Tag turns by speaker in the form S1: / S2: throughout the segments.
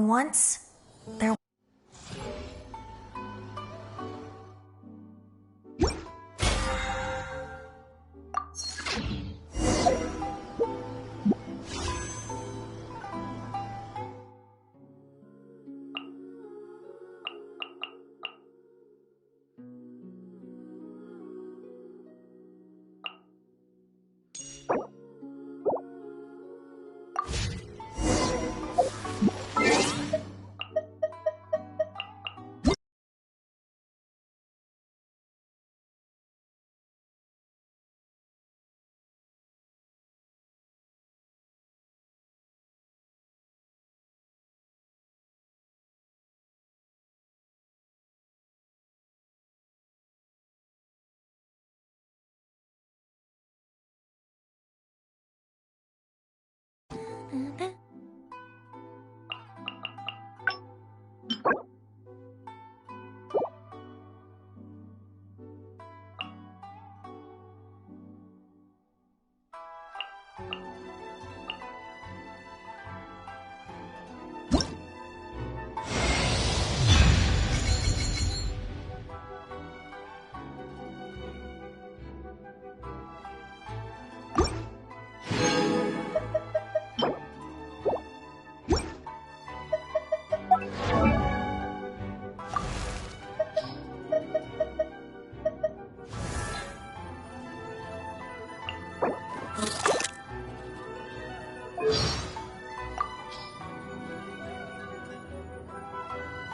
S1: Once, there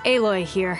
S2: Aloy here.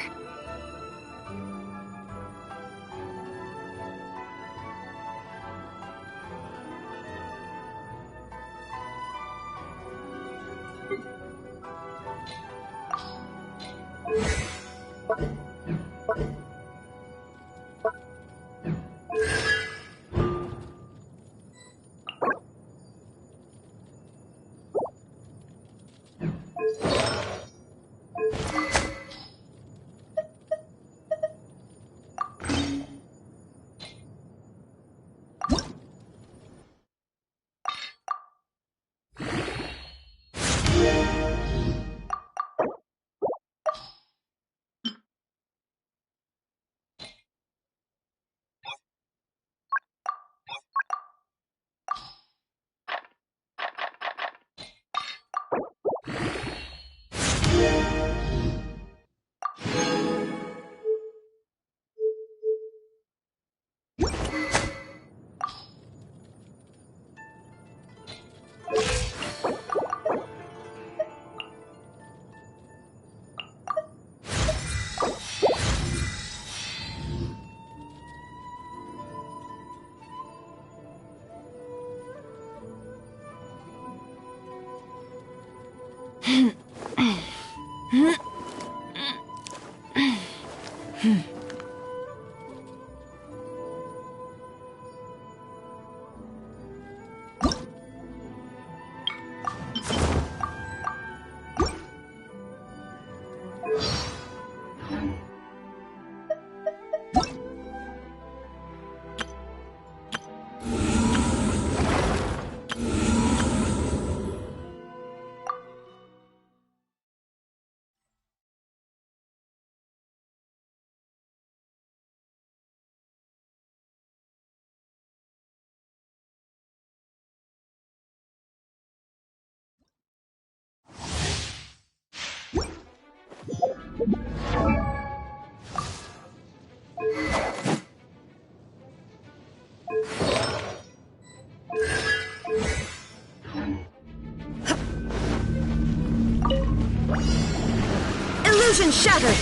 S1: illusion shattered.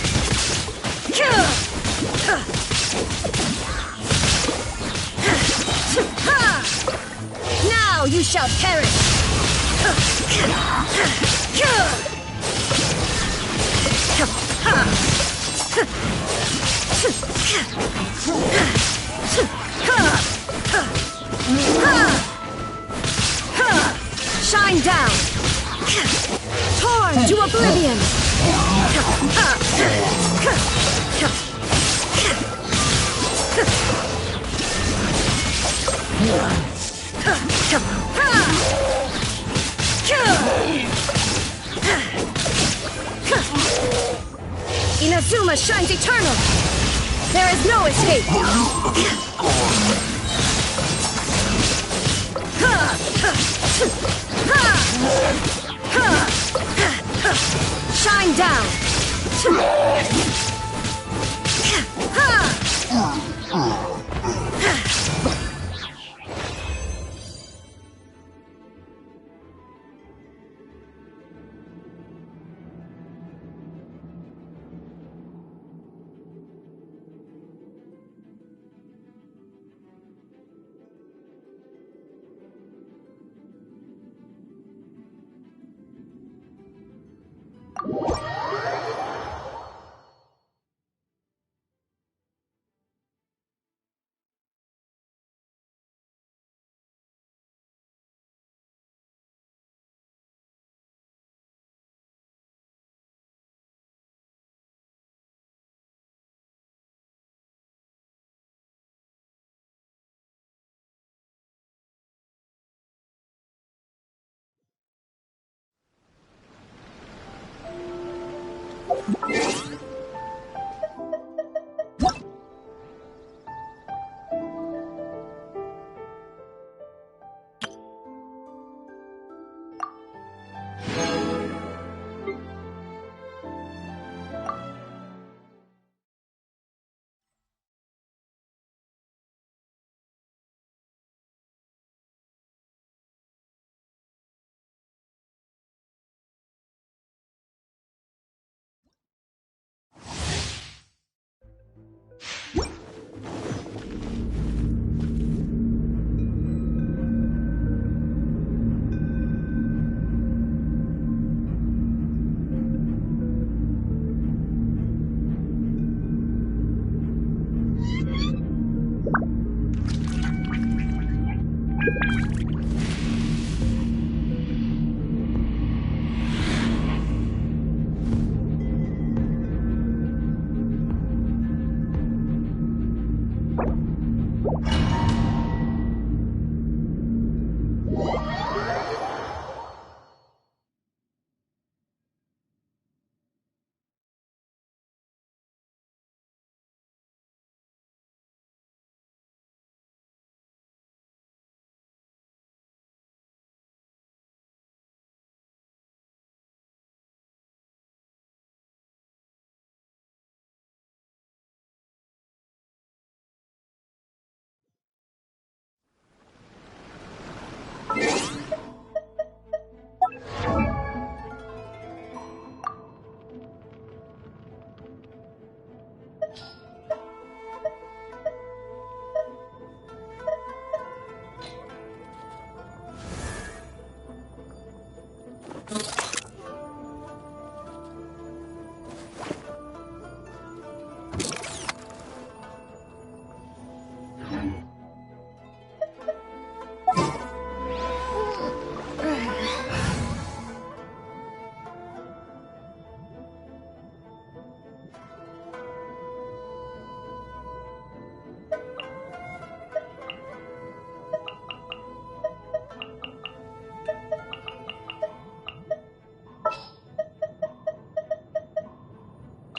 S1: Now you shall perish. Shine down. Torn to oblivion. Akuma shines eternal! There is no escape! Shine down!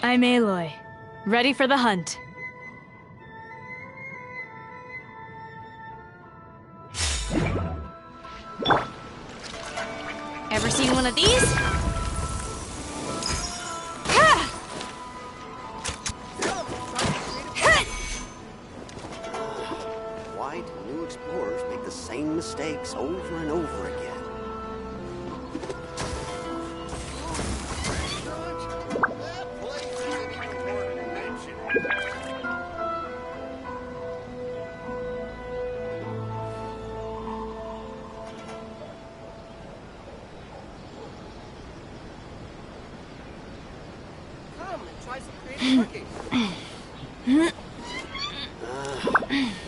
S2: I'm Aloy. Ready for the hunt. Ever seen one of these?
S3: Why do new explorers make the same mistakes over and over again?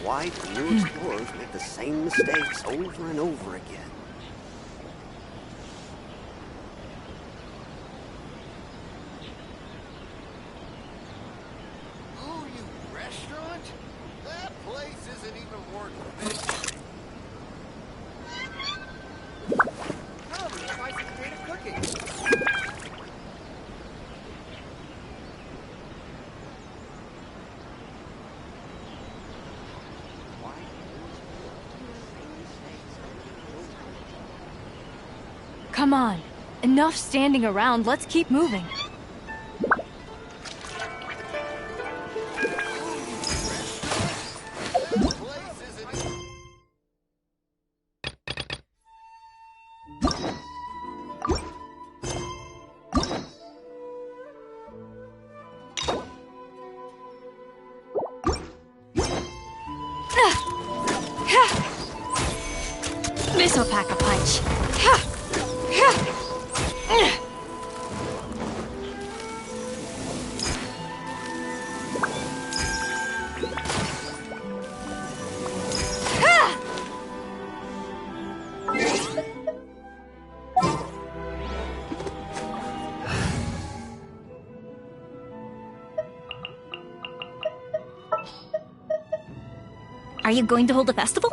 S3: Why do new explorers make the same mistakes over and over again?
S4: Oh, you restaurant? That place isn't even worth visiting. Come and try some creative cooking.
S2: Come on. Enough standing around, let's keep moving.
S4: That place isn't even...
S2: This'll pack a punch.
S1: Are you going to hold a festival?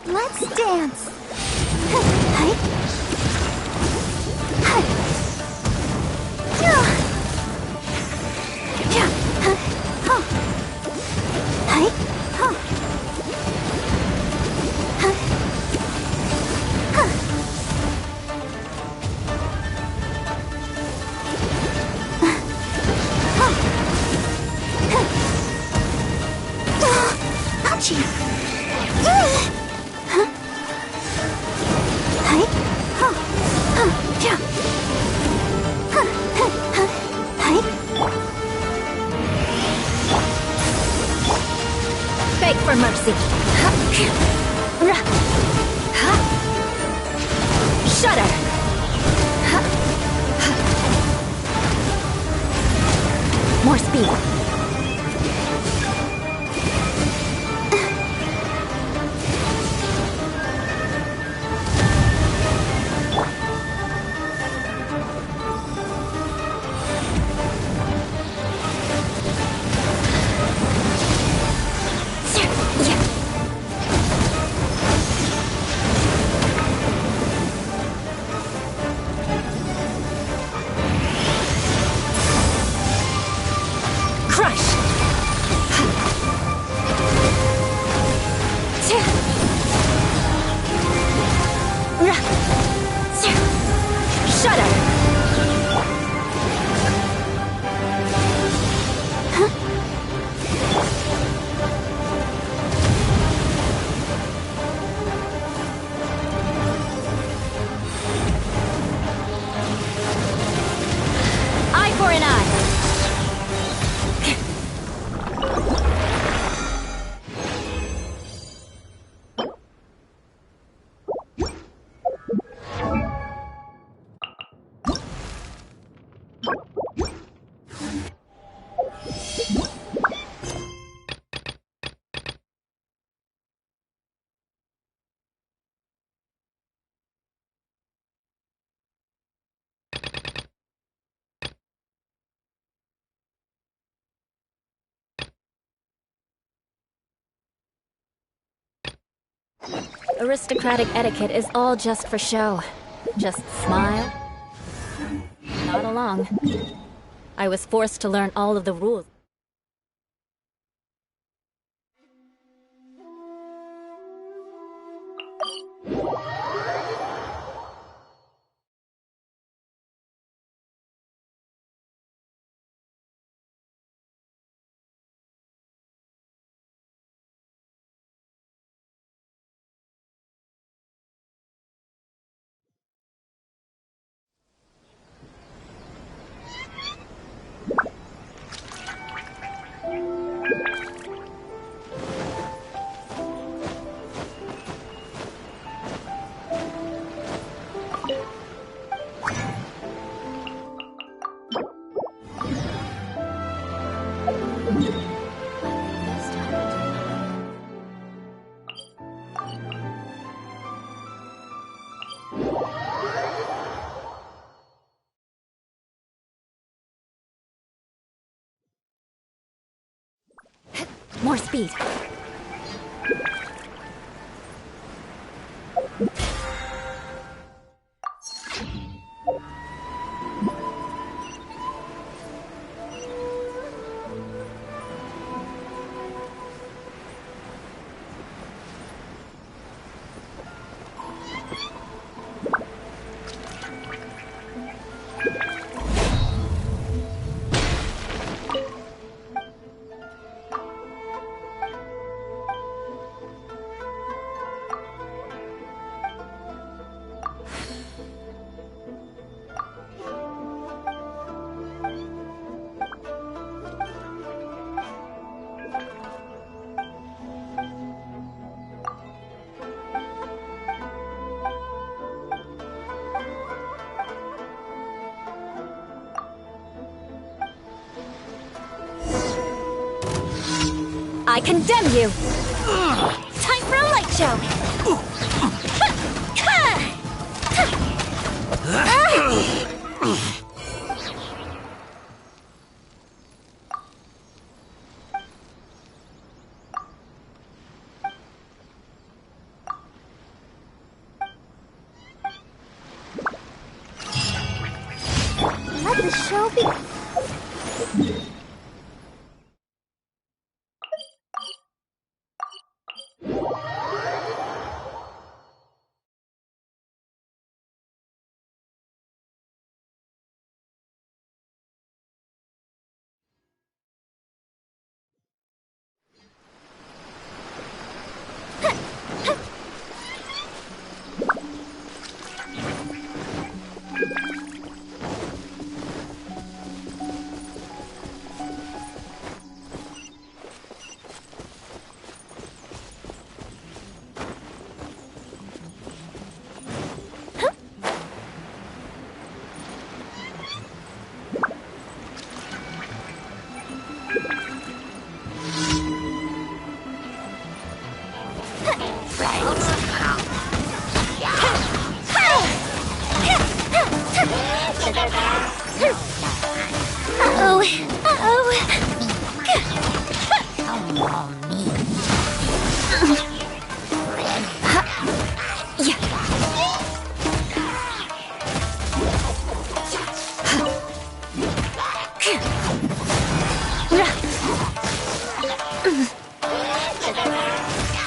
S1: Let's dance. Hi. Hi. Yeah. Yeah. Huh. Hi. Huh. Huh. Huh. Ouchie! Huh? Hi? Huh? Huh? Yeah. Huh? Huh? Huh? Hi? Beg for mercy. Huh? Rah. Huh? Shudder. Huh? Huh? More speed. Crush! Shudder! Huh? Eye for an eye! Aristocratic etiquette is all just for show. Just smile. Not along. I was forced to learn all of the rules. More speed. I condemn you! Time for a light show!
S5: Uh-oh. Uh-oh.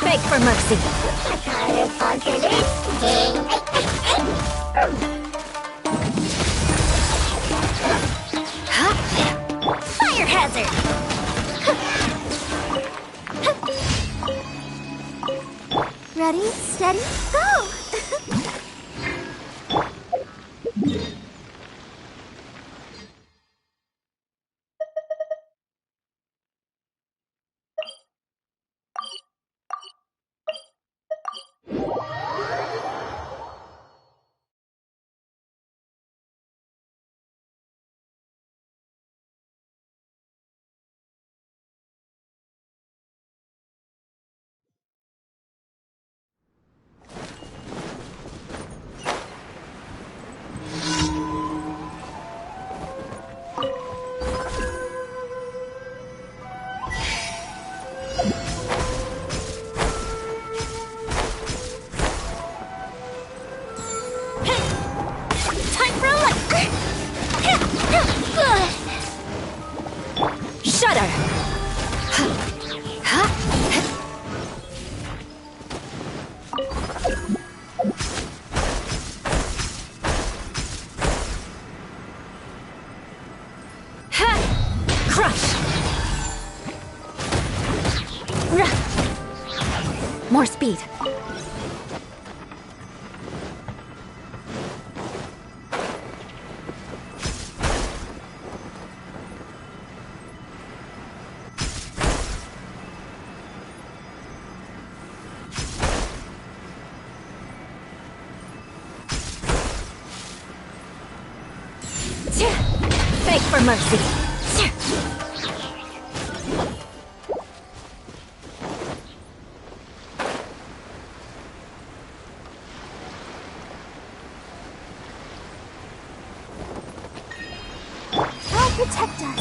S1: Beg for mercy.
S5: Fire hazard. Ready, steady, go!
S1: Time for a light. Shudder. Crush. More speed. Beg for mercy.
S5: God protect us.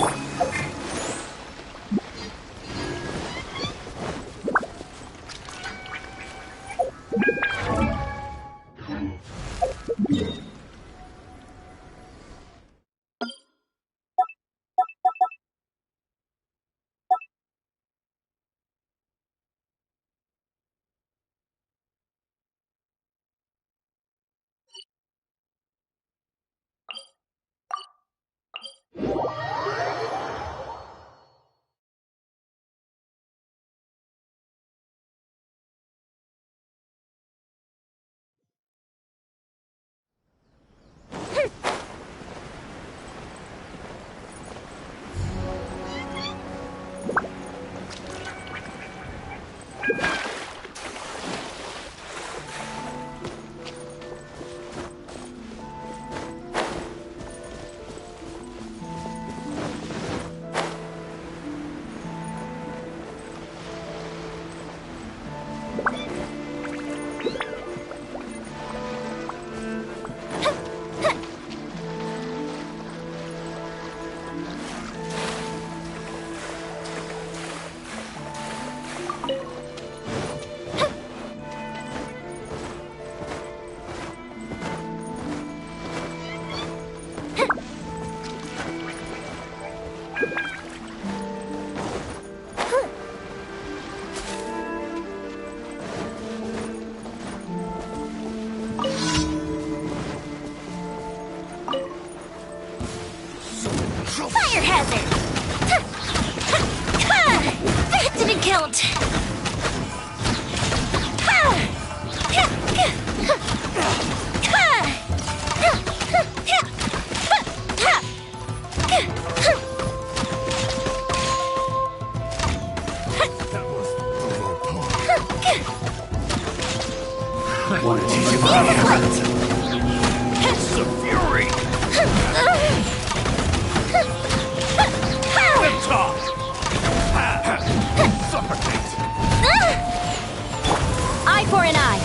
S6: Want to teach him how to fight?
S4: It's the fury! Lip top! Suffocate!
S1: Eye for an eye.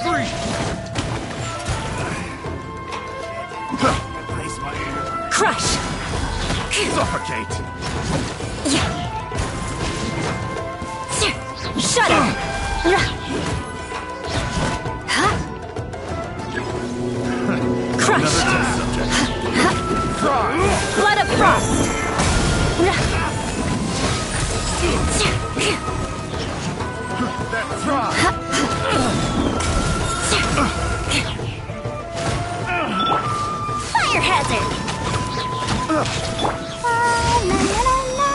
S4: Three!
S6: Ice my ear.
S1: Crush.
S4: Suffocate!
S1: Shudder. Crush. Blood of frost.
S4: That's right!
S5: Fire hazard! La, la, la, la.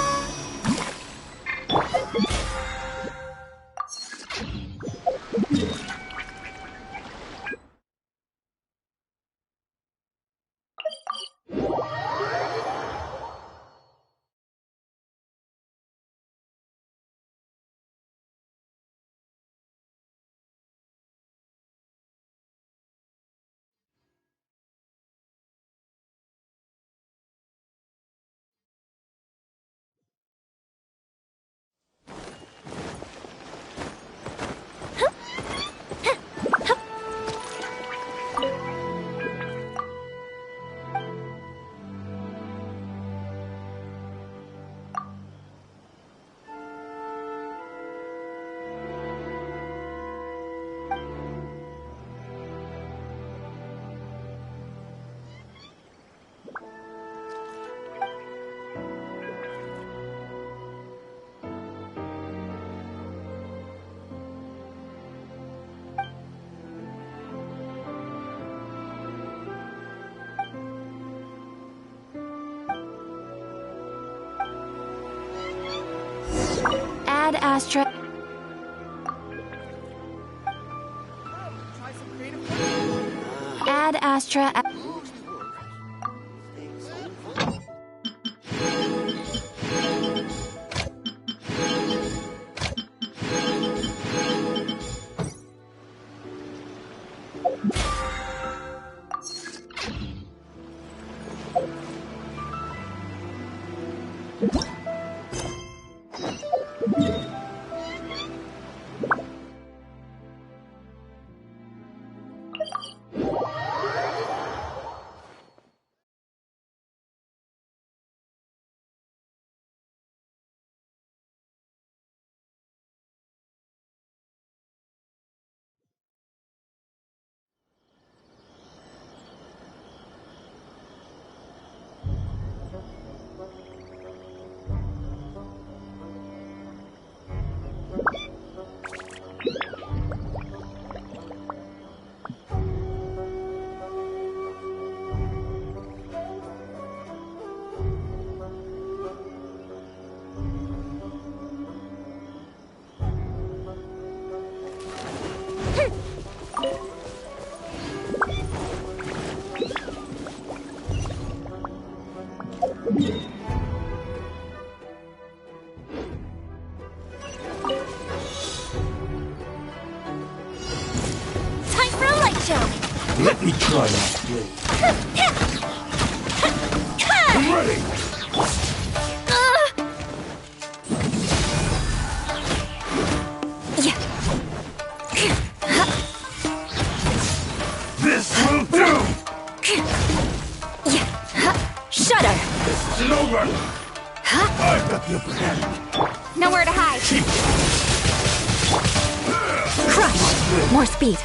S5: Ad Astra. Ad Astra. Time for a light show.
S6: Let me try that blade. I'm ready! This will do!
S1: Shudder.
S6: This isn't over! I've got the upper hand.
S5: Nowhere to hide.
S1: Crush. More speed.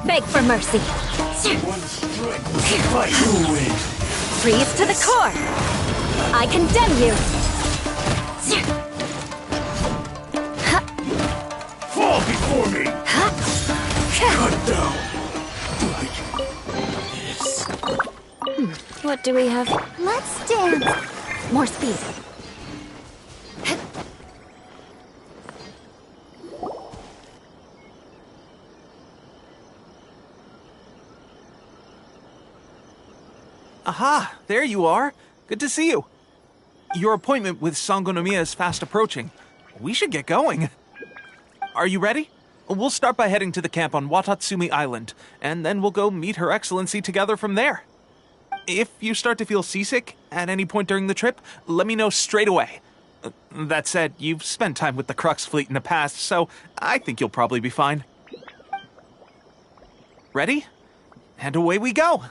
S1: Beg for mercy.
S6: One strike will suffice to win.
S1: Freeze to the core. I condemn you.
S6: Fall before me! Cut down! Like this.
S1: What do we have?
S5: Let's dance.
S1: More speed.
S7: Aha! There you are. Good to see you. Your appointment with Sangonomiya is fast approaching. We should get going. Are you ready? We'll start by heading to the camp on Watatsumi Island, and then we'll go meet Her Excellency together from there. If you start to feel seasick at any point during the trip, let me know straight away. That said, you've spent time with the Crux fleet in the past, so I think you'll probably be fine. Ready? And away we go!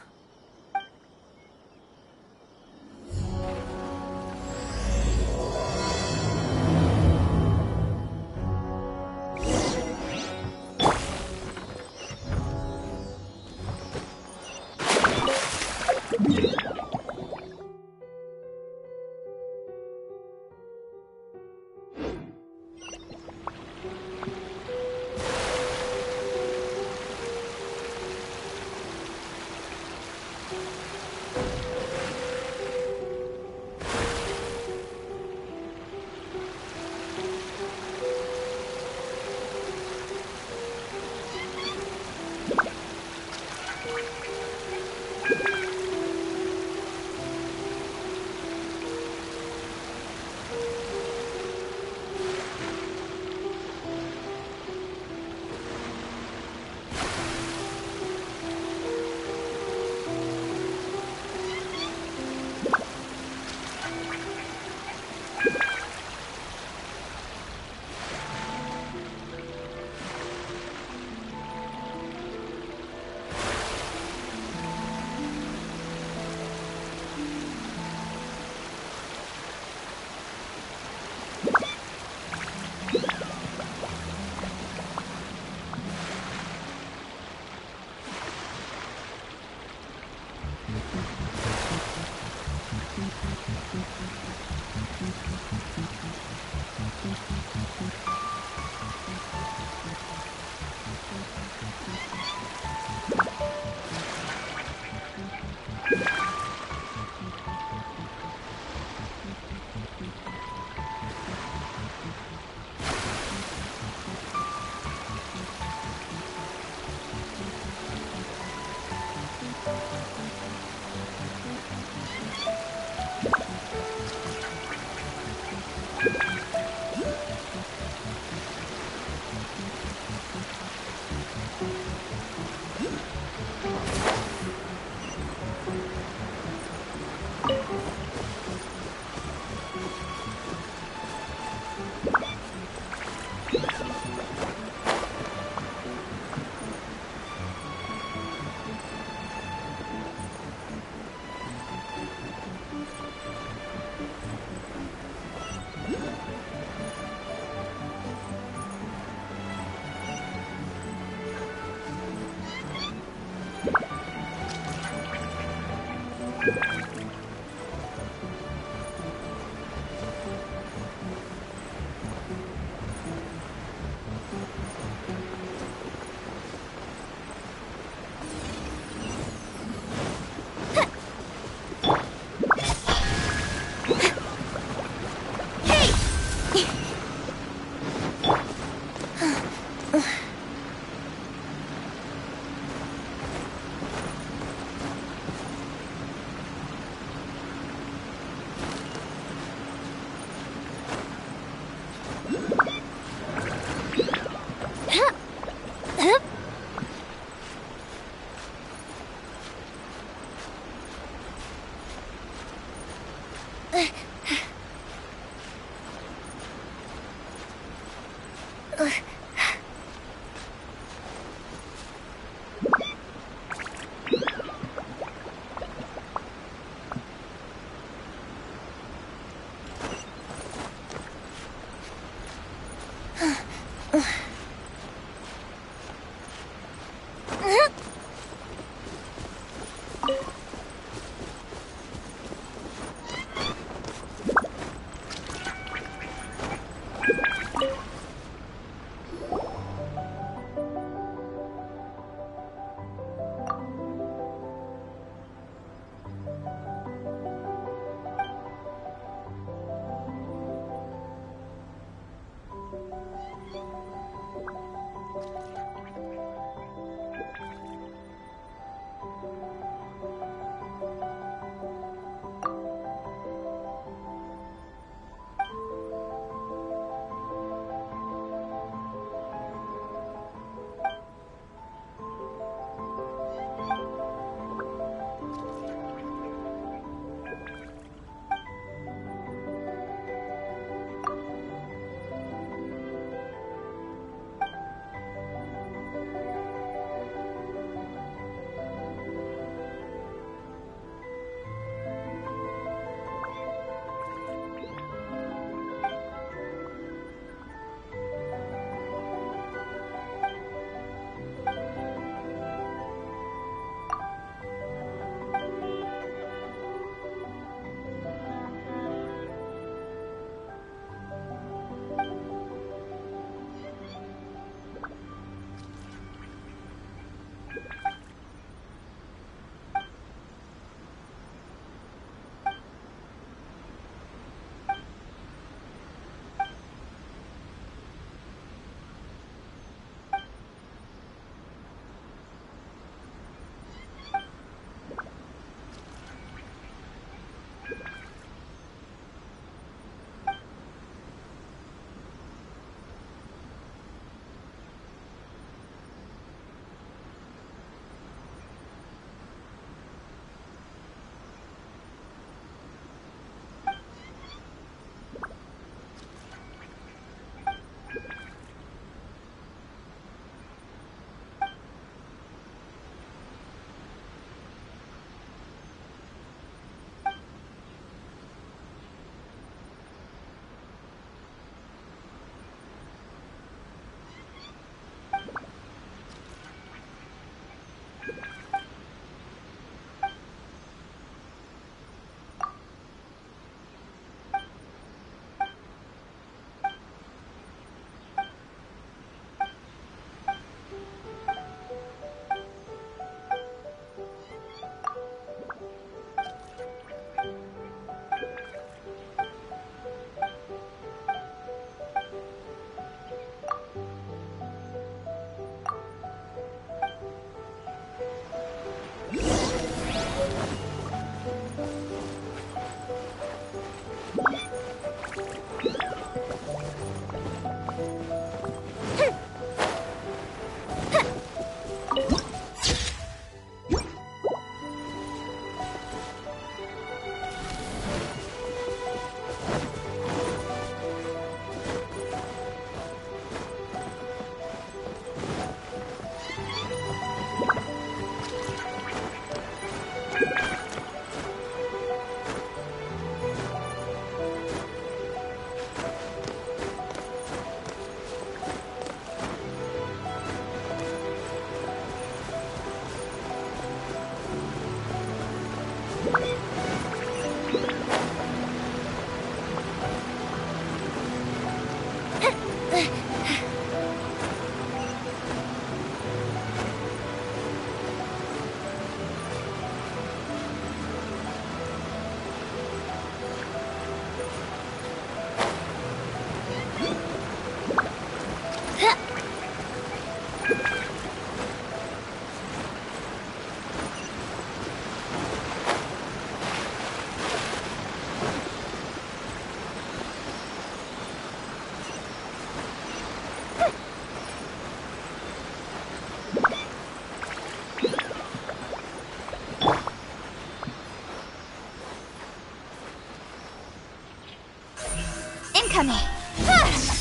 S5: Incoming! Ah!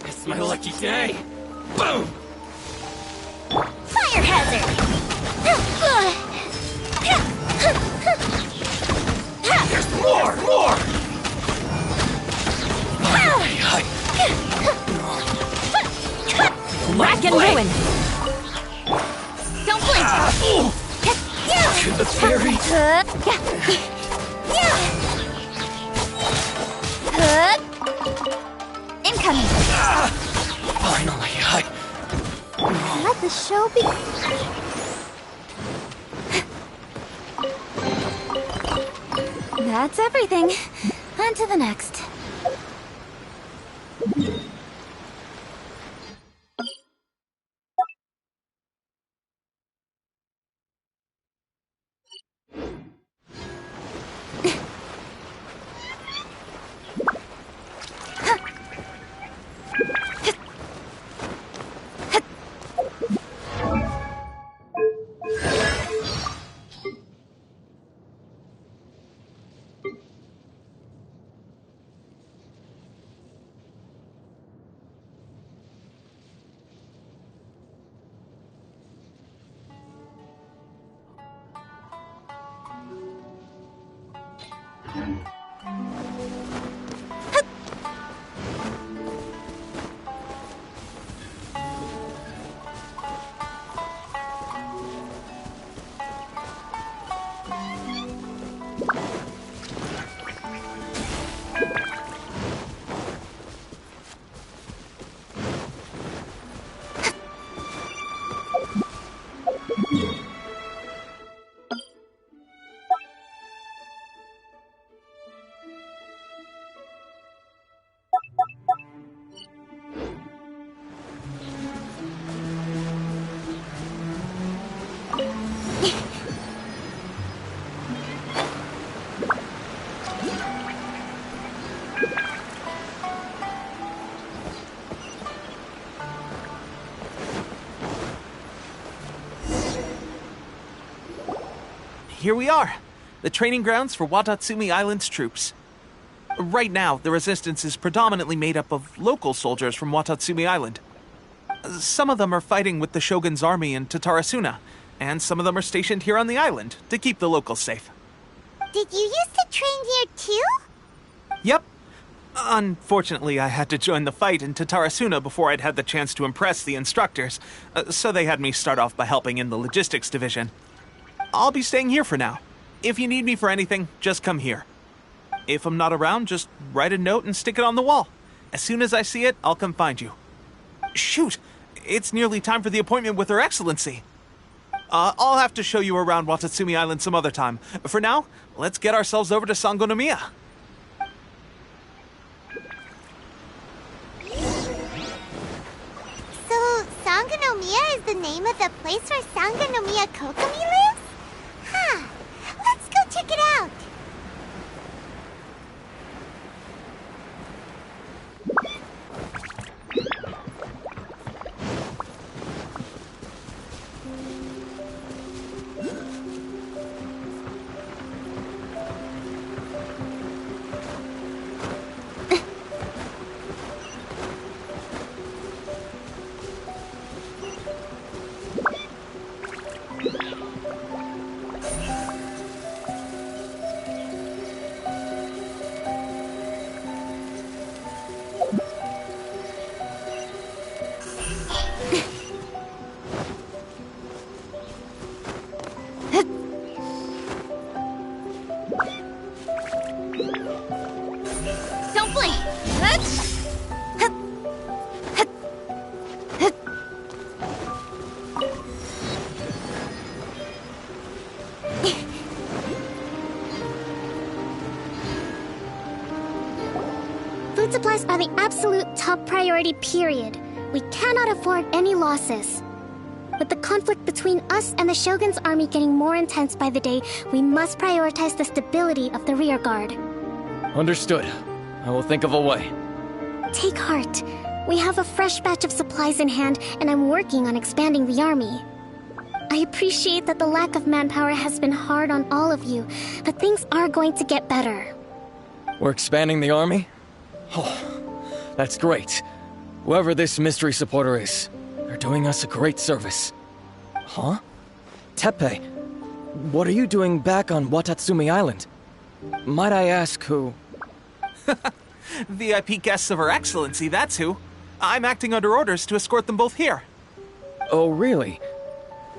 S6: It's my lucky day. Boom!
S5: Fire hazard!
S6: There's more! More!
S1: Rack and ruin!
S5: Don't blink!
S6: To the fairy!
S5: Incoming!
S6: Finally,
S5: Let the show be. That's everything. On to the next.
S7: Here we are, the training grounds for Watatsumi Island's troops. Right now, the resistance is predominantly made up of local soldiers from Watatsumi Island. Some of them are fighting with the Shogun's army in Tatarasuna, and some of them are stationed here on the island to keep the locals safe.
S5: Did you used to train here too?
S7: Yep. Unfortunately, I had to join the fight in Tatarasuna before I'd had the chance to impress the instructors, so they had me start off by helping in the logistics division. I'll be staying here for now. If you need me for anything, just come here. If I'm not around, just write a note and stick it on the wall. As soon as I see it, I'll come find you. Shoot! It's nearly time for the appointment with Her Excellency. I'll have to show you around Watatsumi Island some other time. For now, let's get ourselves over to Sangonomiya.
S5: So, Sangonomiya is the name of the place where Sangonomiya Kokomi lives? Huh. Let's go check it out. Don't blink. supplies are the absolute top priority, period. We cannot afford any losses. With the conflict between us and the Shogun's army getting more intense by the day, we must prioritize the stability of the rear guard.
S8: Understood. I will think of a way.
S5: Take heart. We have a fresh batch of supplies in hand, and I'm working on expanding the army. I appreciate that the lack of manpower has been hard on all of you, but things are going to get better.
S8: We're expanding the army? Oh, that's great. Whoever this mystery supporter is, they're doing us a great service. Huh? Teppei, what are you doing back on Watatsumi Island? Might I ask who?
S7: VIP guests of Her Excellency, that's who. I'm acting under orders to escort them both here.
S8: Oh, really?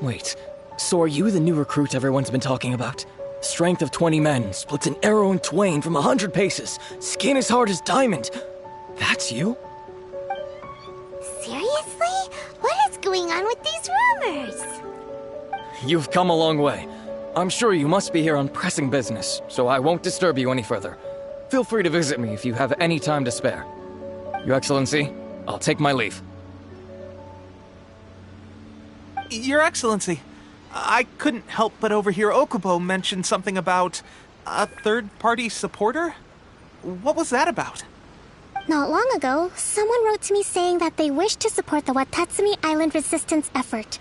S8: Wait, so are you the new recruit everyone's been talking about? Strength of 20 men, splits an arrow in twain from 100 paces, skin as hard as diamond. That's you?
S5: Seriously? What is going on with these rumors?
S8: You've come a long way. I'm sure you must be here on pressing business, so I won't disturb you any further. Feel free to visit me if you have any time to spare. Your Excellency, I'll take my leave.
S7: Your Excellency, I couldn't help but overhear Okubo mention something about a third-party supporter? What was that about?
S5: Not long ago, someone wrote to me saying that they wish to support the Watatsumi Island resistance effort.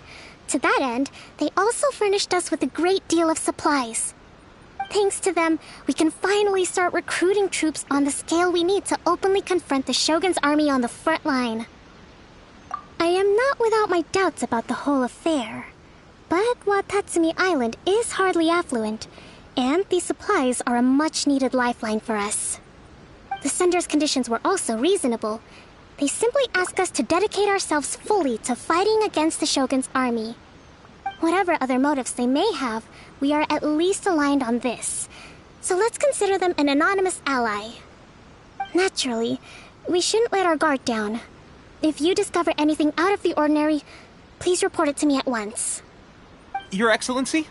S5: To that end, they also furnished us with a great deal of supplies. Thanks to them, we can finally start recruiting troops on the scale we need to openly confront the Shogun's army on the front line. I am not without my doubts about the whole affair, but Watatsumi Island is hardly affluent, and these supplies are a much-needed lifeline for us. The sender's conditions were also reasonable. They simply ask us to dedicate ourselves fully to fighting against the Shogun's army. Whatever other motives they may have, we are at least aligned on this. So let's consider them an anonymous ally. Naturally, we shouldn't let our guard down. If you discover anything out of the ordinary, please report it to me at once.
S7: Your Excellency,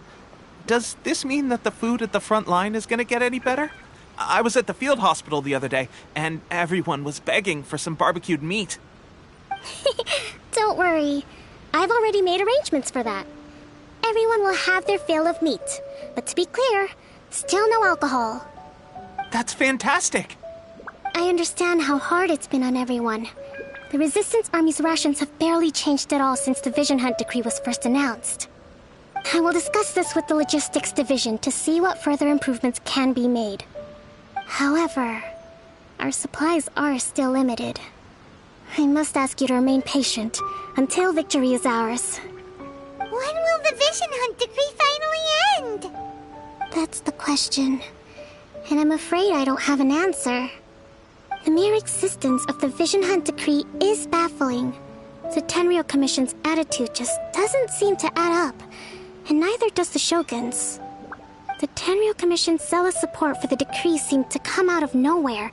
S7: does this mean that the food at the front line is gonna get any better? I was at the field hospital the other day, and everyone was begging for some barbecued meat.
S5: Don't worry. I've already made arrangements for that. Everyone will have their fill of meat. But to be clear, still no alcohol.
S7: That's fantastic!
S5: I understand how hard it's been on everyone. The Resistance Army's rations have barely changed at all since the Vision Hunt decree was first announced. I will discuss this with the Logistics Division to see what further improvements can be made. However, our supplies are still limited. I must ask you to remain patient until victory is ours. When will the Vision Hunt decree finally end? That's the question. And I'm afraid I don't have an answer. The mere existence of the Vision Hunt decree is baffling. The Tenryou Commission's attitude just doesn't seem to add up, and neither does the Shogun's. The Tenryou Commission's zealous support for the decree seemed to come out of nowhere,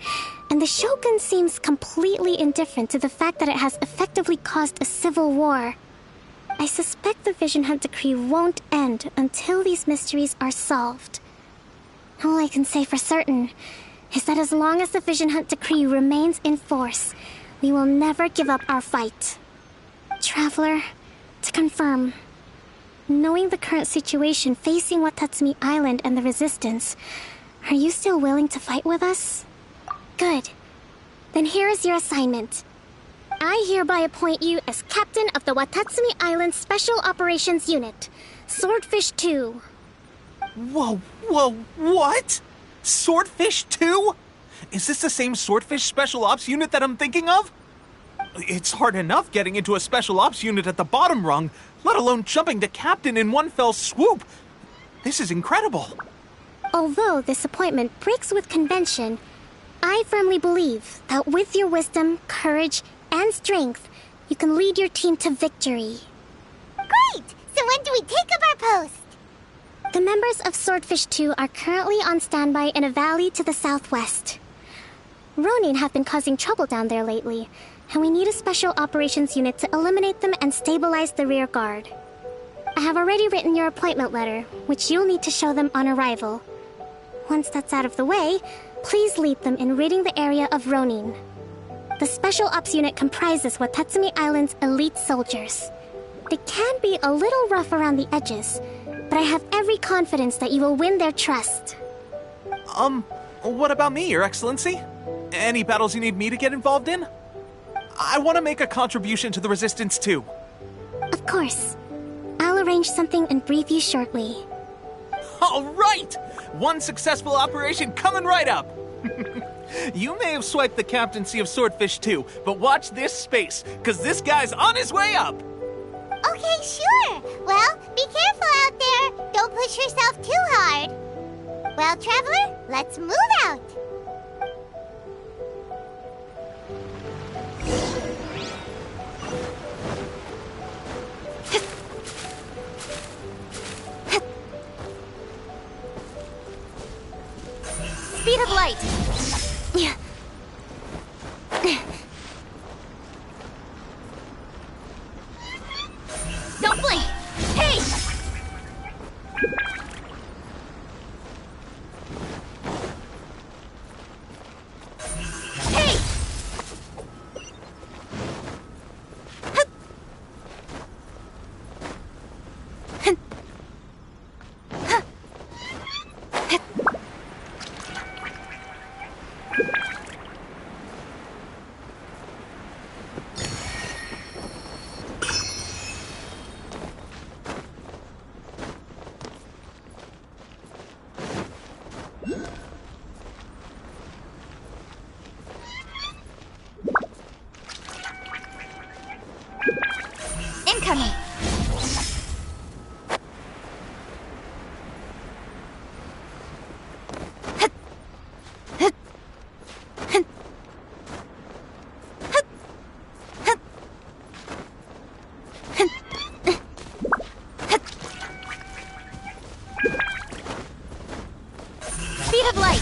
S5: and the Shogun seems completely indifferent to the fact that it has effectively caused a civil war. I suspect the Vision Hunt decree won't end until these mysteries are solved. All I can say for certain is that as long as the Vision Hunt decree remains in force, we will never give up our fight. Traveler, to confirm, knowing the current situation facing Watatsumi Island and the Resistance, are you still willing to fight with us? Good. Then here is your assignment. I hereby appoint you as captain of the Watatsumi Island Special Operations Unit, Swordfish 2.
S7: Whoa, what? Swordfish 2? Is this the same Swordfish Special Ops unit that I'm thinking of? It's hard enough getting into a Special Ops unit at the bottom rung, let alone jumping to captain in one fell swoop. This is incredible.
S5: Although this appointment breaks with convention, I firmly believe that with your wisdom, courage, and strength, you can lead your team to victory. Great! So when do we take up our post? The members of Swordfish 2 are currently on standby in a valley to the southwest. Ronin have been causing trouble down there lately, and we need a special operations unit to eliminate them and stabilize the rear guard. I have already written your appointment letter, which you'll need to show them on arrival. Once that's out of the way, please lead them in ridding the area of Ronin. The Special Ops Unit comprises Watatsumi Island's elite soldiers. They can be a little rough around the edges, but I have every confidence that you will win their trust.
S7: What about me, Your Excellency? Any battles you need me to get involved in? I want to make a contribution to the Resistance too.
S5: Of course. I'll arrange something and brief you shortly.
S7: All right! One successful operation coming right up! You may have swiped the captaincy of Swordfish too, but watch this space, because this guy's on his way up!
S9: Okay, sure. Well, be careful out there. Don't push yourself too hard. Well, Traveler, let's move out.
S1: Speed of light! Don't blink! Hey! Hey! Incoming! Speed of light!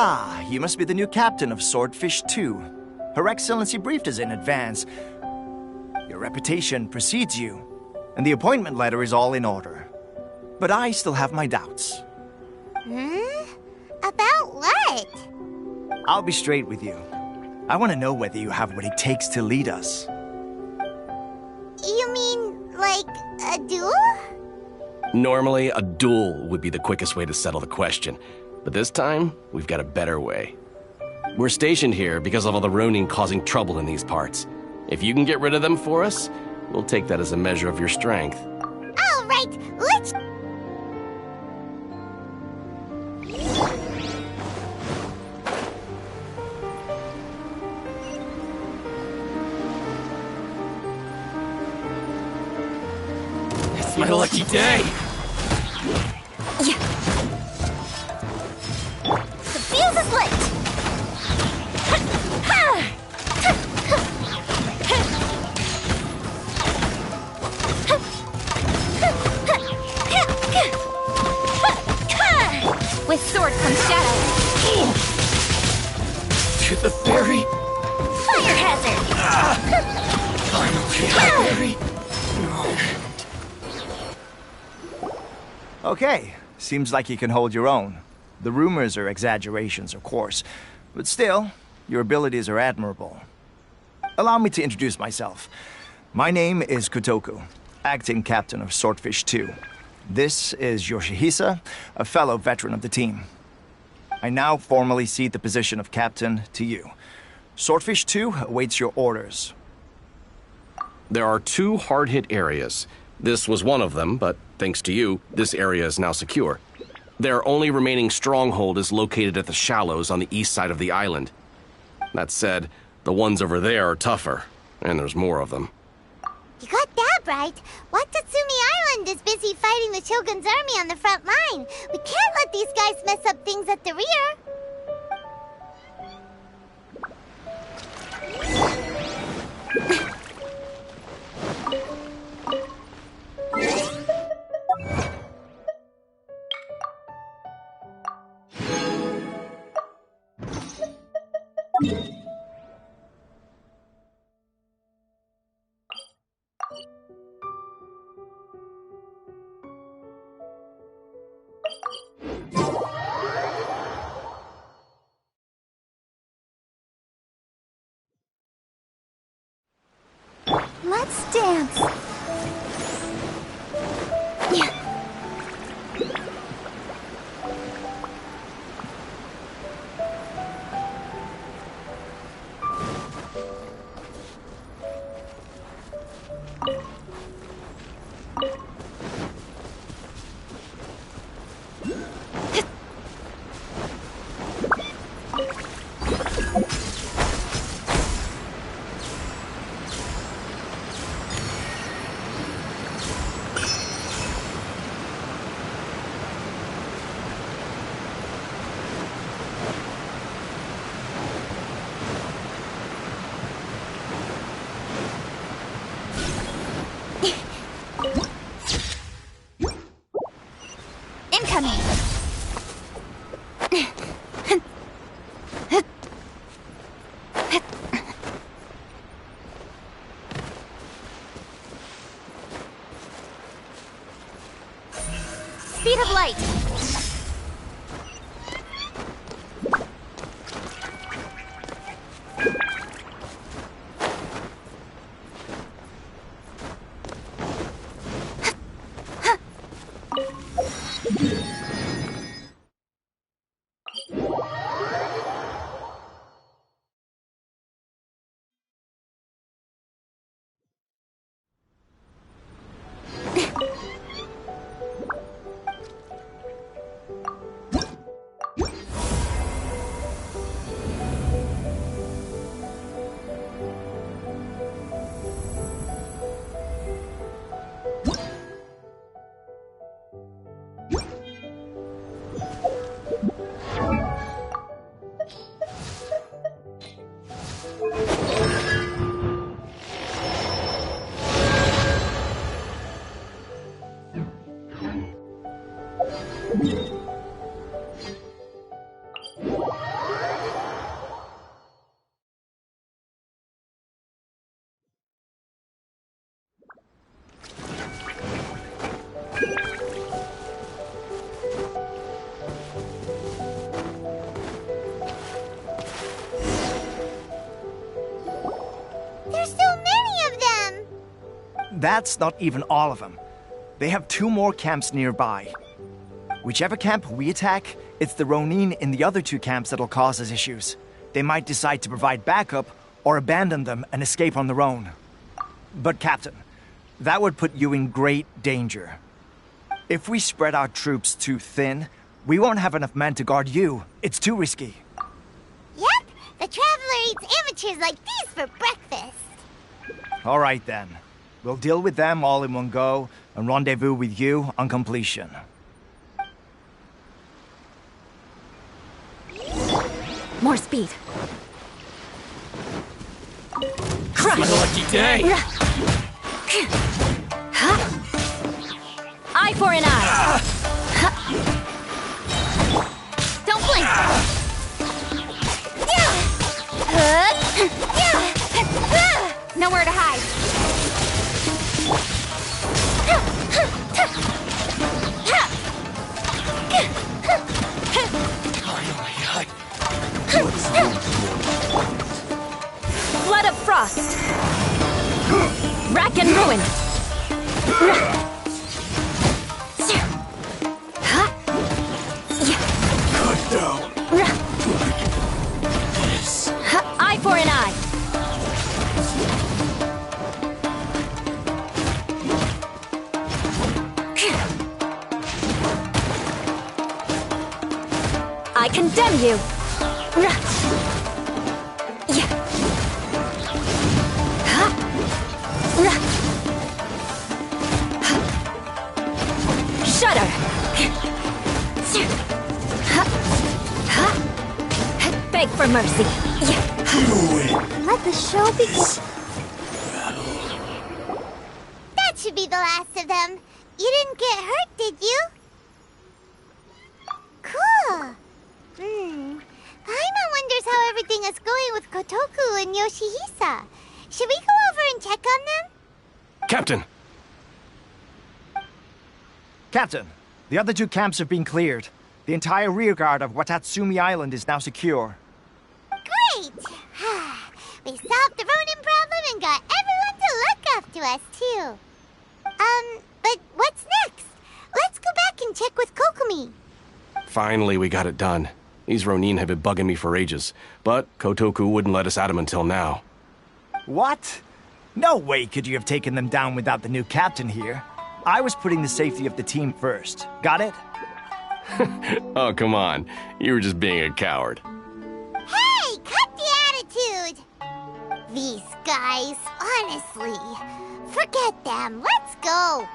S10: Ah, you must be the new captain of Swordfish 2. Her Excellency briefed us in advance. Your reputation precedes you, and the appointment letter is all in order. But I still have my doubts.
S9: About what?
S10: I'll be straight with you. I want to know whether you have what it takes to lead us.
S9: You mean, like, a duel?
S11: Normally, a duel would be the quickest way to settle the question. But this time, we've got a better way. We're stationed here because of all the Ronin causing trouble in these parts. If you can get rid of them for us, we'll take that as a measure of your strength.
S9: All right, let's...
S8: It's my lucky day!
S9: The fuse is lit!
S2: With sword comes shadow.
S8: To the fairy!
S9: Fire hazard!
S8: I'm okay, fairy.
S10: Okay, seems like you can hold your own. The rumors are exaggerations, of course, but still, your abilities are admirable. Allow me to introduce myself. My name is Kotoku, acting captain of Swordfish 2. This is Yoshihisa, a fellow veteran of the team. I now formally cede the position of captain to you. Swordfish 2 awaits your orders.
S11: There are 2 hard-hit areas. This was one of them, but thanks to you, this area is now secure. Their only remaining stronghold is located at the shallows on the east side of the island. That said, the ones over there are tougher, and there's more of them.
S9: You got that right. Watatsumi Island is busy fighting the Shogun's army on the front line. We can't let these guys mess up things at the rear. Let's dance. Incoming! Speed of light!
S10: That's not even all of them. They have 2 more camps nearby. Whichever camp we attack, it's the Ronin in the other 2 camps that'll cause us issues. They might decide to provide backup or abandon them and escape on their own. But Captain, that would put you in great danger. If we spread our troops too thin, we won't have enough men to guard you. It's too risky.
S9: Yep, the Traveler eats amateurs like these for breakfast.
S10: All right then. We'll deal with them all in one go and rendezvous with you on completion.
S1: More speed.
S8: Crush! My lucky day!
S1: Eye for an eye. Don't blink. Nowhere to hide. Flood of frost. Rack and ruin.
S6: Cut down. Yes.
S1: Eye for an eye. I condemn you. Shudder. Beg for mercy.
S9: Let the show begin. That should be the last of them. You didn't get hurt, did you? Cool. Paimon wonders how everything is going with Kotoku and Yoshihisa. Should we go over and check on them?
S11: Captain!
S10: Captain, the other 2 camps have been cleared. The entire rearguard of Watatsumi Island is now secure.
S9: Great! We solved the Ronin problem and got everyone to look after us, too. But what's next? Let's go back and check with Kokumi.
S11: Finally, we got it done. These Ronin have been bugging me for ages, but Kotoku wouldn't let us at him until now.
S10: What? No way could you have taken them down without the new captain here. I was putting the safety of the team first. Got it?
S11: Oh, come on. You were just being a coward.
S9: Hey, cut the attitude! These guys, honestly. Forget them. Let's go.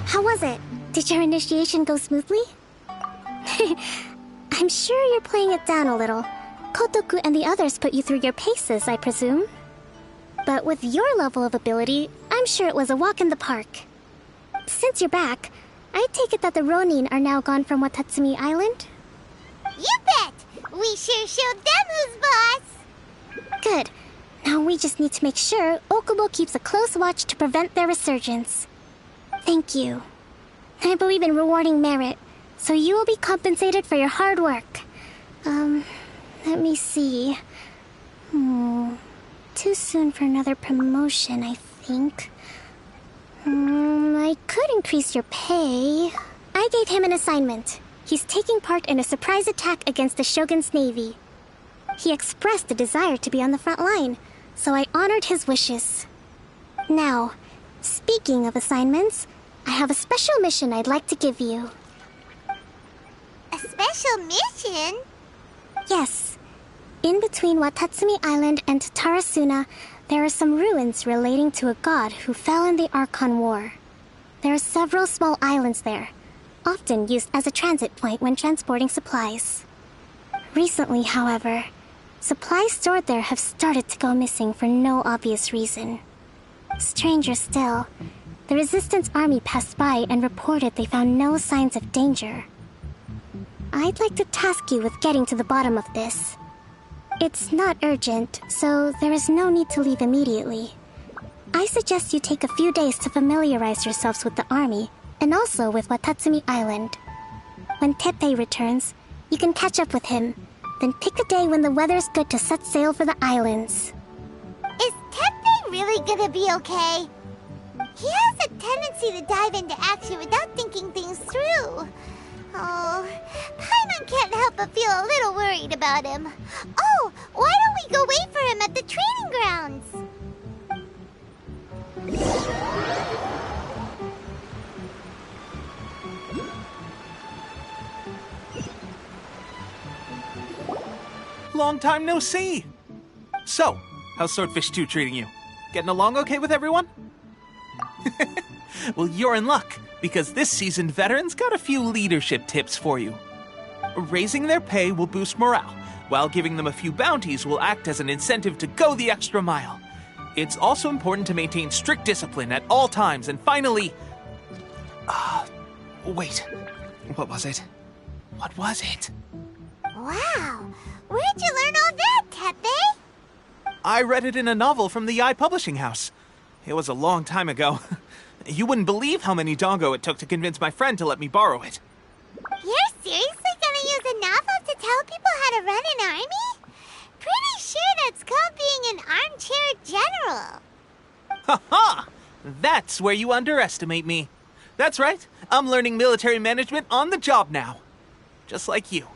S5: How was it? Did your initiation go smoothly? I'm sure you're playing it down a little. Kotoku and the others put you through your paces, I presume. But with your level of ability, I'm sure it was a walk in the park. Since you're back, I take it that the Ronin are now gone from Watatsumi Island?
S9: You bet! We sure showed them who's boss!
S5: Good. Now we just need to make sure Okubo keeps a close watch to prevent their resurgence. Thank you. I believe in rewarding merit, so you will be compensated for your hard work. Let me see. Too soon for another promotion, I think. I could increase your pay. I gave him an assignment. He's taking part in a surprise attack against the Shogun's navy. He expressed a desire to be on the front line, so I honored his wishes. Now, speaking of assignments, I have a special mission I'd like to give you.
S9: A special mission?
S5: Yes. In between Watatsumi Island and Tarasuna, there are some ruins relating to a god who fell in the Archon War. There are several small islands there, often used as a transit point when transporting supplies. Recently, however, supplies stored there have started to go missing for no obvious reason. Stranger still, The Resistance army passed by and reported they found no signs of danger. I'd like to task you with getting to the bottom of this. It's not urgent, so there is no need to leave immediately. I suggest you take a few days to familiarize yourselves with the army, and also with Watatsumi Island. When Teppei returns, you can catch up with him, then pick a day when the weather's good to set sail for the islands.
S9: Is Teppei really gonna be okay? He has a tendency to dive into action without thinking things through. Oh, Paimon can't help but feel a little worried about him. Oh, why don't we go wait for him at the training grounds?
S7: Long time no see! So, how's Swordfish 2 treating you? Getting along okay with everyone? Well, you're in luck, because this seasoned veteran's got a few leadership tips for you. Raising their pay will boost morale, while giving them a few bounties will act as an incentive to go the extra mile. It's also important to maintain strict discipline at all times, and finally... wait. What was it? What was it?
S9: Wow, where'd you learn all that, Teppei?
S7: I read it in a novel from the Yae Publishing House. It was a long time ago. You wouldn't believe how many dongo it took to convince my friend to let me borrow it.
S9: You're seriously gonna use a novel to tell people how to run an army? Pretty sure that's called being an armchair general.
S7: Ha ha! That's where you underestimate me. That's right, I'm learning military management on the job now. Just like you.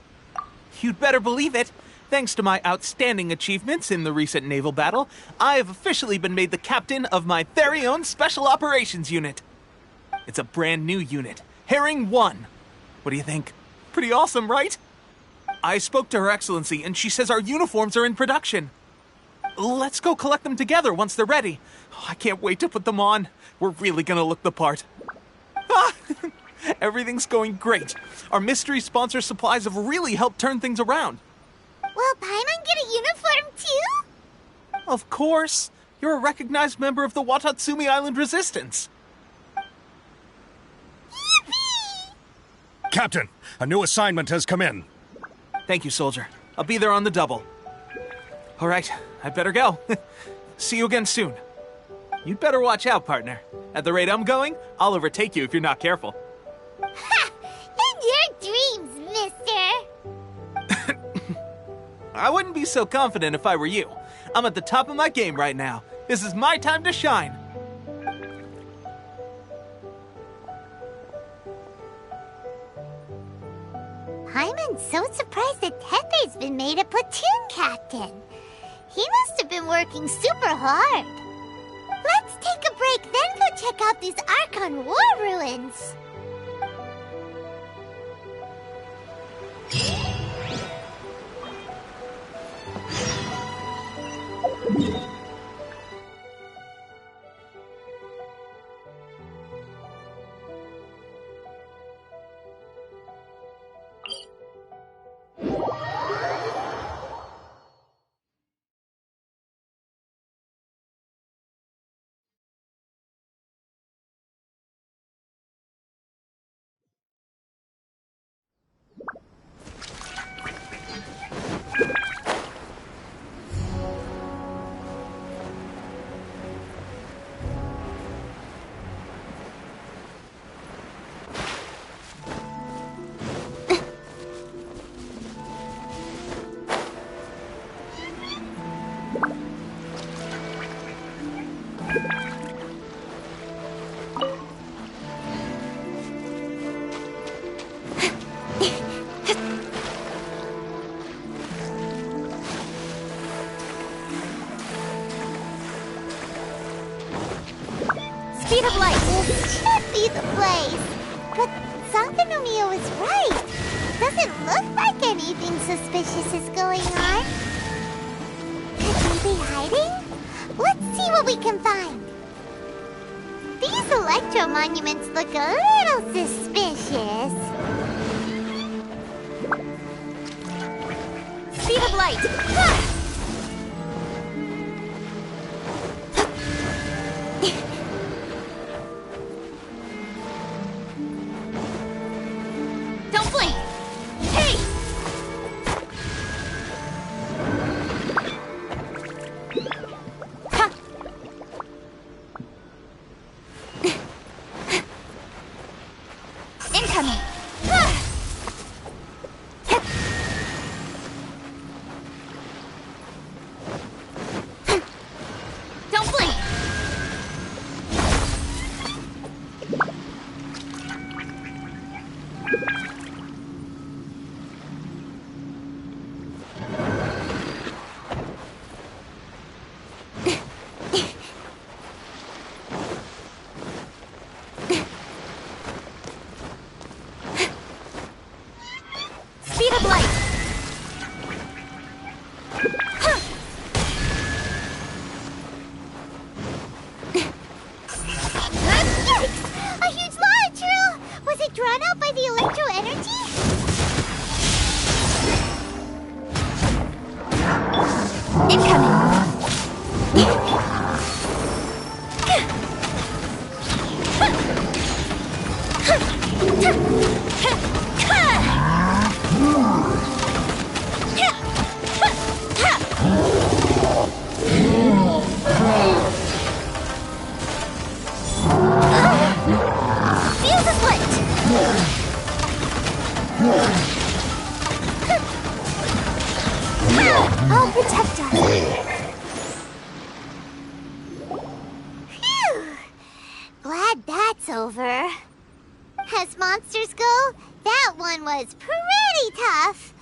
S7: You'd better believe it. Thanks to my outstanding achievements in the recent naval battle, I have officially been made the captain of my very own Special Operations Unit. It's a brand new unit, Herring 1. What do you think? Pretty awesome, right? I spoke to Her Excellency, and she says our uniforms are in production. Let's go collect them together once they're ready. I can't wait to put them on. We're really gonna look the part. Everything's going great. Our mystery sponsor supplies have really helped turn things around.
S9: Will Paimon get a uniform too?
S7: Of course. You're a recognized member of the Watatsumi Island Resistance.
S9: Yippee!
S6: Captain, a new assignment has come in.
S7: Thank you, soldier. I'll be there on the double. All right, I'd better go. See you again soon. You'd better watch out, partner. At the rate I'm going, I'll overtake you if you're not careful.
S9: Ha! In your dreams, mister!
S7: I wouldn't be so confident if I were you. I'm at the top of my game right now. This is my time to shine.
S9: Paimon's so surprised that Teppei's been made a platoon captain. He must have been working super hard. Let's take a break, then go check out these Archon War ruins. Speed of light. This should be the place. But Sankanomiya was right. Doesn't look like anything suspicious is going on. Could we be hiding? Let's see what we can find. These electro monuments look a little suspicious. Speed of light. Ha!
S5: I'll protect us.
S9: Phew! Glad that's over. As monsters go, that one was pretty tough.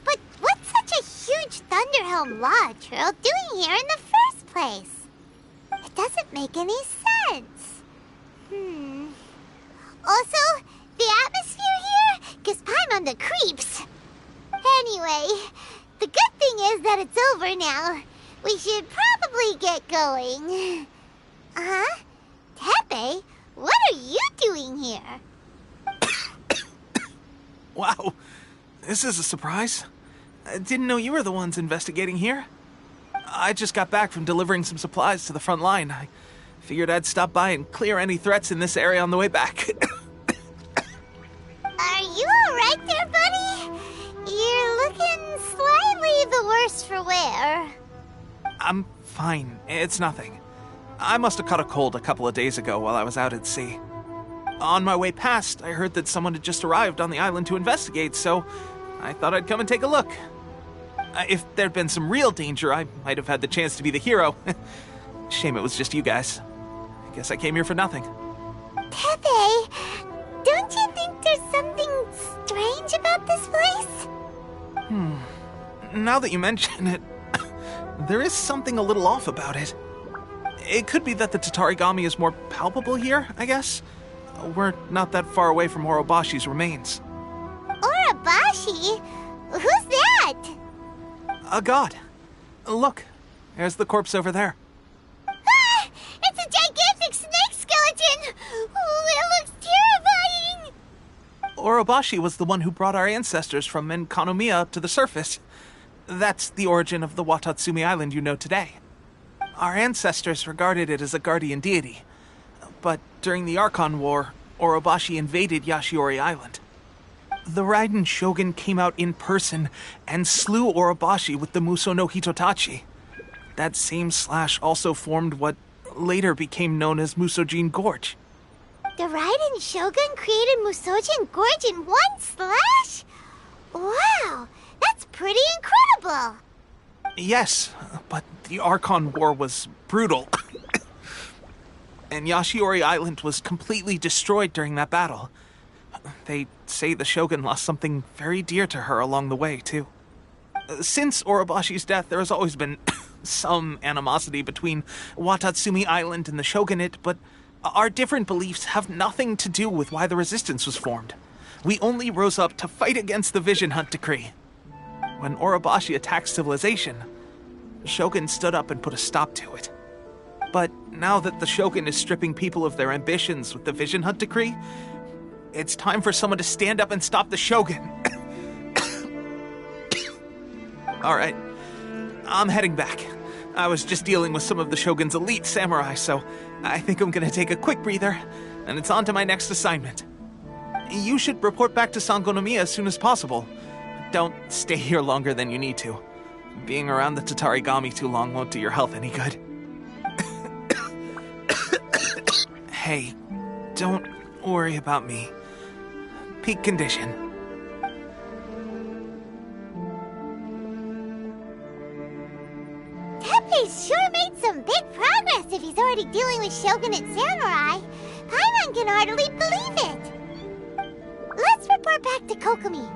S9: But what's such a huge Thunderhelm Lodge Earl doing here in the first place? It doesn't make any sense. Also, the atmosphere here gives Paimon the creeps. Anyway, the good thing is that it's over now. We should probably get going. Huh? Tepe, what are you doing here?
S7: Wow, this is a surprise. I didn't know you were the ones investigating here. I just got back from delivering some supplies to the front line. I figured I'd stop by and clear any threats in this area on the way back.
S9: Are you alright there, buddy? You're looking slightly the worse for wear.
S7: I'm fine. It's nothing. I must have caught a cold a couple of days ago while I was out at sea. On my way past, I heard that someone had just arrived on the island to investigate, so I thought I'd come and take a look. If there'd been some real danger, I might have had the chance to be the hero. Shame it was just you guys. I guess I came here for nothing.
S9: Tepe, don't you think there's something strange about this place?
S7: Now that you mention it, there is something a little off about it. It could be that the Tatarigami is more palpable here, I guess. We're not that far away from Orobashi's remains.
S9: Orobashi? Who's that?
S7: A god. Look, there's the corpse over there.
S9: Ah! It's a gigantic snake skeleton! Oh, it looks terrifying!
S7: Orobashi was the one who brought our ancestors from Enkanomiya up to the surface. That's the origin of the Watatsumi Island you know today. Our ancestors regarded it as a guardian deity. But during the Archon War, Orobashi invaded Yashiori Island. The Raiden Shogun came out in person and slew Orobashi with the Muso no Hitotachi. That same slash also formed what later became known as Musojin Gorge.
S9: The Raiden Shogun created Musojin Gorge in one slash? Wow, that's pretty incredible!
S7: Yes, but the Archon War was brutal. And Yashiori Island was completely destroyed during that battle. They say the Shogun lost something very dear to her along the way, too. Since Orobashi's death, there has always been some animosity between Watatsumi Island and the Shogunate, but our different beliefs have nothing to do with why the resistance was formed. We only rose up to fight against the Vision Hunt Decree. When Orobashi attacked civilization, the Shogun stood up and put a stop to it. But now that the Shogun is stripping people of their ambitions with the Vision Hunt Decree, it's time for someone to stand up and stop the Shogun. Alright, I'm heading back. I was just dealing with some of the Shogun's elite samurai, so I think I'm gonna take a quick breather, and it's on to my next assignment. You should report back to Sangonomiya as soon as possible. Don't stay here longer than you need to. Being around the Tatarigami too long won't do your health any good. Hey, don't worry about me. Peak condition.
S9: Tepe's sure made some big progress if he's already dealing with Shogunate samurai. Paimon can hardly believe it. Let's report back to Kokomi.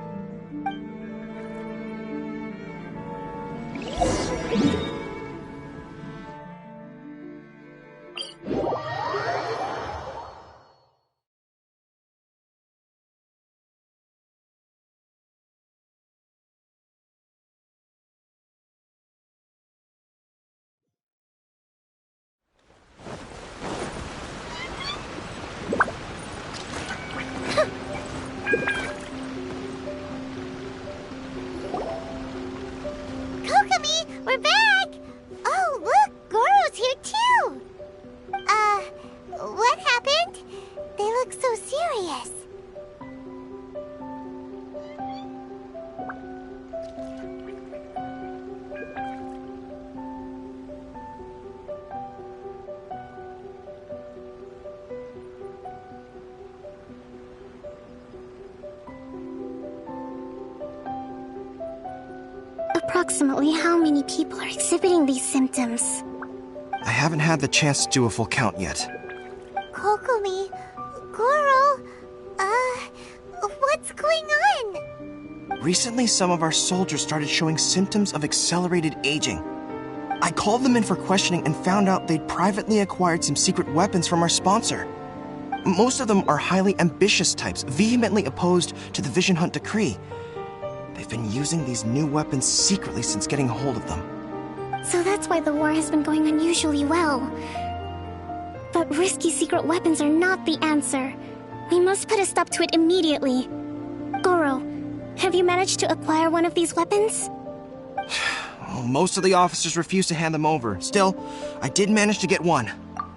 S9: Kokomi, we're back!
S5: approximately how many people are exhibiting these symptoms?
S12: I haven't had the chance to do a full count yet.
S9: Kokomi, Goro, what's going on?
S12: Recently, some of our soldiers started showing symptoms of accelerated aging. I called them in for questioning and found out they'd privately acquired some secret weapons from our sponsor. Most of them are highly ambitious types, vehemently opposed to the Vision Hunt decree. They've been using these new weapons secretly since getting a hold of them.
S5: So that's why the war has been going unusually well. But risky secret weapons are not the answer. We must put a stop to it immediately. Goro, have you managed to acquire one of these weapons?
S12: Well, most of the officers refuse to hand them over. Still, I did manage to get one.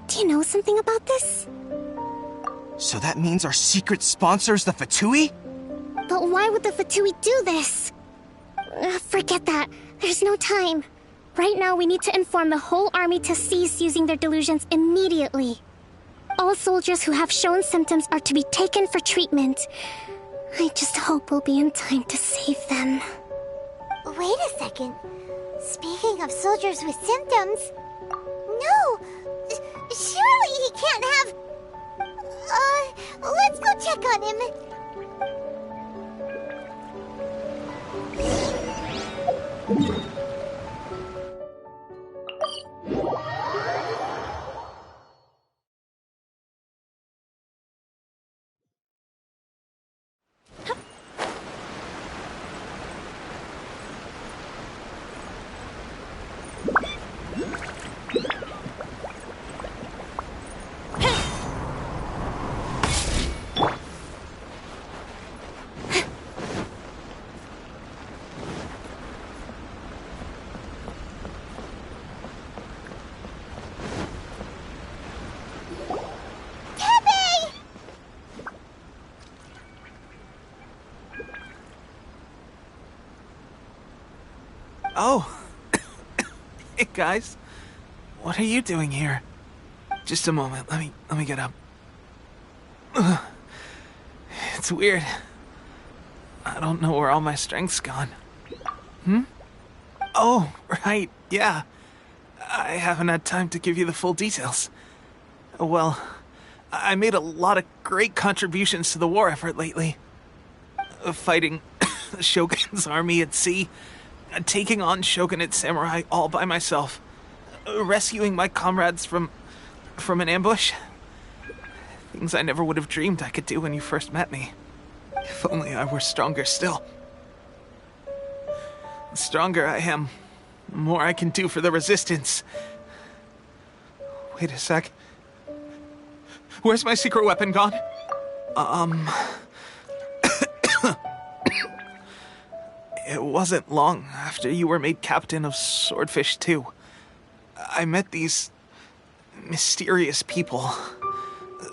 S5: Do you know something about this?
S12: So that means our secret sponsor is the Fatui?
S5: But why would the Fatui do this? Forget that. There's no time. Right now, we need to inform the whole army to cease using their delusions immediately. All soldiers who have shown symptoms are to be taken for treatment. I just hope we'll be in time to save them.
S9: Wait a second. Speaking of soldiers with symptoms... No! Surely he can't have... let's go check on him.
S7: Oh. Hey, guys. What are you doing here? Just a moment. Let me get up. Ugh. It's weird. I don't know where all my strength's gone. Oh, right. Yeah. I haven't had time to give you the full details. Well, I made a lot of great contributions to the war effort lately. Fighting the Shogun's army at sea, taking on Shogunate samurai all by myself, rescuing my comrades from an ambush. Things I never would have dreamed I could do when you first met me. If only I were stronger still. The stronger I am, the more I can do for the Resistance. Wait a sec. Where's my secret weapon gone? It wasn't long after you were made captain of Swordfish 2. I met these mysterious people.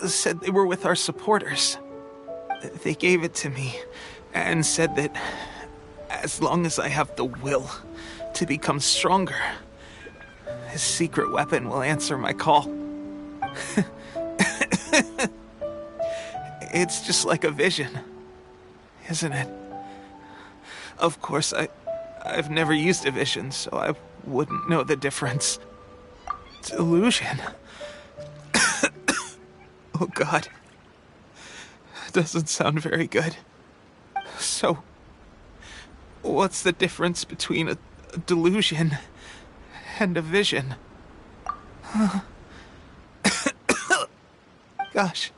S7: Said they were with our supporters. They gave it to me and said that as long as I have the will to become stronger, his secret weapon will answer my call. It's just like a vision, isn't it? Of course, I've never used a vision, so I wouldn't know the difference. Delusion. Oh God. Doesn't sound very good. So, what's the difference between a delusion and a vision? Gosh.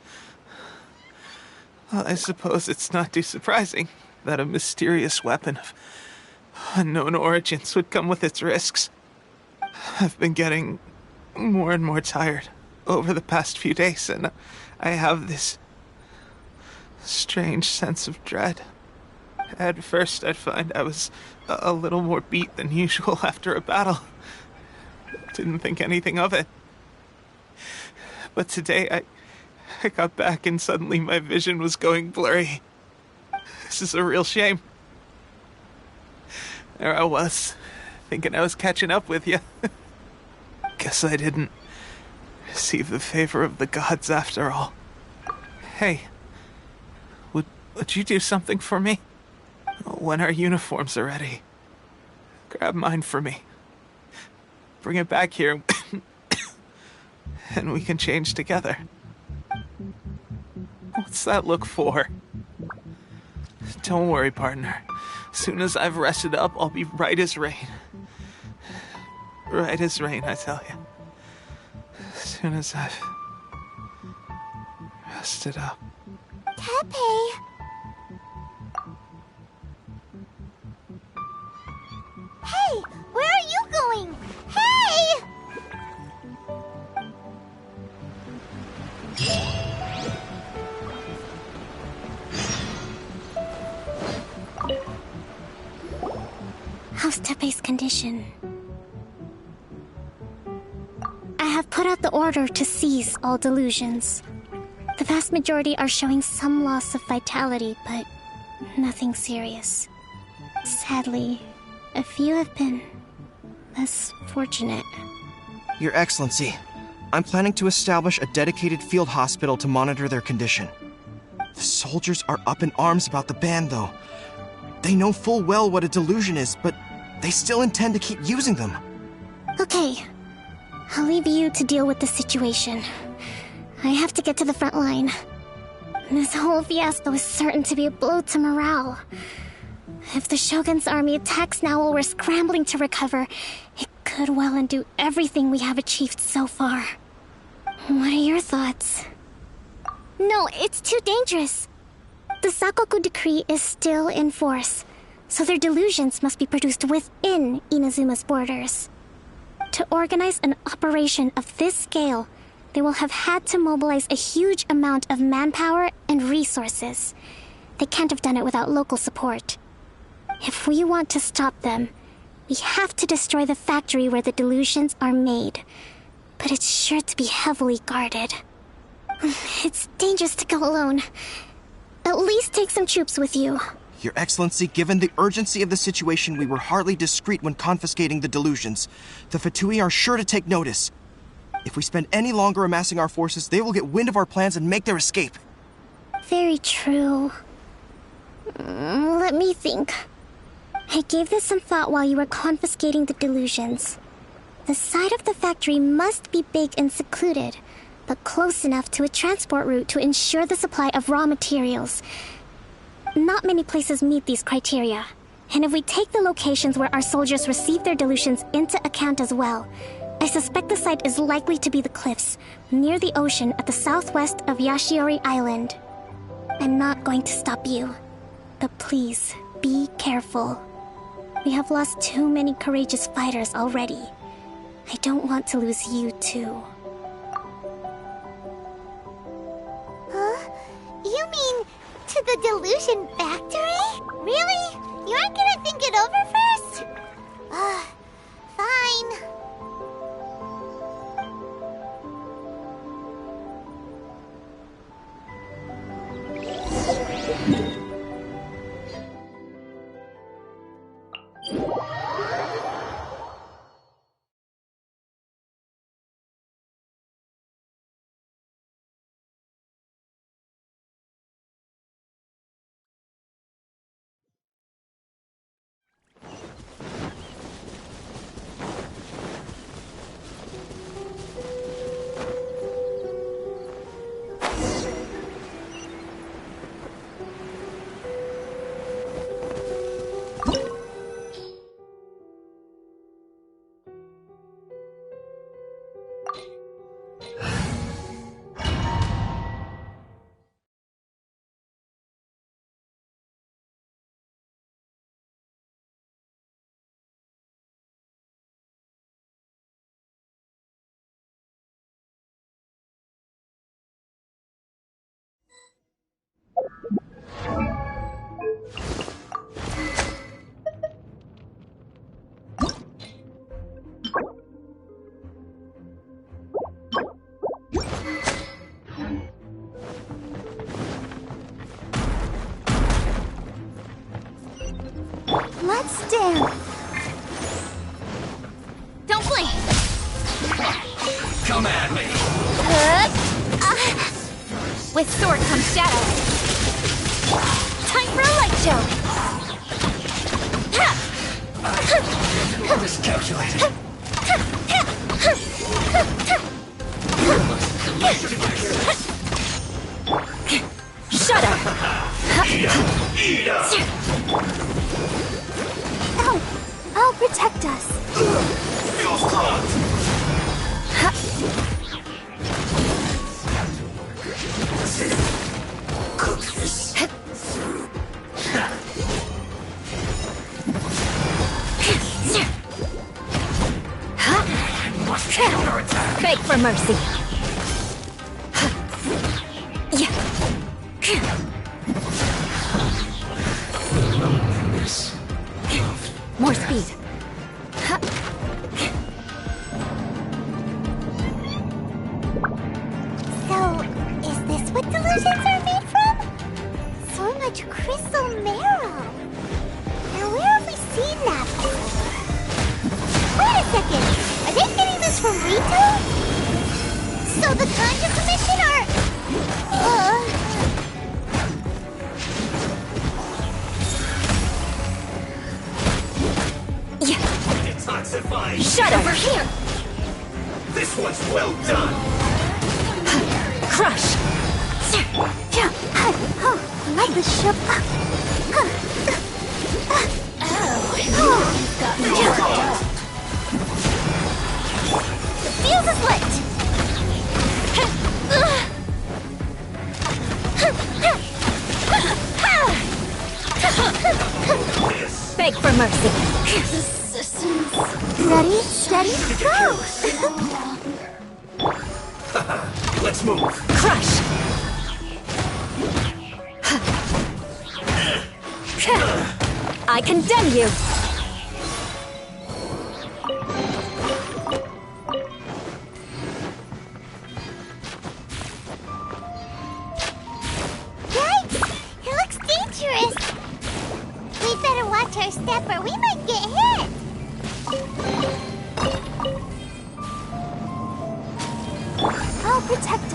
S7: Well, I suppose it's not too surprising that a mysterious weapon of unknown origins would come with its risks. I've been getting more and more tired over the past few days, and I have this strange sense of dread. At first, I'd find I was a little more beat than usual after a battle. Didn't think anything of it. But today, I got back and suddenly my vision was going blurry. This is a real shame. There I was, thinking I was catching up with you. Guess I didn't receive the favor of the gods after all. Hey, would you do something for me? When our uniforms are ready, Grab mine for me. Bring it back here, and we can change together. What's that look for? Don't worry, partner. As soon as I've rested up, I'll be right as rain. Right as rain, I tell you. As soon as I've rested up.
S9: Tepe! Hey! Where are you going? Hey!
S5: How's Tepe's condition? I have put out the order to seize all delusions. The vast majority are showing some loss of vitality, but nothing serious. Sadly, a few have been less fortunate.
S12: Your Excellency, I'm planning to establish a dedicated field hospital to monitor their condition. The soldiers are up in arms about the ban, though. They know full well what a delusion is, but they still intend to keep using them.
S5: Okay, I'll leave you to deal with the situation. I have to get to the front line. This whole fiasco is certain to be a blow to morale. If the Shogun's army attacks now while we're scrambling to recover, it could well undo everything we have achieved so far. What are your thoughts? No, it's too dangerous. The Sakoku decree is still in force, so their delusions must be produced within Inazuma's borders. To organize an operation of this scale, they will have had to mobilize a huge amount of manpower and resources. They can't have done it without local support. If we want to stop them, we have to destroy the factory where the delusions are made. But it's sure to be heavily guarded. It's dangerous to go alone. At least take some troops with you.
S12: Your Excellency, given the urgency of the situation, we were hardly discreet when confiscating the delusions. The Fatui are sure to take notice. If we spend any longer amassing our forces, they will get wind of our plans and make their escape.
S5: Very true. Let me think. I gave this some thought while you were confiscating the delusions. The side of the factory must be big and secluded, but close enough to a transport route to ensure the supply of raw materials. Not many places meet these criteria, and if we take the locations where our soldiers receive their delusions into account as well, I suspect the site is likely to be the cliffs, near the ocean at the southwest of Yashiori Island. I'm not going to stop you, but please, be careful. We have lost too many courageous fighters already. I don't want to lose you too.
S9: Huh? You mean to the delusion factory? Really? You aren't gonna think it over first? Fine. Let's dance.
S1: Don't blink!
S6: Come at me!
S1: With sword comes shadow. Time for a light show! Ha!
S6: Miscalculated.
S1: Shut up!
S6: Eat up.
S5: Ow! I'll protect us.
S6: Feels clogged. Cook this. Must counterattack.
S1: Beg for mercy. More speed.
S9: So, is this what delusions are made from? So much crystal marrow. Now, where have we seen that before? Wait a second. Are they getting this from Rito? So the Conjure Commission are...
S6: Detoxifying.
S1: Shut up! Over here!
S6: This one's well done.
S1: Crush!
S5: Like the ship.
S9: Fuse is lit!
S1: Beg for mercy.
S5: Ready, steady, go!
S6: Let's move.
S1: Crush! I condemn you!
S9: Yikes! It looks dangerous! We better watch our step or we might get hit!
S5: I'll protect us.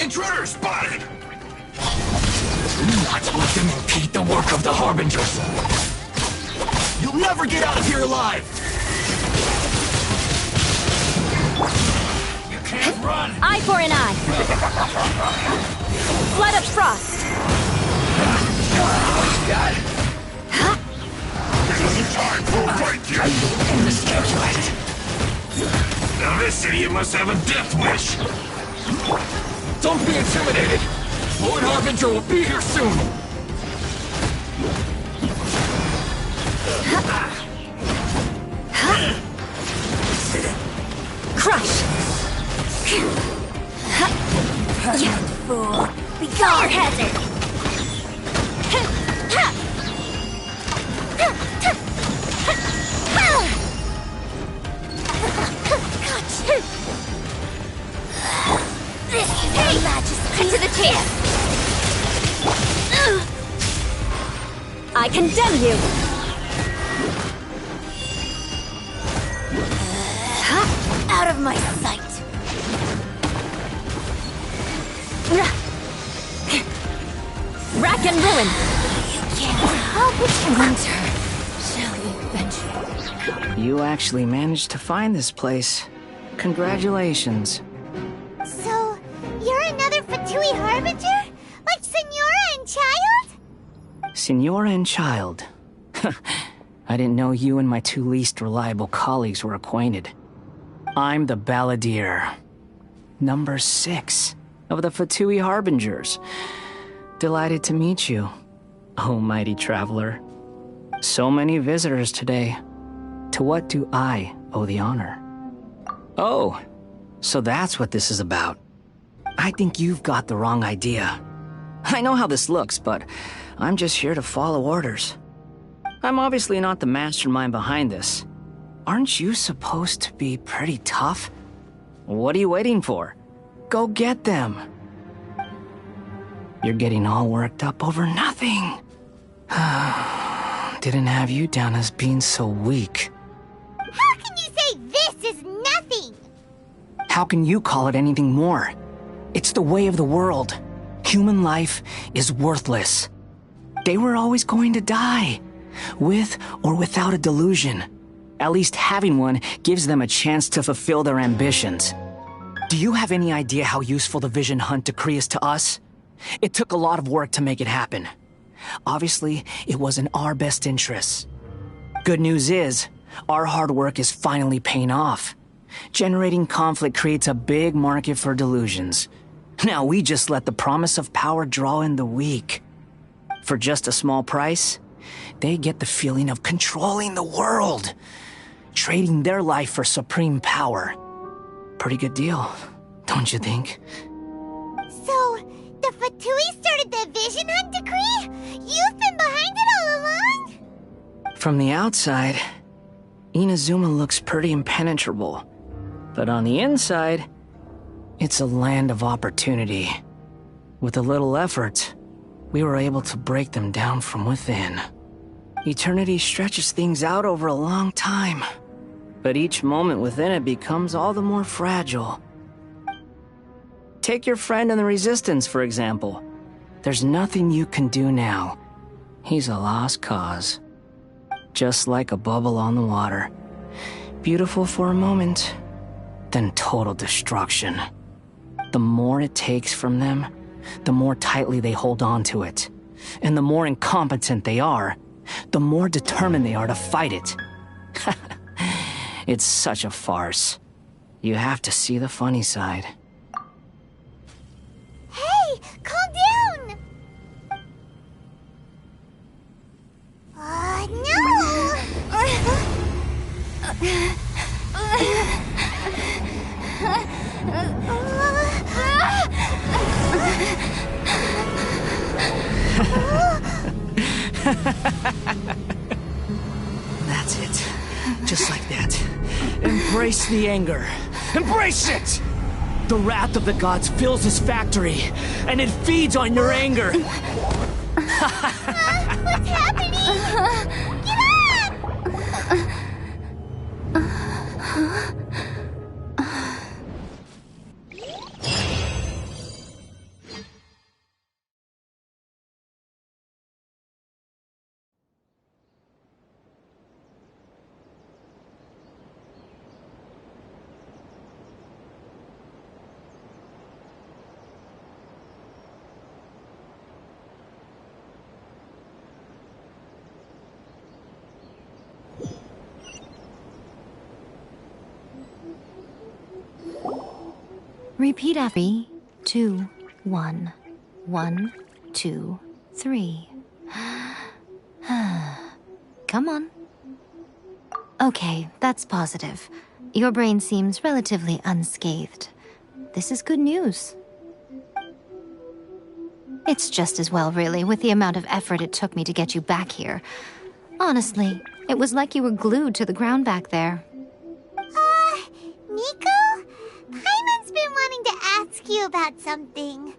S6: Intruder spotted! Do not let them impede the work of the Harbingers. You'll never get out of here alive! You can't run!
S1: Eye for an eye. Flood of frost.
S6: God. This isn't time for a fight yet! Miscalculated. Now this idiot must have a death wish! Don't be intimidated! Lord Harbinger will be here soon!
S1: Crush! You fool! Be gone! Hazard!
S9: Hey, Majesty! To the chance!
S1: I condemn you!
S9: Out of my sight!
S1: Rack and ruin!
S9: You can't help it! Winter shall avenge you.
S13: You actually managed to find this place. Congratulations.
S9: So, you're another Fatui Harbinger? Like Senora and Child?
S13: Senora and Child. I didn't know you and my two least reliable colleagues were acquainted. I'm the Balladeer. Number 6 of the Fatui Harbingers. Delighted to meet you, oh mighty traveler. So many visitors today. To what do I owe the honor? Oh, so that's what this is about. I think you've got the wrong idea. I know how this looks, but I'm just here to follow orders. I'm obviously not the mastermind behind this. Aren't you supposed to be pretty tough? What are you waiting for? Go get them. You're getting all worked up over nothing. Didn't have you down as being so weak.
S9: How can you say this is nothing?
S13: How can you call it anything more? It's the way of the world. Human life is worthless. They were always going to die, with or without a delusion. At least having one gives them a chance to fulfill their ambitions. Do you have any idea how useful the Vision Hunt decree is to us? It took a lot of work to make it happen. Obviously, it was in our best interests. Good news is, our hard work is finally paying off. Generating conflict creates a big market for delusions. Now we just let the promise of power draw in the weak. For just a small price, they get the feeling of controlling the world, trading their life for supreme power. Pretty good deal, don't you think?
S9: So, the Fatui started the Vision Hunt decree? You've been behind it all along?
S13: From the outside, Inazuma looks pretty impenetrable. But on the inside, it's a land of opportunity. With a little effort, we were able to break them down from within. Eternity stretches things out over a long time, but each moment within it becomes all the more fragile. Take your friend in the Resistance, for example. There's nothing you can do now. He's a lost cause. Just like a bubble on the water. Beautiful for a moment, then total destruction. The more it takes from them, the more tightly they hold on to it. And the more incompetent they are, the more determined they are to fight it. It's such a farce. You have to see the funny side.
S9: Hey, calm down!
S13: That's it. Just like that. Embrace the anger. Embrace it! The wrath of the gods fills this factory, and it feeds on your anger.
S9: What's happening? Get up!
S1: Repeat after 3, 2, 1. 1, 2, 3. Come on. Okay, that's positive. Your brain seems relatively unscathed. This is good news. It's just as well, really, with the amount of effort it took me to get you back here. Honestly, it was like you were glued to the ground back there.
S9: Nico? Paimon's been wanting to ask you about something.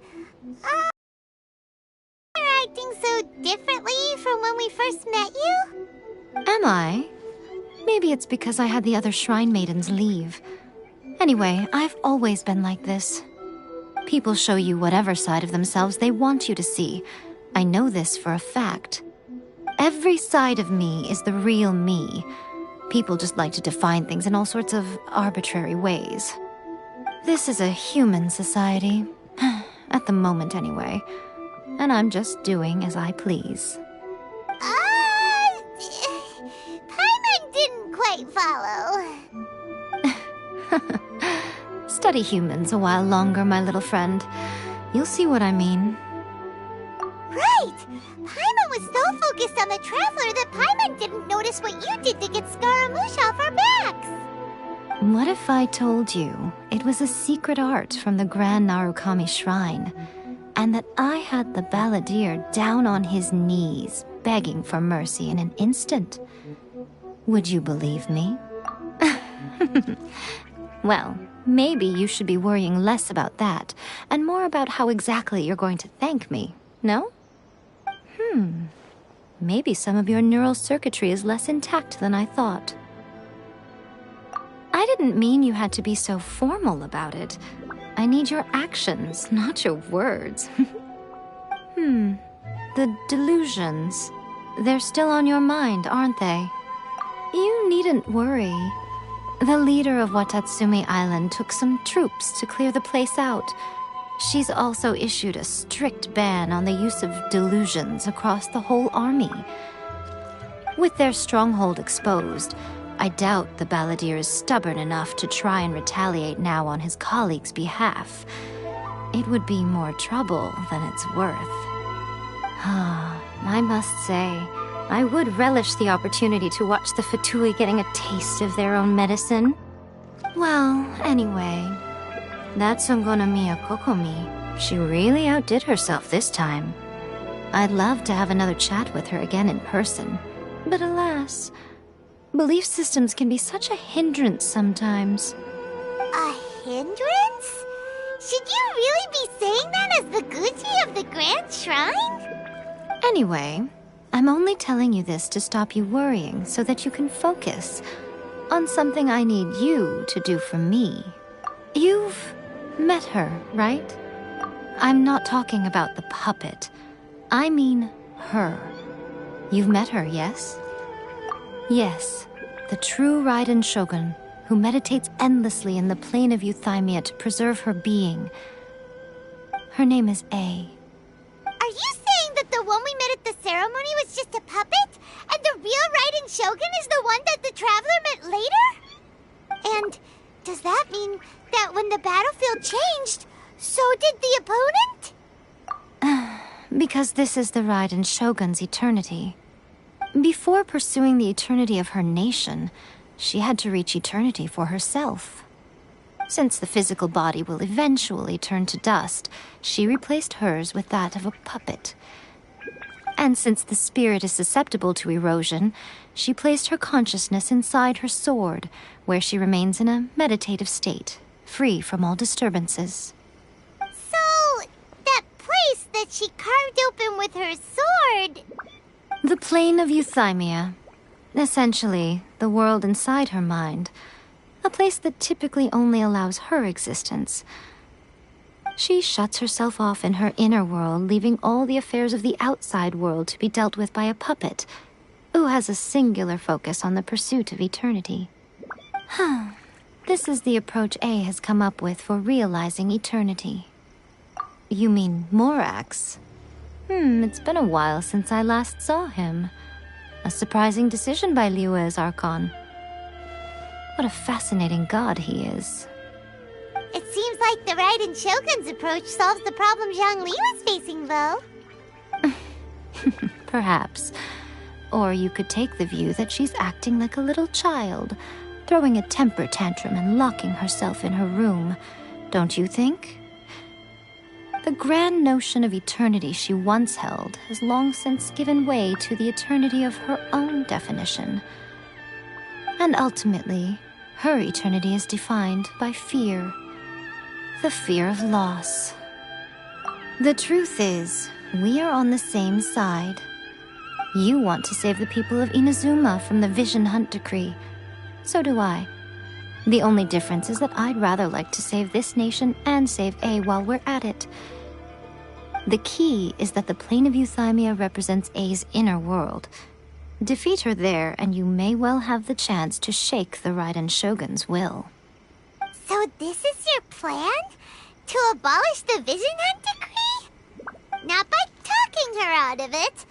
S9: You're acting so differently from when we first met you?
S1: Am I? Maybe it's because I had the other Shrine Maidens leave. Anyway, I've always been like this. People show you whatever side of themselves they want you to see. I know this for a fact. Every side of me is the real me. People just like to define things in all sorts of arbitrary ways. This is a human society. At the moment, anyway. And I'm just doing as I please.
S9: Paimon didn't quite follow.
S1: Study humans a while longer, my little friend. You'll see what I mean.
S9: on the Traveler that Paimon didn't notice what you did to get Scaramouche off our backs.
S1: What if I told you it was a secret art from the Grand Narukami Shrine, and that I had the balladeer down on his knees, begging for mercy in an instant? Would you believe me? Well, maybe you should be worrying less about that, and more about how exactly you're going to thank me, no? Maybe some of your neural circuitry is less intact than I thought. I didn't mean you had to be so formal about it. I need your actions, not your words. The delusions. They're still on your mind, aren't they? You needn't worry. The leader of Watatsumi Island took some troops to clear the place out. She's also issued a strict ban on the use of delusions across the whole army. With their stronghold exposed, I doubt the balladeer is stubborn enough to try and retaliate now on his colleague's behalf. It would be more trouble than it's worth. I must say, I would relish the opportunity to watch the Fatui getting a taste of their own medicine. Well, anyway, that Songonomiya Kokomi, she really outdid herself this time. I'd love to have another chat with her again in person, but alas, belief systems can be such a hindrance sometimes.
S9: A hindrance? Should you really be saying that as the Gucci of the Grand Shrine?
S1: Anyway, I'm only telling you this to stop you worrying so that you can focus on something I need you to do for me. You've met her, right? I'm not talking about the puppet. I mean her. You've met her, yes? Yes, the true Raiden Shogun, who meditates endlessly in the plane of Euthymia to preserve her being. Her name is A.
S9: Are you saying that the one we met at the ceremony was just a puppet? And the real Raiden Shogun is the one that the Traveler met later? And does that mean that when the battlefield changed, so did the opponent?
S1: Because this is the Raiden Shogun's eternity. Before pursuing the eternity of her nation, she had to reach eternity for herself. Since the physical body will eventually turn to dust, she replaced hers with that of a puppet. And since the spirit is susceptible to erosion, she placed her consciousness inside her sword, where she remains in a meditative state, free from all disturbances.
S9: So, that place that she carved open with her sword...
S1: The plane of Euthymia. Essentially, the world inside her mind. A place that typically only allows her existence. She shuts herself off in her inner world, leaving all the affairs of the outside world to be dealt with by a puppet, who has a singular focus on the pursuit of eternity. This is the approach A has come up with for realizing eternity. You mean Morax? It's been a while since I last saw him. A surprising decision by Liyue's Archon. What a fascinating god he is.
S9: It seems like the Raiden Shogun's approach solves the problem Zhang Li was facing, though.
S1: Perhaps. Or you could take the view that she's acting like a little child, throwing a temper tantrum and locking herself in her room. Don't you think? The grand notion of eternity she once held has long since given way to the eternity of her own definition. And ultimately, her eternity is defined by fear. The fear of loss. The truth is, we are on the same side. You want to save the people of Inazuma from the Vision Hunt decree. So do I. The only difference is that I'd rather like to save this nation and save A while we're at it. The key is that the plane of Euthymia represents A's inner world. Defeat her there, and you may well have the chance to shake the Raiden Shogun's will.
S9: So this is your plan? To abolish the Vision Hunt decree? Not by talking her out of it,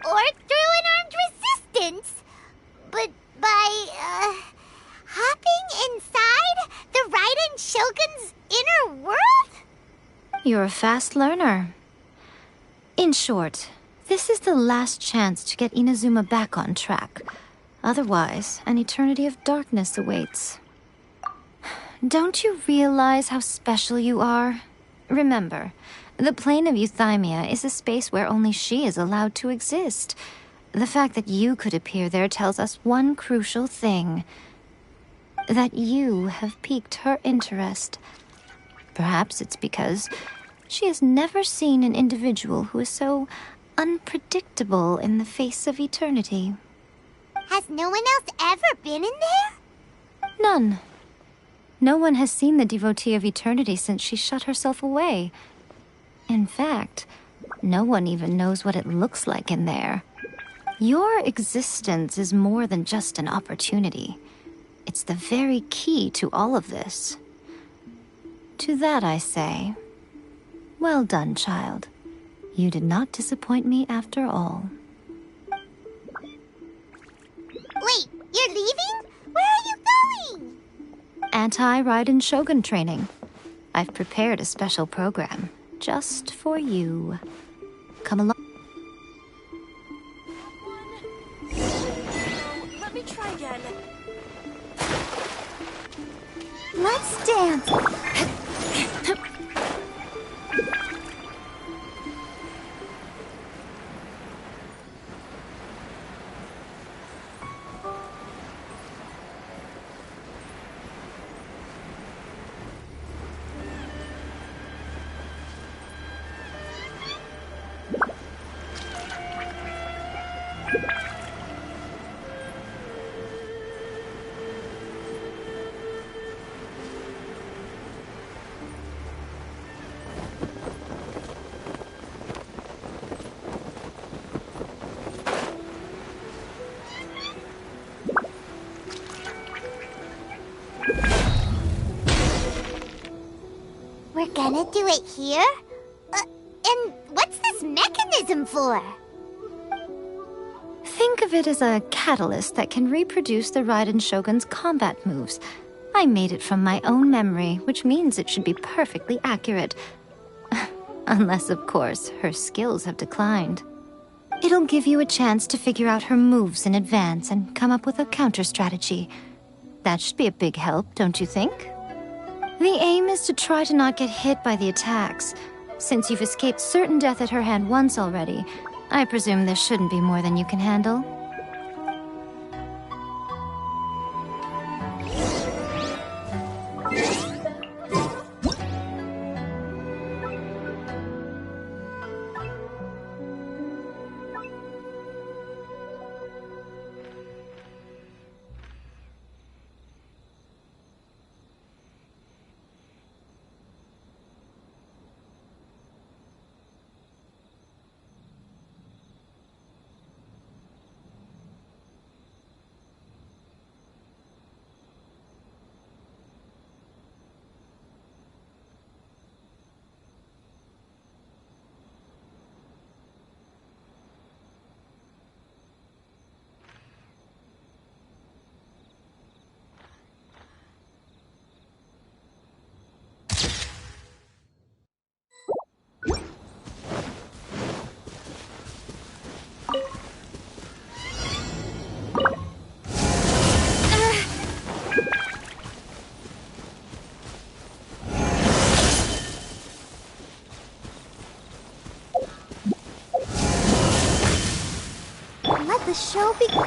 S9: or through an armed resistance, but by, hopping inside the Raiden Shogun's inner world?
S1: You're a fast learner. In short, This is the last chance to get Inazuma back on track. Otherwise, an eternity of darkness awaits. Don't you realize how special you are? Remember, the plane of Euthymia is a space where only she is allowed to exist. The fact that you could appear there tells us one crucial thing. That you have piqued her interest. Perhaps it's because she has never seen an individual who is so unpredictable in the face of eternity.
S9: Has no one else ever been in there?
S1: None. No one has seen the devotee of eternity since she shut herself away. In fact, no one even knows what it looks like in there. Your existence is more than just an opportunity. It's the very key to all of this. To that I say, well done, child. You did not disappoint me after all.
S9: Wait, you're leaving? Where are you going?
S1: Anti-Raiden Shogun training. I've prepared a special program just for you. Come along.
S2: Let me try again.
S1: Let's dance.
S9: We're gonna do it here? And what's this mechanism for?
S1: Think of it as a catalyst that can reproduce the Raiden Shogun's combat moves. I made it from my own memory, which means it should be perfectly accurate. Unless, of course, her skills have declined. It'll give you a chance to figure out her moves in advance and come up with a counter-strategy. That should be a big help, don't you think? The aim is to try to not get hit by the attacks. Since you've escaped certain death at her hand once already, I presume this shouldn't be more than you can handle.
S9: Let the show begin.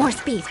S5: More speed.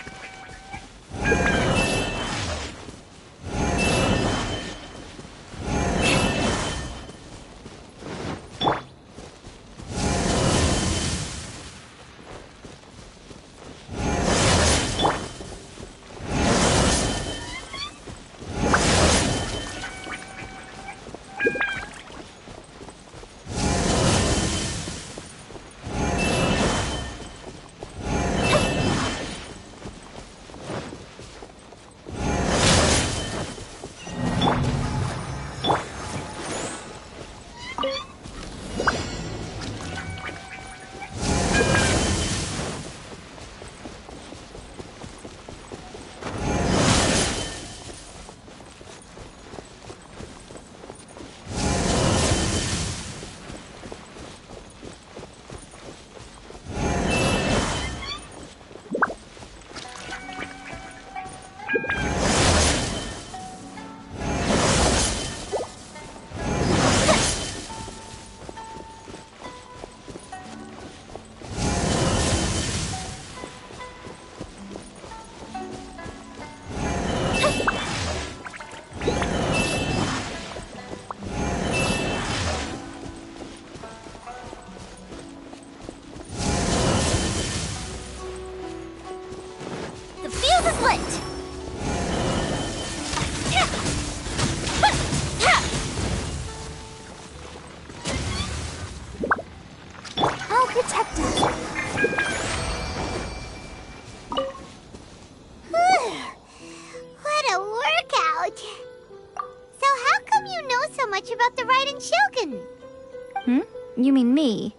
S1: You mean me?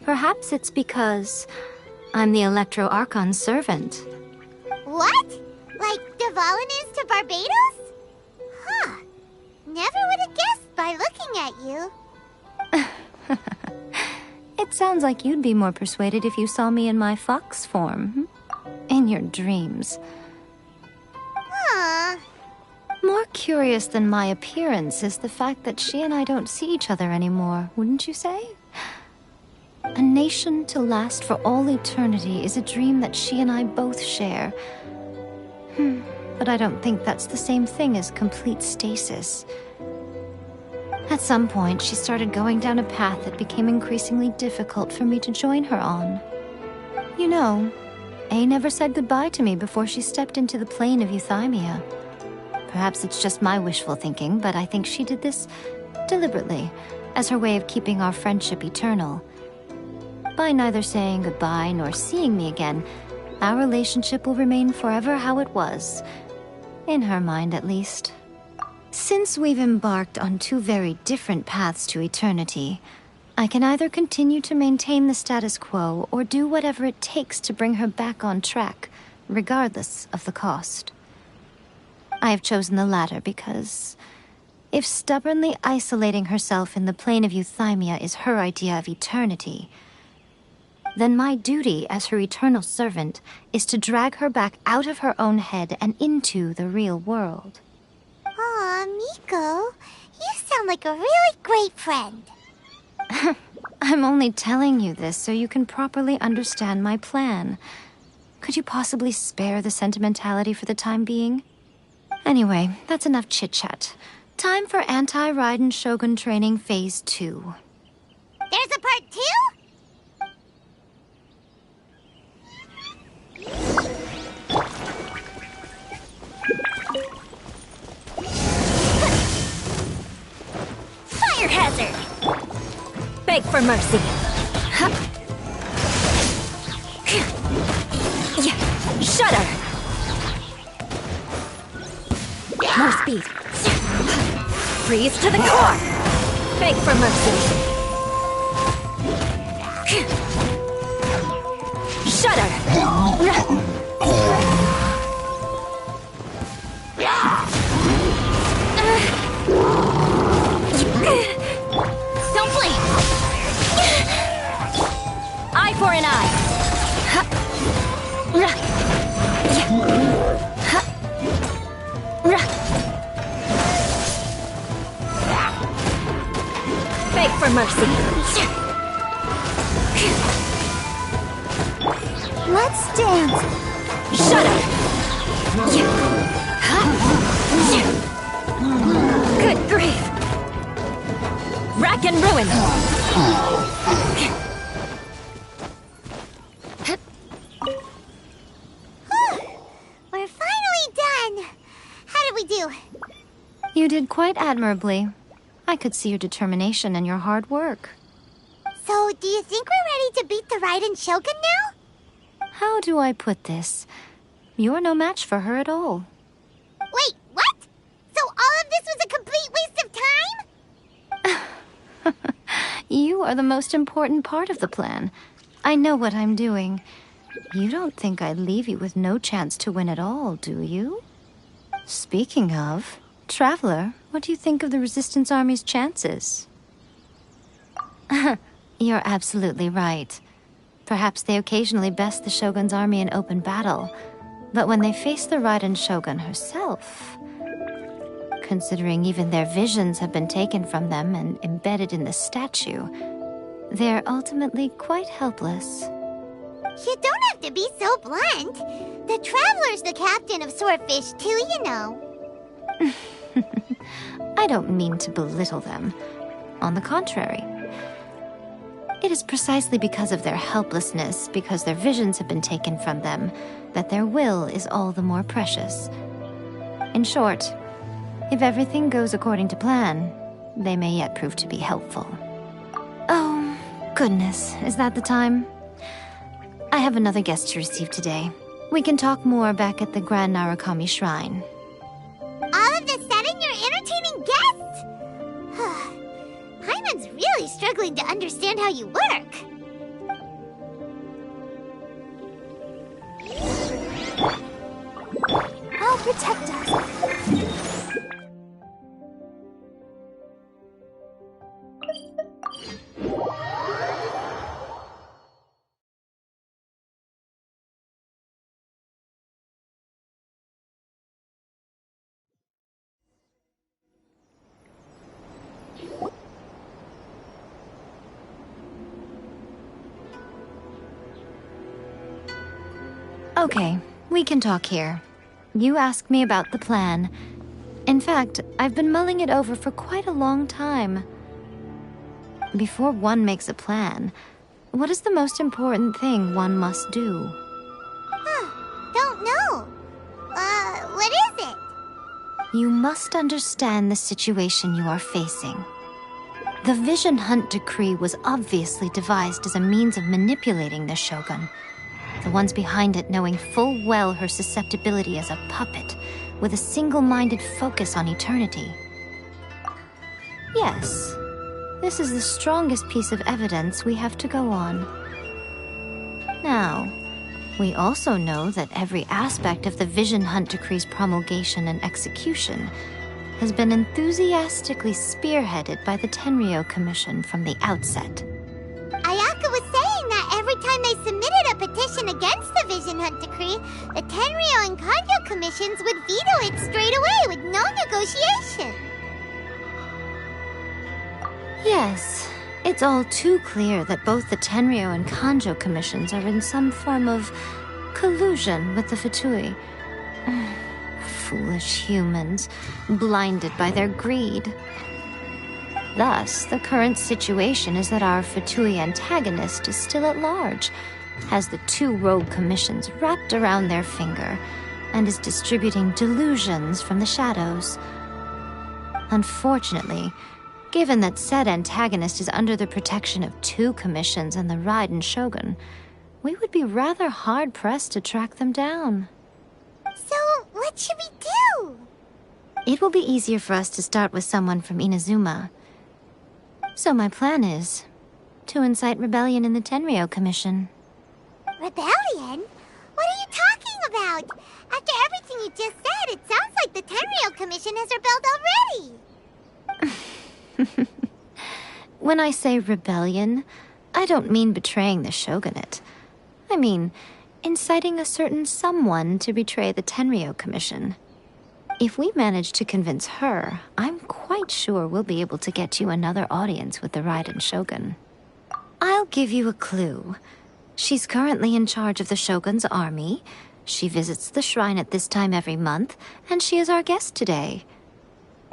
S1: Perhaps it's because I'm the Electro Archon's servant.
S9: What? Like Devalin is to Barbados? Huh. Never would have guessed by looking at you.
S1: It sounds like you'd be more persuaded if you saw me in my fox form. In your dreams.
S9: Huh.
S1: More curious than my appearance is the fact that she and I don't see each other anymore, wouldn't you say? A nation to last for all eternity is a dream that she and I both share. But I don't think that's the same thing as complete stasis. At some point, she started going down a path that became increasingly difficult for me to join her on. You know, A never said goodbye to me before she stepped into the plane of Euthymia. Perhaps it's just my wishful thinking, but I think she did this deliberately, as her way of keeping our friendship eternal. By neither saying goodbye nor seeing me again, our relationship will remain forever how it was. In her mind, at least. Since we've embarked on two very different paths to eternity, I can either continue to maintain the status quo or do whatever it takes to bring her back on track, regardless of the cost. I have chosen the latter because if stubbornly isolating herself in the plane of Euthymia is her idea of eternity, then my duty as her eternal servant is to drag her back out of her own head and into the real world.
S9: Aw, Miko, you sound like a really great friend.
S1: I'm only telling you this so you can properly understand my plan. Could you possibly spare the sentimentality for the time being? Anyway, that's enough chit-chat. Time for Anti-Raiden Shogun Training Phase 2.
S9: There's a part 2?
S5: Fire hazard! Beg for mercy. Shudder! More speed. Freeze to the core! Beg for mercy. Shudder! Don't blink! Eye for an eye! Beg for mercy.
S1: Let's dance! Shut up! Good grief! Rack and ruin!
S9: We're finally done! How did we do?
S1: You did quite admirably. I could see your determination and your hard work.
S9: So, do you think we're ready to beat the Raiden Shogun now?
S1: How do I put this? You're no match for her at all.
S9: Wait, what? So all of this was a complete waste of time?
S1: You are the most important part of the plan. I know what I'm doing. You don't think I'd leave you with no chance to win at all, do you? Speaking of, Traveler, what do you think of the Resistance Army's chances? You're absolutely right. Perhaps they occasionally best the Shogun's army in open battle, but when they face the Raiden Shogun herself, considering even their visions have been taken from them and embedded in the statue, they're ultimately quite helpless.
S9: You don't have to be so blunt. The Traveler's the captain of Swordfish too, you know.
S1: I don't mean to belittle them. On the contrary. It is precisely because of their helplessness, because their visions have been taken from them, that their will is all the more precious. In short, if everything goes according to plan, they may yet prove to be helpful. Oh, goodness, is that the time? I have another guest to receive today. We can talk more back at the Grand Narukami Shrine.
S9: All of a sudden, you're entertaining guests? Hyman's really struggling to understand how you work.
S5: I'll protect us.
S1: Okay, we can talk here. You asked me about the plan. In fact, I've been mulling it over for quite a long time. Before one makes a plan, what is the most important thing one must do?
S9: Don't know. What is it?
S1: You must understand the situation you are facing. The Vision Hunt Decree was obviously devised as a means of manipulating the Shogun. The ones behind it knowing full well her susceptibility as a puppet, with a single-minded focus on eternity. Yes, this is the strongest piece of evidence we have to go on. Now, we also know that every aspect of the Vision Hunt Decree's promulgation and execution has been enthusiastically spearheaded by the Tenryo Commission from the outset.
S9: Ayaka was saying that every time they submitted a petition against the Vision Hunt Decree, the Tenryo and Kanjo commissions would veto it straight away with no negotiation.
S1: Yes, it's all too clear that both the Tenryo and Kanjo commissions are in some form of collusion with the Fatui. Foolish humans, blinded by their greed. Thus, the current situation is that our Fatui antagonist is still at large, has the two rogue commissions wrapped around their finger, and is distributing delusions from the shadows. Unfortunately, given that said antagonist is under the protection of two commissions and the Raiden Shogun, we would be rather hard-pressed to track them down.
S9: So, what should we do?
S1: It will be easier for us to start with someone from Inazuma. So my plan is to incite rebellion in the Tenryo Commission.
S9: Rebellion? What are you talking about? After everything you just said, it sounds like the Tenryo Commission has rebelled already.
S1: When I say rebellion, I don't mean betraying the shogunate. I mean inciting a certain someone to betray the Tenryo Commission. If we manage to convince her, I'm quite sure we'll be able to get you another audience with the Raiden Shogun. I'll give you a clue. She's currently in charge of the Shogun's army. She visits the shrine at this time every month, and she is our guest today.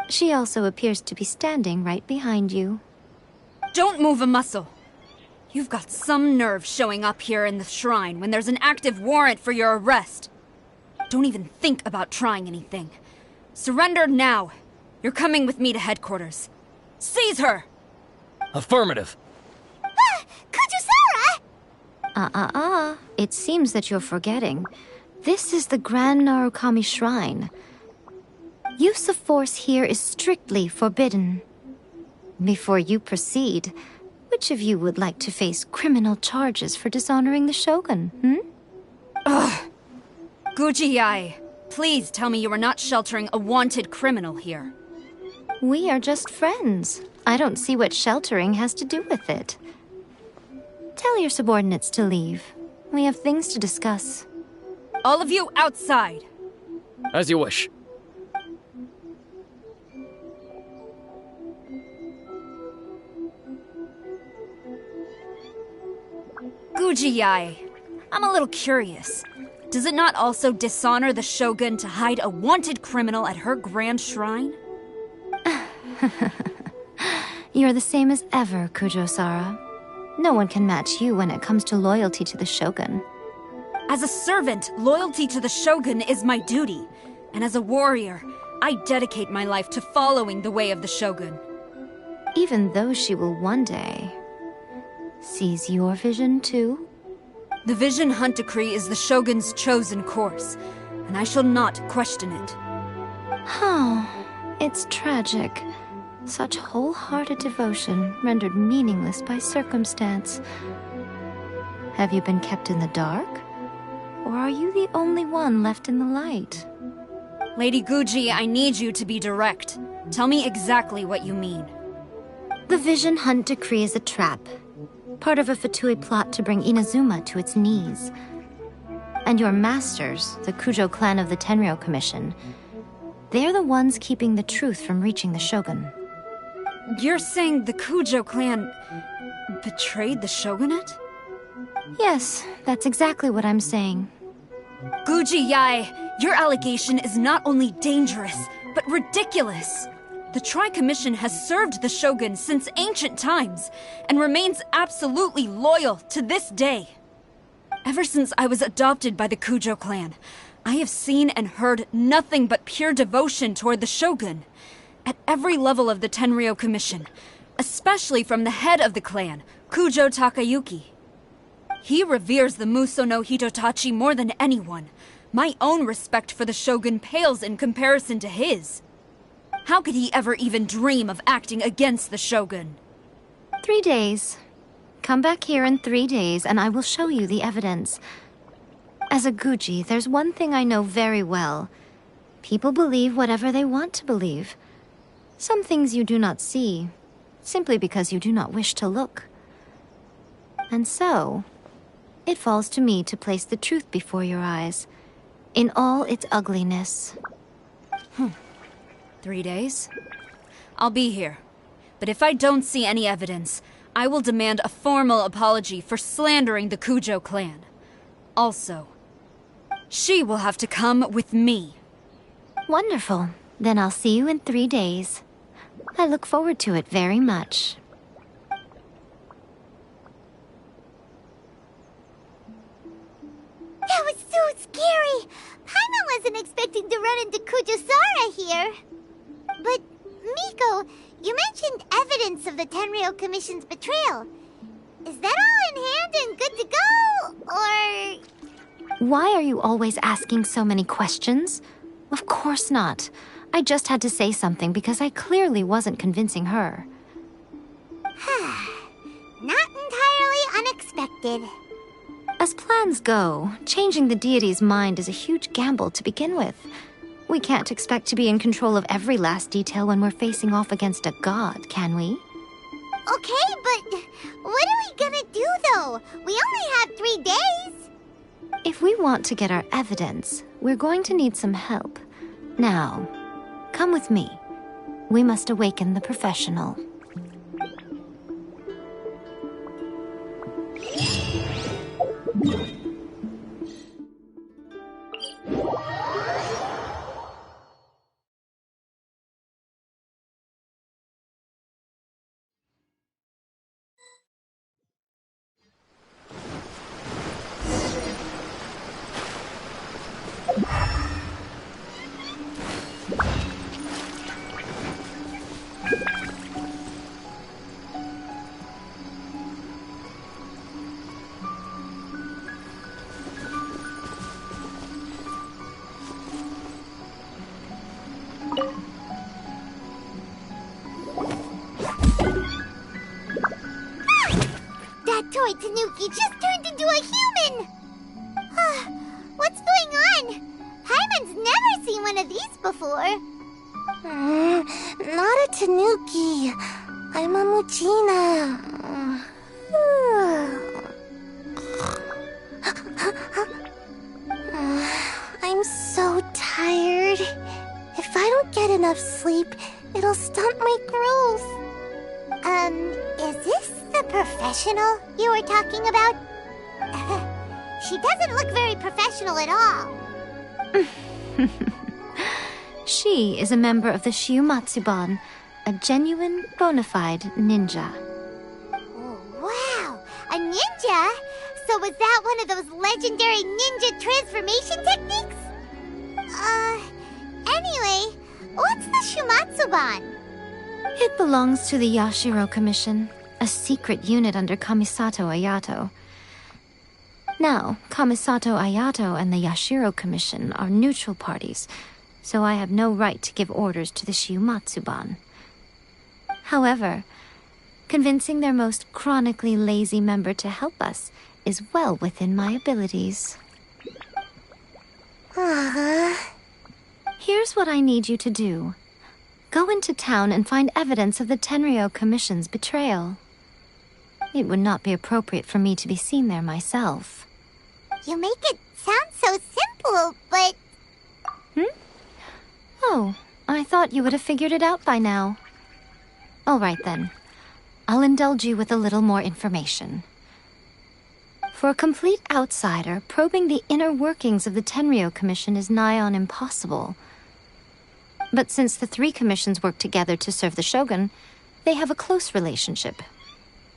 S1: She also appears to be standing right behind you.
S14: Don't move a muscle. You've got some nerve showing up here in the shrine when there's an active warrant for your arrest. Don't even think about trying anything. Surrender now. You're coming with me to headquarters. Seize her!
S8: Affirmative.
S1: Kujusara! It seems that you're forgetting. This is the Grand Narukami Shrine. Use of force here is strictly forbidden. Before you proceed, which of you would like to face criminal charges for dishonoring the Shogun,
S14: Ugh! Gujiyai, please tell me you are not sheltering a wanted criminal here.
S1: We are just friends. I don't see what sheltering has to do with it. Tell your subordinates to leave. We have things to discuss.
S14: All of you outside.
S8: As you wish.
S14: Gujiyai, I'm a little curious. Does it not also dishonor the Shogun to hide a wanted criminal at her grand shrine?
S1: You're the same as ever, Kujo-Sara. No one can match you when it comes to loyalty to the Shogun.
S14: As a servant, loyalty to the Shogun is my duty. And as a warrior, I dedicate my life to following the way of the Shogun.
S1: Even though she will one day seize your vision too?
S14: The Vision Hunt Decree is the Shogun's chosen course, and I shall not question it.
S1: Oh, it's tragic. Such wholehearted devotion rendered meaningless by circumstance. Have you been kept in the dark? Or are you the only one left in the light?
S14: Lady Guji, I need you to be direct. Tell me exactly what you mean.
S1: The Vision Hunt Decree is a trap. Part of a Fatui plot to bring Inazuma to its knees. And your masters, the Kujo clan of the Tenryou Commission, they're the ones keeping the truth from reaching the Shogun.
S14: You're saying the Kujo clan betrayed the shogunate?
S1: Yes, that's exactly what I'm saying.
S14: Guji-yai, your allegation is not only dangerous, but ridiculous. The Tri-Commission has served the Shogun since ancient times, and remains absolutely loyal to this day. Ever since I was adopted by the Kujo clan, I have seen and heard nothing but pure devotion toward the Shogun. At every level of the Tenryou Commission, especially from the head of the clan, Kujo Takayuki. He reveres the Muso no Hitotachi more than anyone. My own respect for the Shogun pales in comparison to his. How could he ever even dream of acting against the Shogun?
S1: 3 days. Come back here in 3 days and I will show you the evidence. As a Guji, there's one thing I know very well. People believe whatever they want to believe. Some things you do not see, simply because you do not wish to look. And so, it falls to me to place the truth before your eyes, in all its ugliness.
S14: 3 days? I'll be here. But if I don't see any evidence, I will demand a formal apology for slandering the Kujo clan. Also, she will have to come with me.
S1: Wonderful. Then I'll see you in 3 days. I look forward to it very much.
S9: That was so scary! Paimon wasn't expecting to run into Kujusara here. But, Miko, you mentioned evidence of the Tenryou Commission's betrayal. Is that all in hand and good to go, or...?
S1: Why are you always asking so many questions? Of course not. I just had to say something because I clearly wasn't convincing her.
S9: Not entirely unexpected.
S1: As plans go, changing the deity's mind is a huge gamble to begin with. We can't expect to be in control of every last detail when we're facing off against a god, can we?
S9: Okay, but what are we gonna do, though? We only have 3 days.
S1: If we want to get our evidence, we're going to need some help. Now, come with me. We must awaken the professional.
S9: Tanuki just turned into a human! What's going on? Paimon's never seen one of these before.
S5: Not a Tanuki. I'm a Muchina. I'm so tired. If I don't get enough sleep, it'll stunt my growth.
S9: Is this the professional you were talking about? She doesn't look very professional at all.
S1: She is a member of the Shiumatsuban, a genuine, bona fide ninja.
S9: Oh, wow! A ninja? So was that one of those legendary ninja transformation techniques? Anyway, what's the Shiumatsuban?
S1: It belongs to the Yashiro Commission, a secret unit under Kamisato Ayato. Now, Kamisato Ayato and the Yashiro Commission are neutral parties, so I have no right to give orders to the Shiumatsuban. However, convincing their most chronically lazy member to help us is well within my abilities. Here's what I need you to do. Go into town and find evidence of the Tenryou Commission's betrayal. It would not be appropriate for me to be seen there myself.
S9: You make it sound so simple, but...
S1: Oh, I thought you would have figured it out by now. All right then. I'll indulge you with a little more information. For a complete outsider, probing the inner workings of the Tenryou Commission is nigh on impossible. But since the three commissions work together to serve the Shogun, they have a close relationship.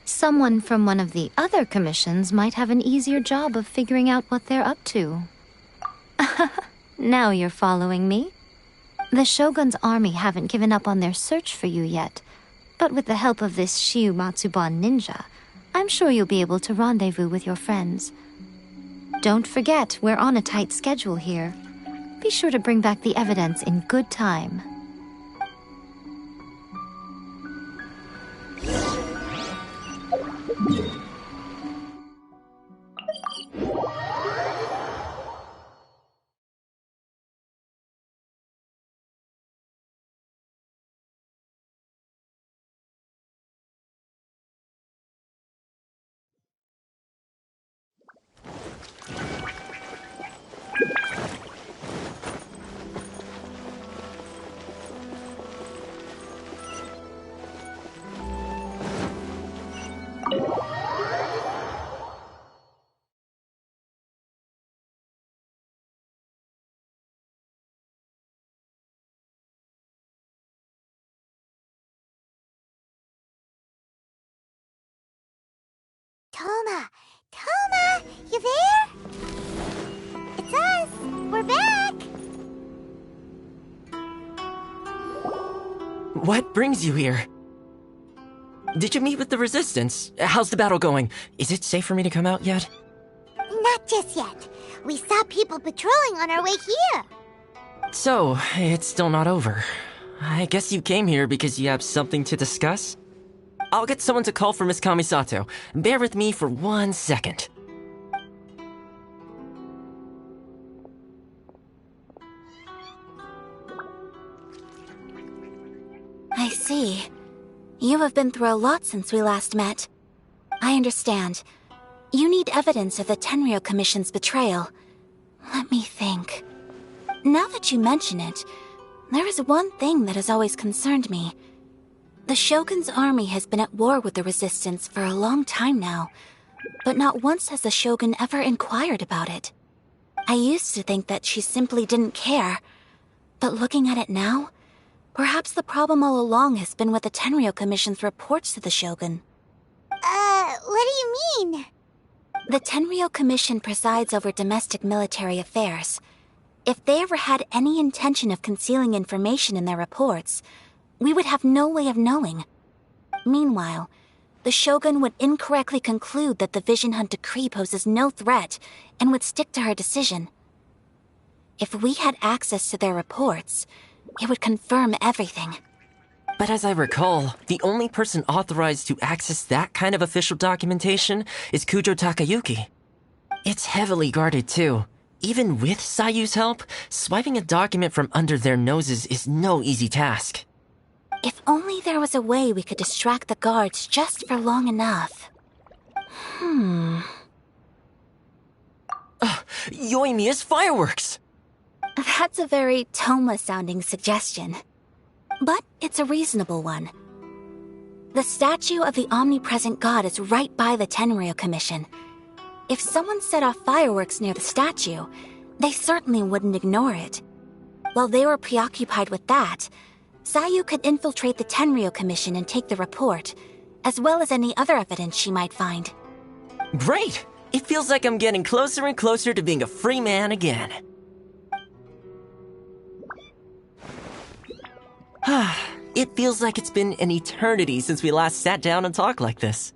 S1: Someone from one of the other commissions might have an easier job of figuring out what they're up to. Now you're following me. The Shogun's army haven't given up on their search for you yet, but with the help of this Shiumatsuban ninja, I'm sure you'll be able to rendezvous with your friends. Don't forget, we're on a tight schedule here. Be sure to bring back the evidence in good time.
S9: Toma, you there? It's us. We're back.
S15: What brings you here? Did you meet with the Resistance? How's the battle going? Is it safe for me to come out yet?
S9: Not just yet. We saw people patrolling on our way here.
S15: So, it's still not over. I guess you came here because you have something to discuss? I'll get someone to call for Miss Kamisato. Bear with me for 1 second.
S16: I see. You have been through a lot since we last met. I understand. You need evidence of the Tenryou Commission's betrayal. Let me think. Now that you mention it, there is one thing that has always concerned me. The Shogun's army has been at war with the Resistance for a long time now, but not once has the Shogun ever inquired about it. I used to think that she simply didn't care, but looking at it now, perhaps the problem all along has been with the Tenryou Commission's reports to the Shogun.
S9: What do you mean?
S16: The Tenryou Commission presides over domestic military affairs. If they ever had any intention of concealing information in their reports, we would have no way of knowing. Meanwhile, the Shogun would incorrectly conclude that the Vision Hunt decree poses no threat and would stick to her decision. If we had access to their reports, it would confirm everything.
S15: But as I recall, the only person authorized to access that kind of official documentation is Kujo Takayuki. It's heavily guarded too. Even with Sayu's help, swiping a document from under their noses is no easy task.
S16: If only there was a way we could distract the guards just for long enough.
S15: Yoimiya's fireworks!
S16: That's a very Toma-sounding suggestion. But it's a reasonable one. The statue of the omnipresent god is right by the Tenryou Commission. If someone set off fireworks near the statue, they certainly wouldn't ignore it. While they were preoccupied with that, Sayu could infiltrate the Tenryou Commission and take the report, as well as any other evidence she might find.
S15: Great! It feels like I'm getting closer and closer to being a free man again. It feels like it's been an eternity since we last sat down and talked like this.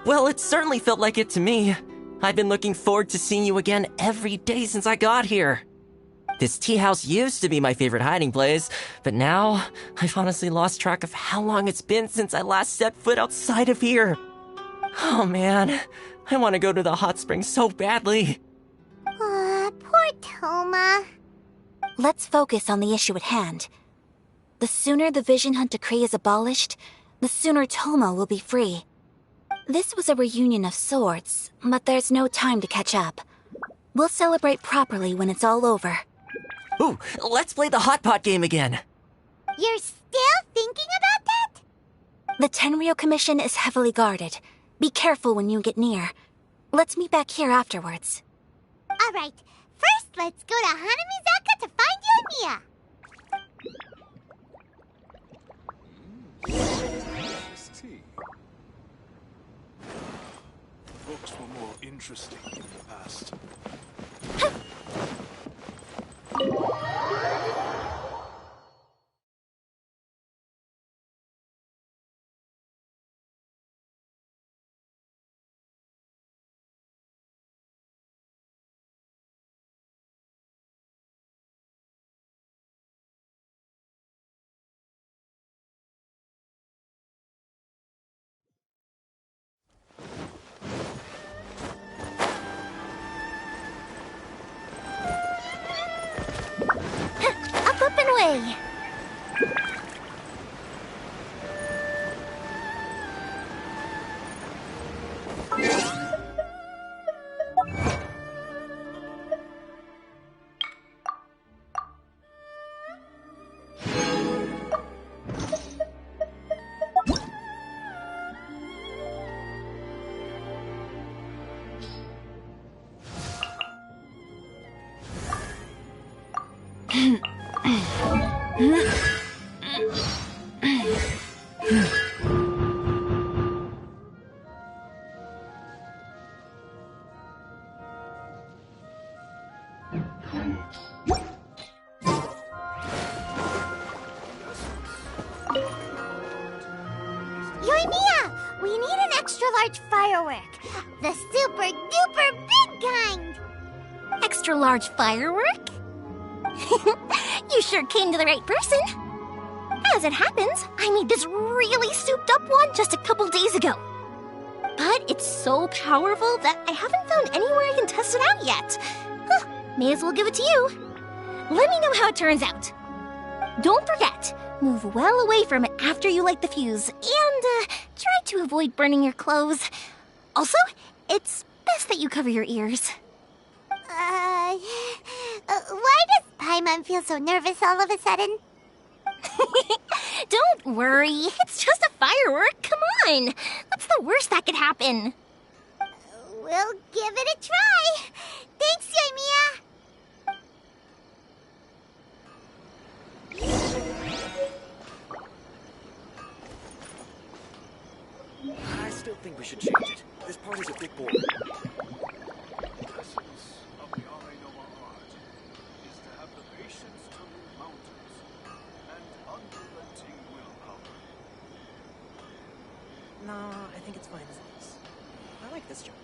S15: Well, it certainly felt like it to me. I've been looking forward to seeing you again every day since I got here. This tea house used to be my favorite hiding place, but now I've honestly lost track of how long it's been since I last set foot outside of here. Oh man, I want to go to the hot springs so badly.
S9: Poor Toma.
S16: Let's focus on the issue at hand. The sooner the Vision Hunt Decree is abolished, the sooner Toma will be free. This was a reunion of sorts, but there's no time to catch up. We'll celebrate properly when it's all over.
S15: Ooh, let's play the hot pot game again.
S9: You're still thinking about that?
S16: The Tenryou Commission is heavily guarded. Be careful when you get near. Let's meet back here afterwards.
S9: Alright, first let's go to Hanamizaka to find Yoimiya.
S7: Books were more interesting in the past.
S9: Up and away. Yoimiya, we need an extra-large firework. The super-duper big kind.
S5: Extra-large firework? You sure came to the right person. As it happens, I made this really souped-up one just a couple days ago. But it's so powerful that I haven't found anywhere I can test it out yet. Huh, may as well give it to you. Let me know how it turns out. Don't forget, move well away from it after you light the fuse, and try to avoid burning your clothes. Also, it's best that you cover your ears.
S9: Why does Paimon feel so nervous all of a sudden?
S5: Don't worry, it's just a firework, come on! What's the worst that could happen?
S9: We'll give it a try. Thanks, Yoimiya.
S10: I still think we should change it. This part is a bit boring.
S13: No, I think it's fine as it is. I like this job.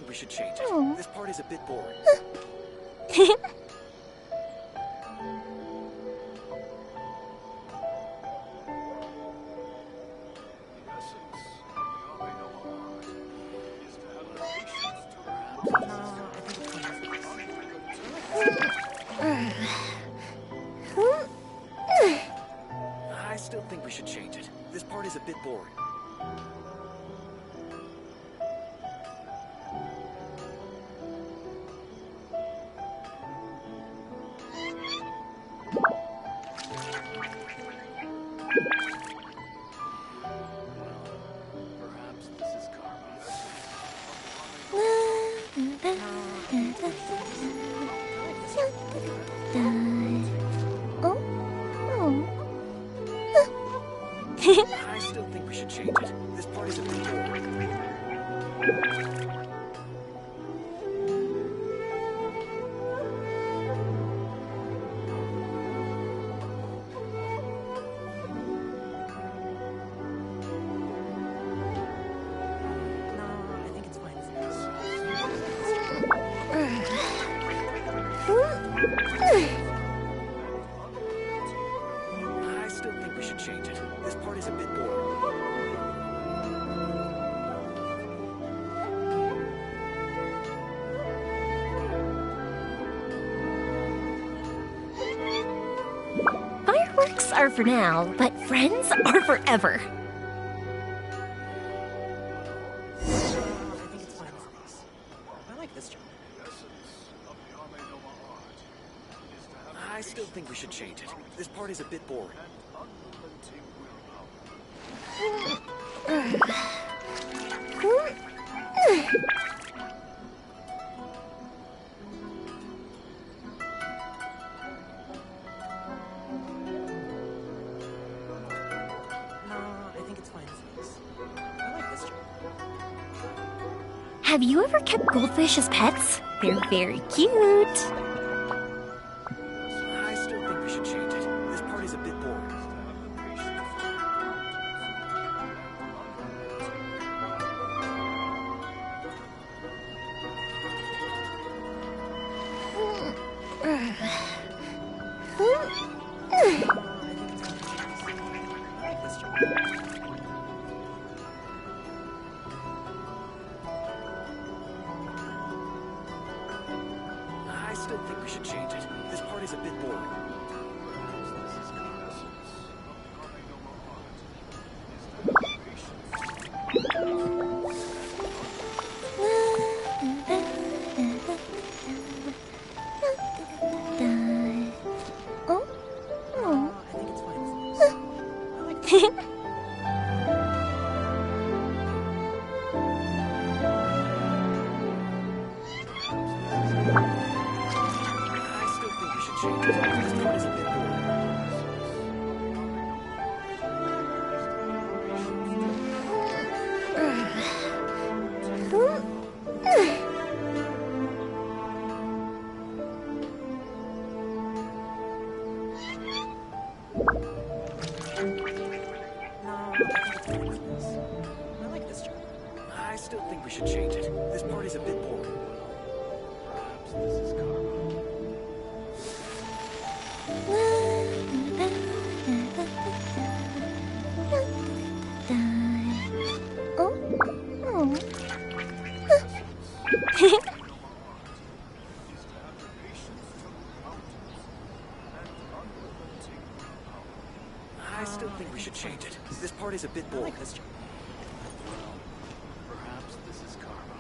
S10: we should change it.
S5: Oh.
S10: This part is a bit boring. I still think we should change it. This part is a bit boring. I still think we should change it. This part is a bit boring. I still think we should change it. This part is a bit boring.
S5: Fireworks are for now, but friends are forever.
S10: I like this job. I still think we should change it. This part is a bit boring.
S5: Have you ever kept goldfish as pets? They're very cute.
S10: I still think we should change it. This part is a bit boring. I still think we should change it. This part is a bit boring. I still think we should change it. This part is a bit boring. I like this job. I still think we should change it. This part is a bit boring. Perhaps this is karma. I still think we should change it. This part is a bit boring. I like this job. Perhaps this is karma.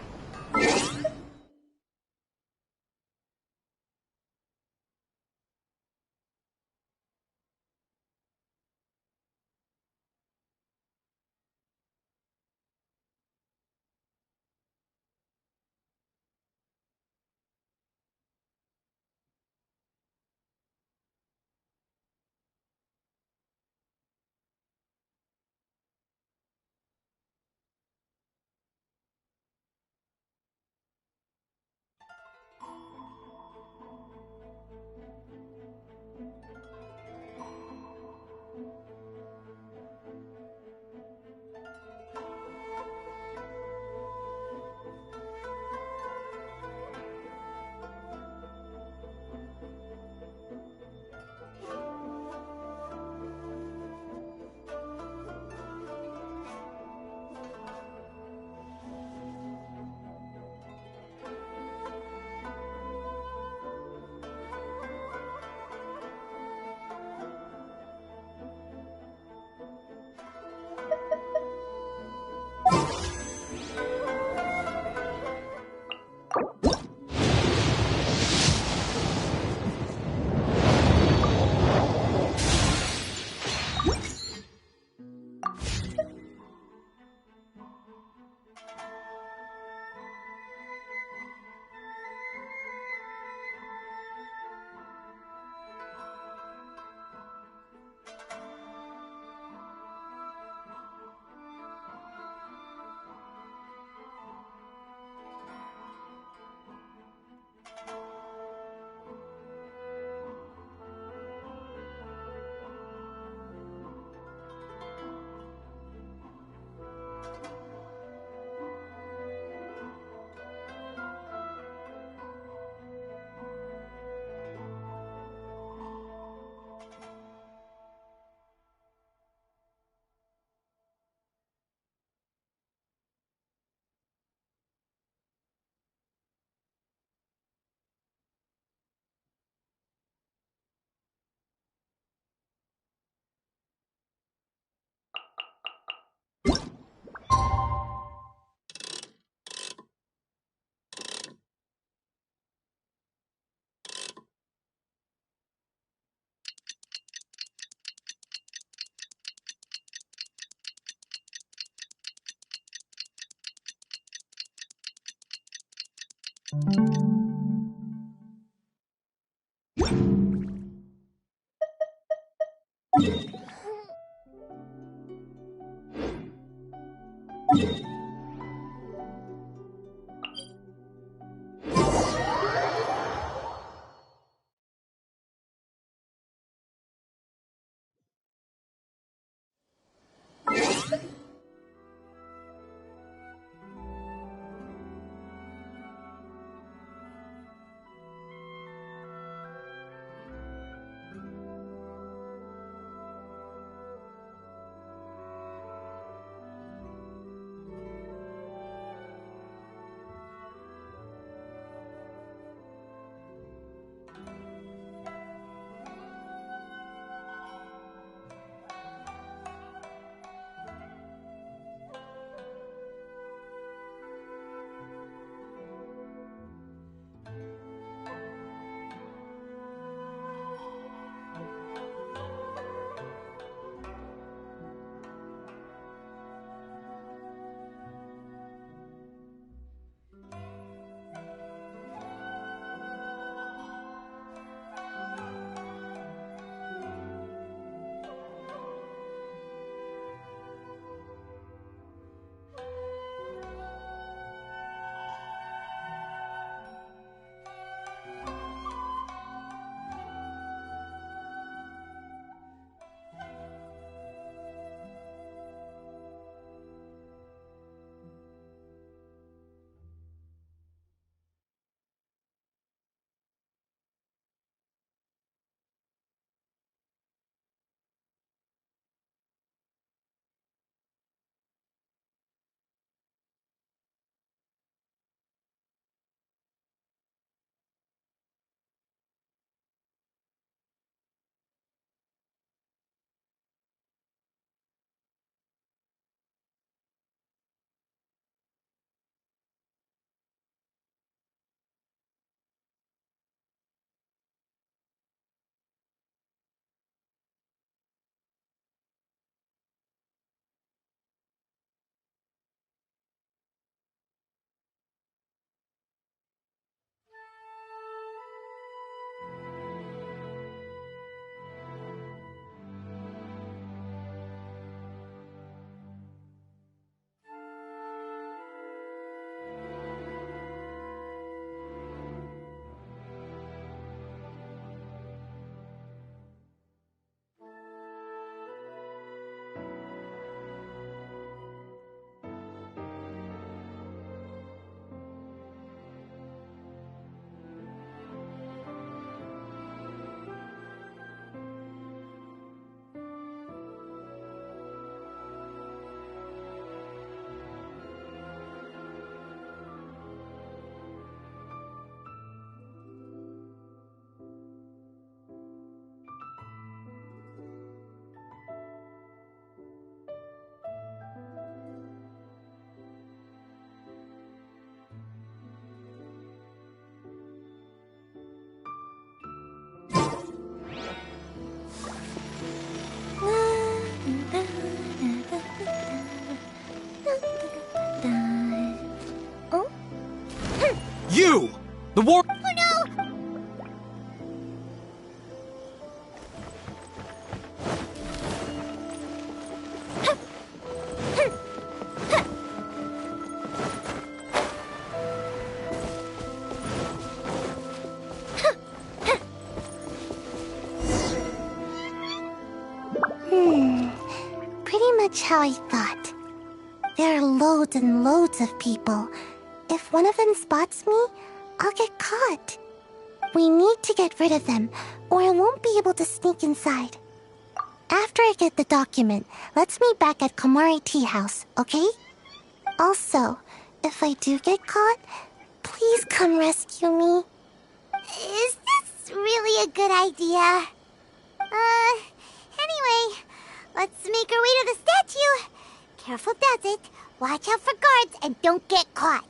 S7: You! The war-
S9: Oh no! Pretty much how I thought. There are loads and loads of people. If one of them spots me, I'll get caught. We need to get rid of them, or I won't be able to sneak inside. After I get the document, let's meet back at Komari Tea House, okay? Also, if I do get caught, please come rescue me.
S17: Is this really a good idea? Anyway, let's make our way to the statue. Careful does it. Watch out for guards and don't get caught.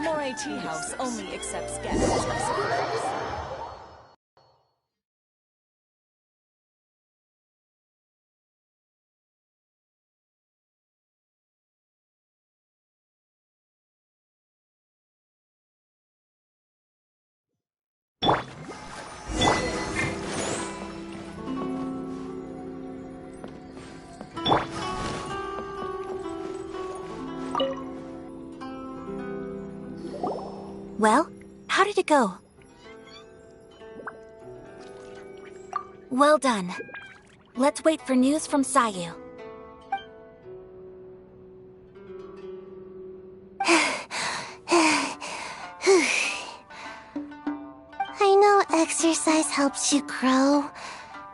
S2: Samurai Tea House only accepts guests of scholars.
S16: Well, how did it go? Well done. Let's wait for news from Sayu.
S17: I know exercise helps you grow,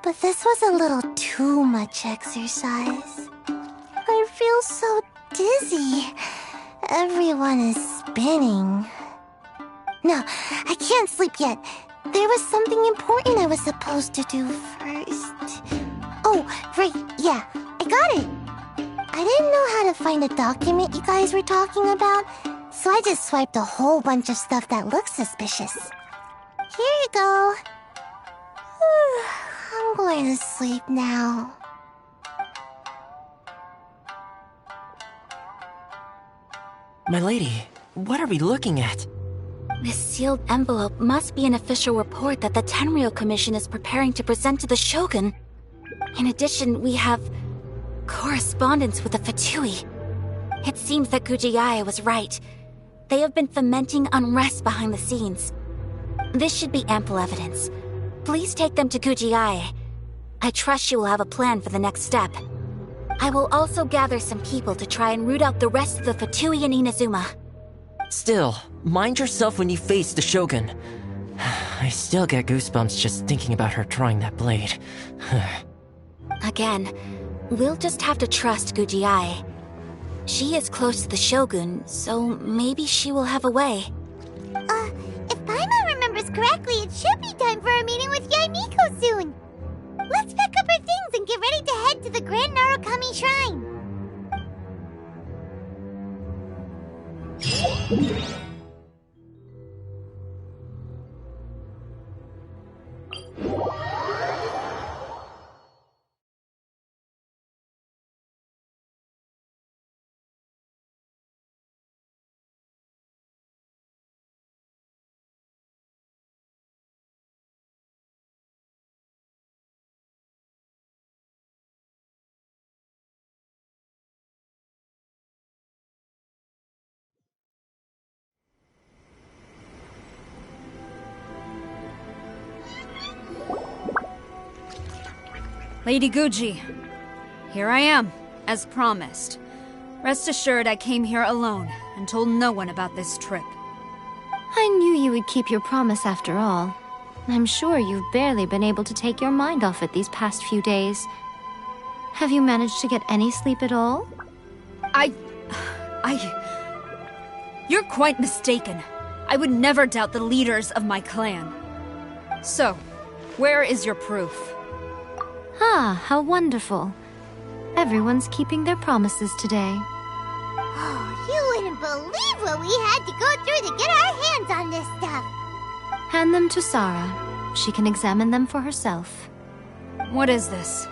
S17: but this was a little too much exercise. I feel so dizzy. Everyone is spinning. No, I can't sleep yet. There was something important I was supposed to do first. Oh, right, yeah, I got it. I didn't know how to find a document you guys were talking about, so I just swiped a whole bunch of stuff that looks suspicious. Here you go. I'm going to sleep now.
S15: My lady, what are we looking at?
S16: This sealed envelope must be an official report that the Tenryou Commission is preparing to present to the Shogun. In addition, we have correspondence with the Fatui. It seems that Gujiai was right. They have been fomenting unrest behind the scenes. This should be ample evidence. Please take them to Gujiai. I trust she will have a plan for the next step. I will also gather some people to try and root out the rest of the Fatui in Inazuma.
S15: Still, mind yourself when you face the Shogun. I still get goosebumps just thinking about her drawing that blade.
S16: Again, we'll just have to trust Gujiai. She is close to the Shogun, so maybe she will have a way.
S17: If Paimon remembers correctly, it should be time for a meeting with Yaimiko soon. Let's pack up our things and get ready to head to the Grand Narukami Shrine.
S14: Lady Guji, here I am, as promised. Rest assured I came here alone and told no one about this trip.
S1: I knew you would keep your promise after all. I'm sure you've barely been able to take your mind off it these past few days. Have you managed to get any sleep at all?
S14: You're quite mistaken. I would never doubt the leaders of my clan. So, where is your proof?
S1: Ah, how wonderful. Everyone's keeping their promises today.
S17: Oh, you wouldn't believe what we had to go through to get our hands on this stuff.
S1: Hand them to Sarah. She can examine them for herself.
S14: What is this?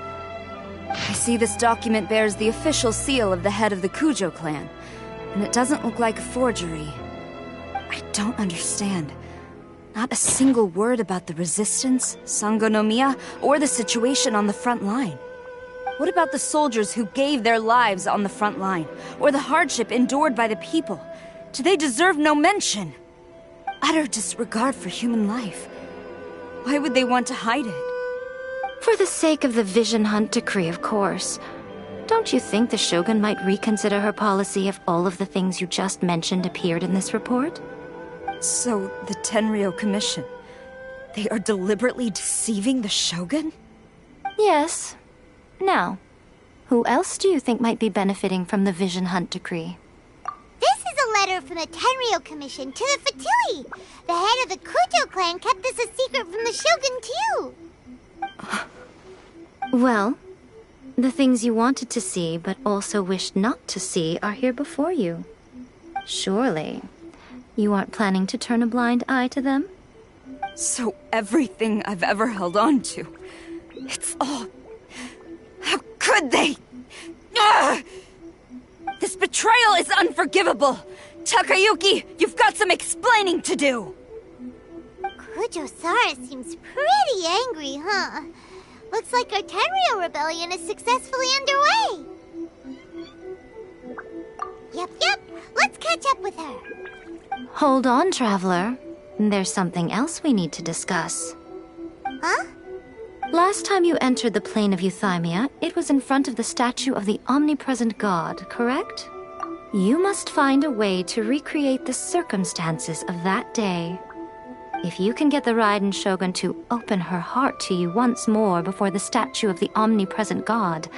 S14: I see this document bears the official seal of the head of the Kujo clan, and it doesn't look like a forgery. I don't understand. Not a single word about the resistance, Sangonomiya, or the situation on the front line. What about the soldiers who gave their lives on the front line, or the hardship endured by the people? Do they deserve no mention? Utter disregard for human life. Why would they want to hide it?
S1: For the sake of the Vision Hunt decree, of course. Don't you think the Shogun might reconsider her policy if all of the things you just mentioned appeared in this report?
S14: So, the Tenryou Commission, they are deliberately deceiving the Shogun?
S1: Yes. Now, who else do you think might be benefiting from the Vision Hunt decree?
S17: This is a letter from the Tenryou Commission to the Fatui. The head of the Kujo clan kept this a secret from the Shogun, too.
S1: Well, the things you wanted to see but also wished not to see are here before you. Surely, You aren't planning to turn a blind eye to them?
S14: So everything I've ever held on to, it's all... How could they? Ugh! This betrayal is unforgivable! Takayuki, you've got some explaining to do!
S9: Kujo-Sara seems pretty angry, huh? Looks like our Tenryou rebellion is successfully underway. Yep. Let's catch up with her.
S1: Hold on, Traveler. There's something else we need to discuss.
S9: Huh?
S1: Last time you entered the plane of Euthymia, it was in front of the statue of the omnipresent god, correct? You must find a way to recreate the circumstances of that day. If you can get the Raiden Shogun to open her heart to you once more before the statue of the omnipresent god,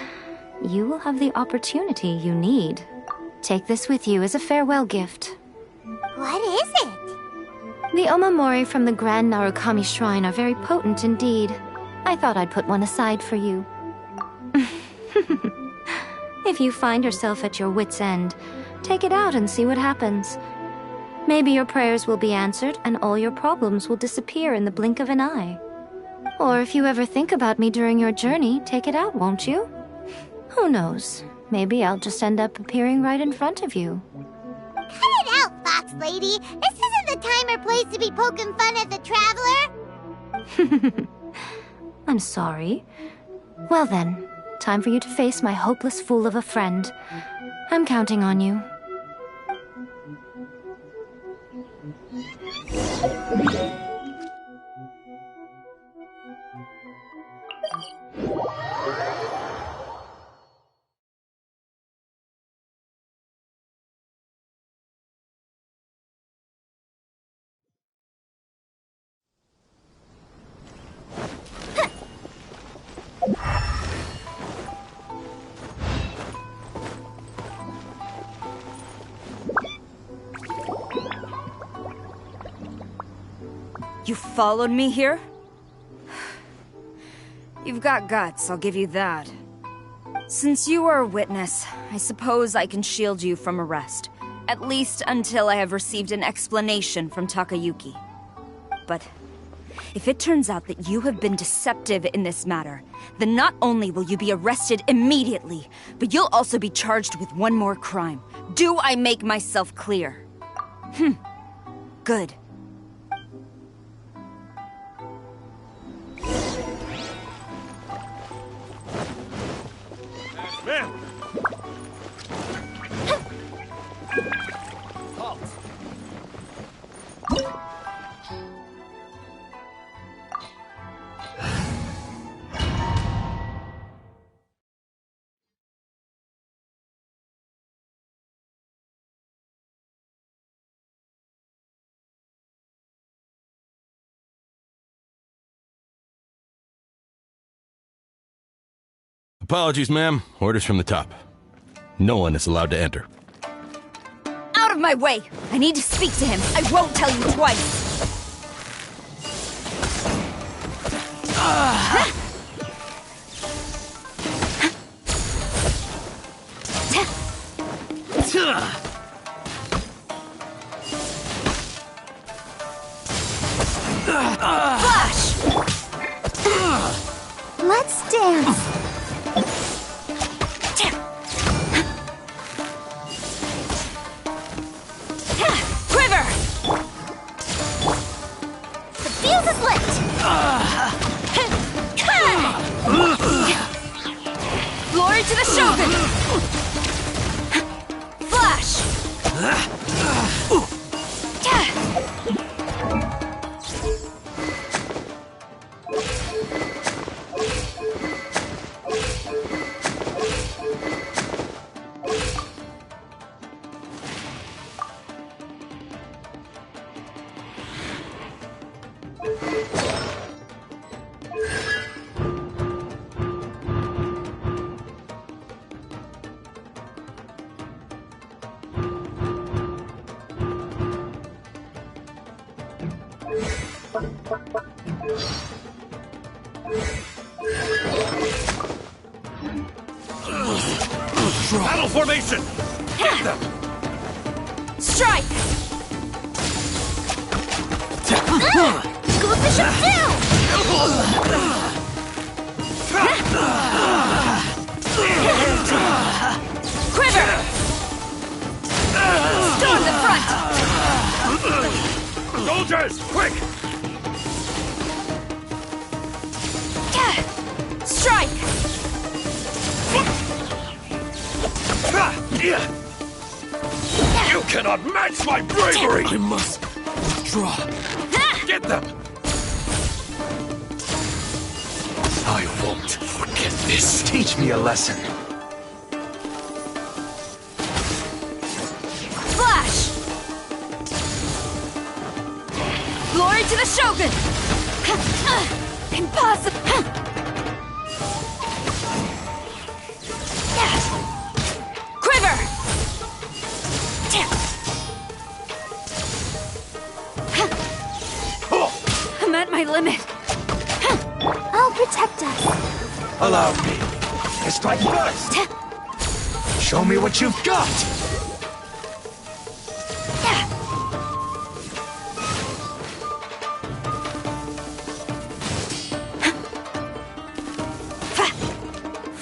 S1: you will have the opportunity you need. Take this with you as a farewell gift.
S9: What is it?
S1: The Omamori from the Grand Narukami Shrine are very potent indeed. I thought I'd put one aside for you. If you find yourself at your wit's end, take it out and see what happens. Maybe your prayers will be answered and all your problems will disappear in the blink of an eye. Or if you ever think about me during your journey, take it out, won't you? Who knows? Maybe I'll just end up appearing right in front of you.
S9: Cut it out, Fox Lady! This isn't the time or place to be poking fun at the Traveler!
S1: I'm sorry. Well then, time for you to face my hopeless fool of a friend. I'm counting on you.
S14: You followed me here? You've got guts, I'll give you that. Since you are a witness, I suppose I can shield you from arrest. At least until I have received an explanation from Takayuki. But if it turns out that you have been deceptive in this matter, then not only will you be arrested immediately, but you'll also be charged with one more crime. Do I make myself clear? Good.
S6: Man!
S18: Apologies, ma'am. Orders from the top. No one is allowed to enter.
S14: Out of my way! I need to speak to him. I won't tell you twice. Flash!
S17: Let's dance.
S14: Quiver! The fuse is lit! Glory to the Shogun! Flash!
S6: Battle formation! Hit them!
S14: Strike! Quiver! Storm the front!
S6: Soldiers, quick!
S14: Strike!
S6: You cannot match my bravery!
S8: I must withdraw.
S6: Get them!
S8: I won't forget this.
S10: Teach me a lesson.
S14: Flash! Glory to the Shogun! Impossible! Quiver! I'm at my limit.
S5: I'll protect us.
S10: Allow me. I strike first. Show me what you've got.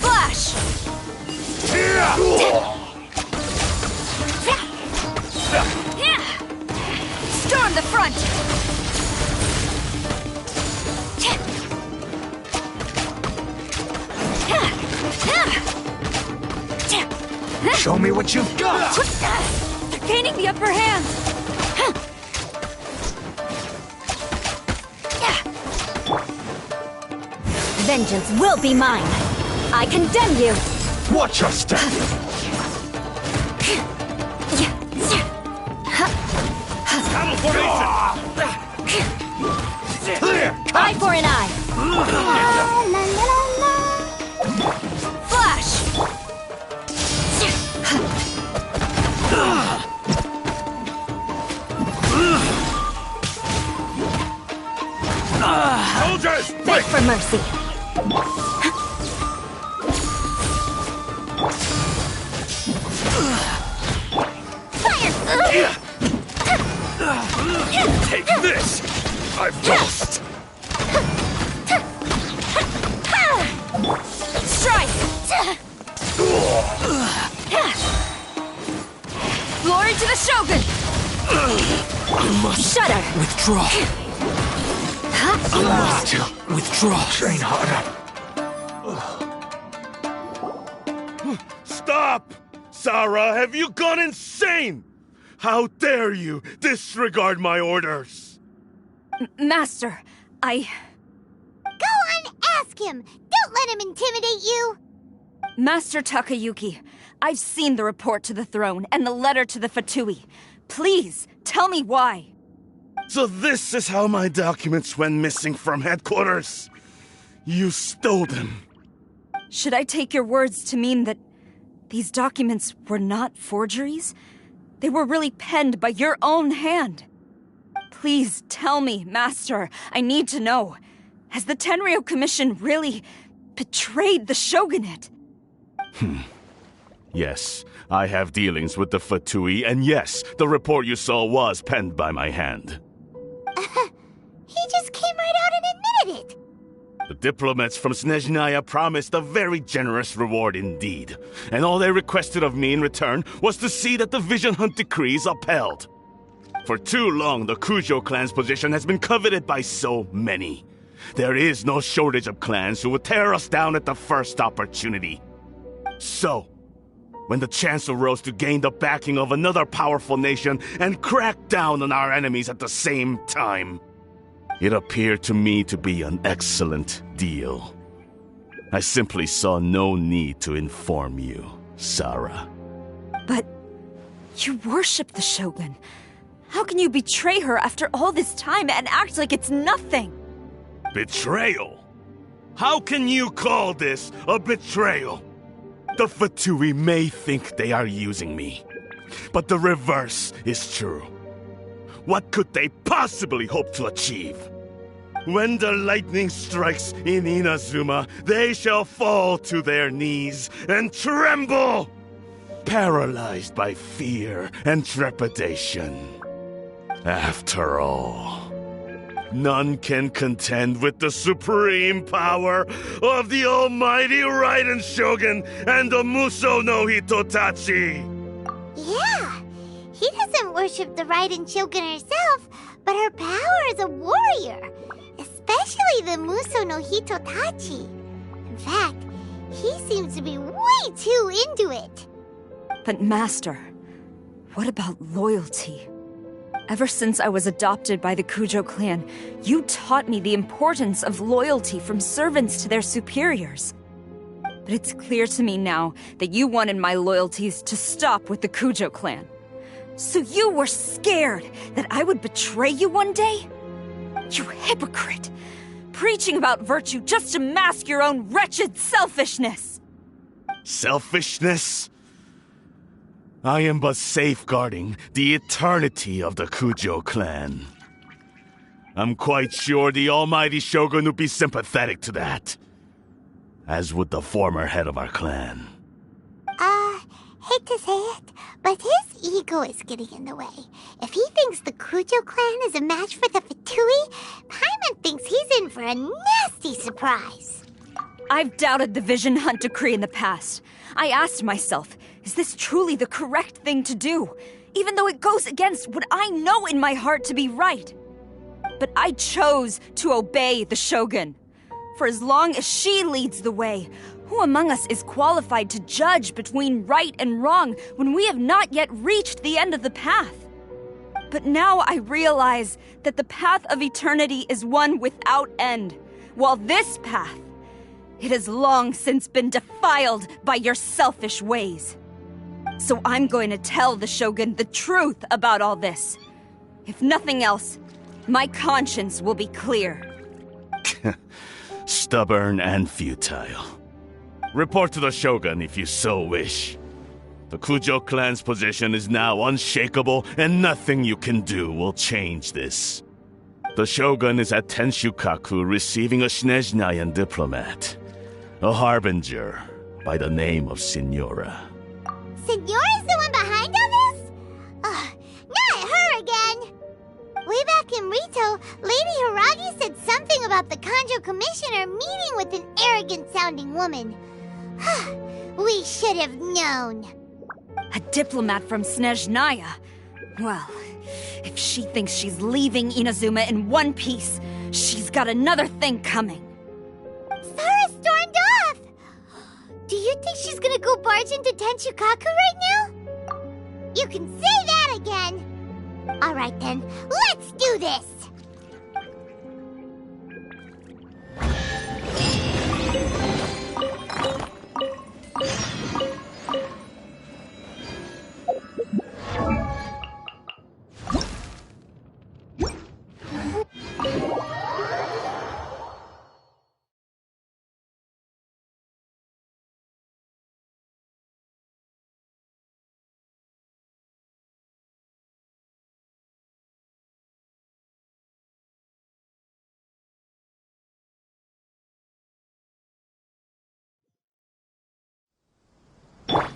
S14: Flash! Storm the front!
S10: Show me what you've got.
S14: They're gaining the upper hand. Vengeance will be mine. I condemn you.
S10: Watch your step.
S6: Battle formation!
S10: Clear.
S14: Eye for an eye. Flash!
S6: Soldiers,
S14: Beg for mercy. Fire!
S6: take this! I've lost!
S14: Strike! Glory to the Shogun!
S8: I must
S14: Shudder!
S8: withdraw. I must withdraw.
S10: Train harder.
S6: Stop! Sarah, have you gone insane? How dare you disregard my orders?
S14: Master,
S9: Go on, ask him! Don't let him intimidate you!
S14: Master Takayuki, I've seen the report to the throne and the letter to the Fatui. Please, tell me why.
S6: So this is how my documents went missing from headquarters. You stole them.
S14: Should I take your words to mean that these documents were not forgeries? They were really penned by your own hand. Please tell me, Master. I need to know. Has the Tenryou Commission really betrayed the Shogunate?
S6: Yes, I have dealings with the Fatui, and yes, the report you saw was penned by my hand.
S9: He just came right out and admitted it!
S6: The diplomats from Snezhnaya promised a very generous reward indeed, and all they requested of me in return was to see that the Vision Hunt decree is upheld. For too long, the Kujo clan's position has been coveted by so many. There is no shortage of clans who would tear us down at the first opportunity. So, when the chance arose to gain the backing of another powerful nation and crack down on our enemies at the same time, it appeared to me to be an excellent deal. I simply saw no need to inform you, Sarah.
S14: But you worship the Shogun. How can you betray her after all this time and act like it's nothing?
S6: Betrayal? How can you call this a betrayal? The Fatui may think they are using me, but the reverse is true. What could they possibly hope to achieve? When the lightning strikes in Inazuma, they shall fall to their knees and tremble, paralyzed by fear and trepidation. After all,
S19: None can contend with the supreme power of the almighty Raiden Shogun and the Muso no Hitotachi.
S9: Yeah, he doesn't worship the Raiden Shogun herself, but her power as a warrior, especially the Muso no Hitotachi. In fact, he seems to be way too into it.
S14: But Master, what about loyalty? Ever since I was adopted by the Kujo clan, you taught me the importance of loyalty from servants to their superiors. But it's clear to me now that you wanted my loyalties to stop with the Kujo clan. So you were scared that I would betray you one day? You hypocrite! Preaching about virtue just to mask your own wretched selfishness!
S19: Selfishness? I am but safeguarding the eternity of the Kujo clan. I'm quite sure the almighty Shogun would be sympathetic to that. As would the former head of our clan.
S9: Hate to say it, but his ego is getting in the way. If he thinks the Kujo clan is a match for the Fatui, Paimon thinks he's in for a nasty surprise.
S14: I've doubted the Vision Hunt decree in the past. I asked myself, is this truly the correct thing to do? Even though it goes against what I know in my heart to be right. But I chose to obey the Shogun. For as long as she leads the way, who among us is qualified to judge between right and wrong when we have not yet reached the end of the path? But now I realize that the path of eternity is one without end, while this path, it has long since been defiled by your selfish ways. So I'm going to tell the Shogun the truth about all this. If nothing else, my conscience will be clear.
S19: Stubborn and futile. Report to the Shogun if you so wish. The Kujo clan's position is now unshakable, and nothing you can do will change this. The Shogun is at Tenshukaku receiving a Snezhnayan diplomat, a harbinger by the name of Signora.
S9: Signora's the one behind all this? Not her again! Way back in Rito, Lady Hiragi said something about the Kanjo Commissioner meeting with an arrogant-sounding woman. We should have known.
S14: A diplomat from Snezhnaya? Well, if she thinks she's leaving Inazuma in one piece, she's got another thing coming.
S9: Sara stormed off! Do you think she's gonna go barge into Tenshukaku right now? You can say that again! Alright then, let's do this!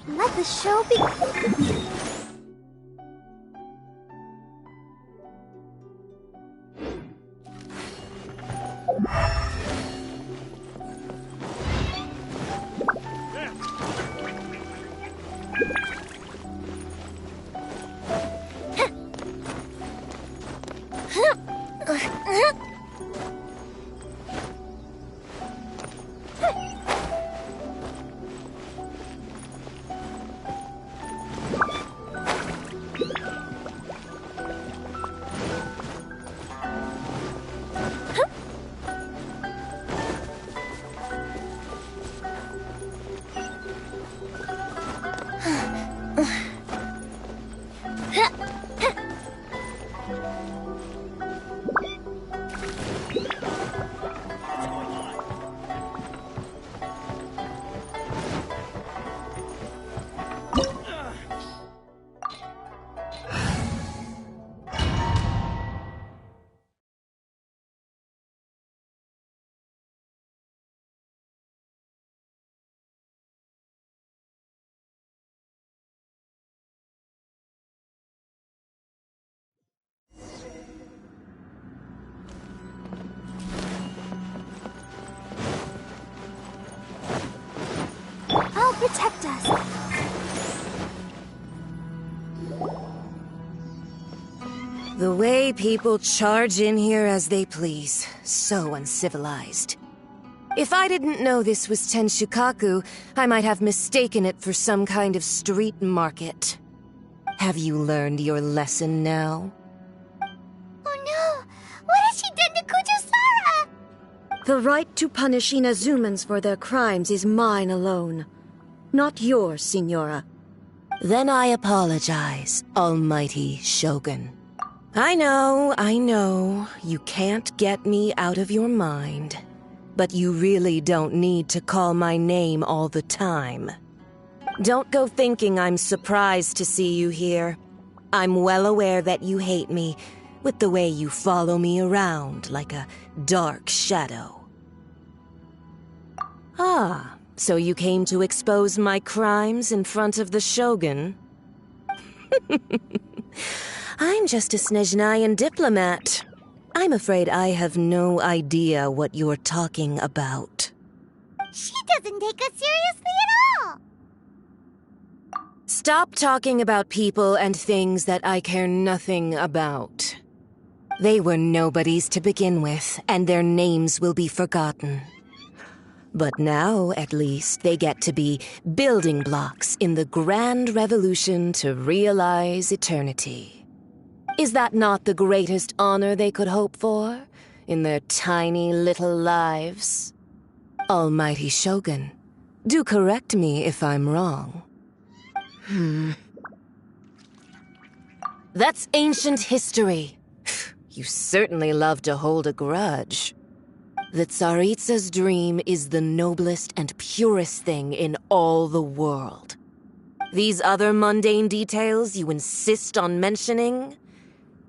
S9: Let the show begin.
S20: Silly people charge in here as they please. So uncivilized. If I didn't know this was Tenshukaku, I might have mistaken it for some kind of street market. Have you learned your lesson now?
S9: Oh no! What has she done to Kujusara?
S21: The right to punish Inazumans for their crimes is mine alone. Not yours, Signora.
S20: Then I apologize, Almighty Shogun. I know, you can't get me out of your mind. But you really don't need to call my name all the time. Don't go thinking I'm surprised to see you here. I'm well aware that you hate me, with the way you follow me around like a dark shadow. Ah, so you came to expose my crimes in front of the Shogun? I'm just a Snezhnayan diplomat. I'm afraid I have no idea what you're talking about.
S9: She doesn't take us seriously at all!
S20: Stop talking about people and things that I care nothing about. They were nobodies to begin with, and their names will be forgotten. But now, at least, they get to be building blocks in the grand revolution to realize eternity. Is that not the greatest honor they could hope for in their tiny little lives? Almighty Shogun, do correct me if I'm wrong. That's ancient history. You certainly love to hold a grudge. The Tsaritsa's dream is the noblest and purest thing in all the world. These other mundane details you insist on mentioning,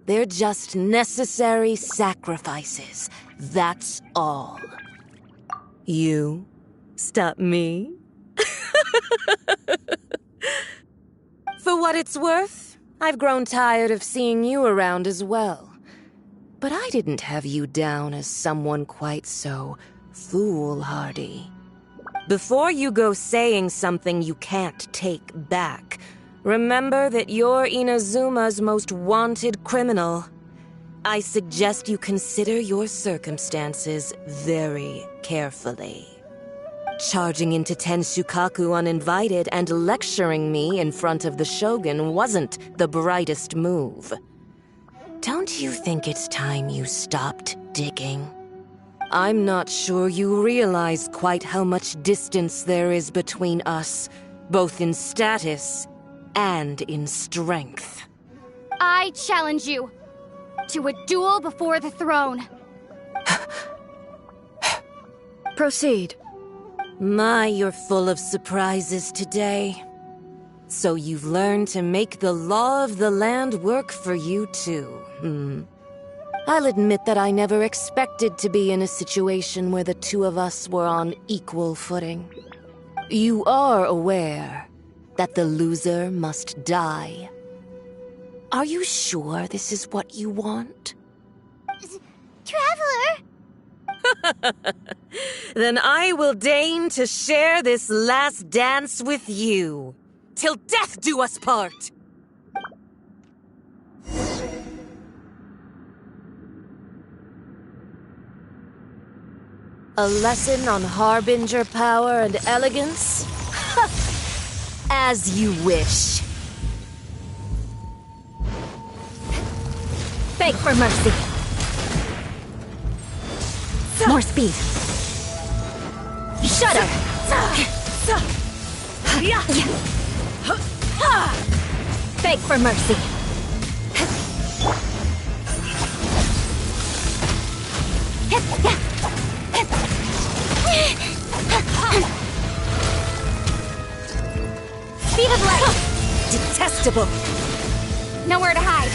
S20: they're just necessary sacrifices. That's all. You stop me? For what it's worth, I've grown tired of seeing you around as well. But I didn't have you down as someone quite so foolhardy. Before you go saying something you can't take back, remember that you're Inazuma's most wanted criminal. I suggest you consider your circumstances very carefully. Charging into Tenshukaku uninvited and lecturing me in front of the Shogun wasn't the brightest move. Don't you think it's time you stopped digging? I'm not sure you realize quite how much distance there is between us, both in status and in strength.
S22: I challenge you to a duel before the throne.
S21: Proceed.
S20: My, you're full of surprises today. So you've learned to make the law of the land work for you too, I'll admit that I never expected to be in a situation where the two of us were on equal footing. You are aware that the loser must die. Are you sure this is what you want?
S9: Traveler!
S20: Then I will deign to share this last dance with you. Till death do us part! A lesson on Harbinger power and elegance? As you wish.
S21: Beg for mercy. More speed. Shut up! Beg for mercy.
S22: Speed of light!
S20: Detestable!
S22: Nowhere to hide.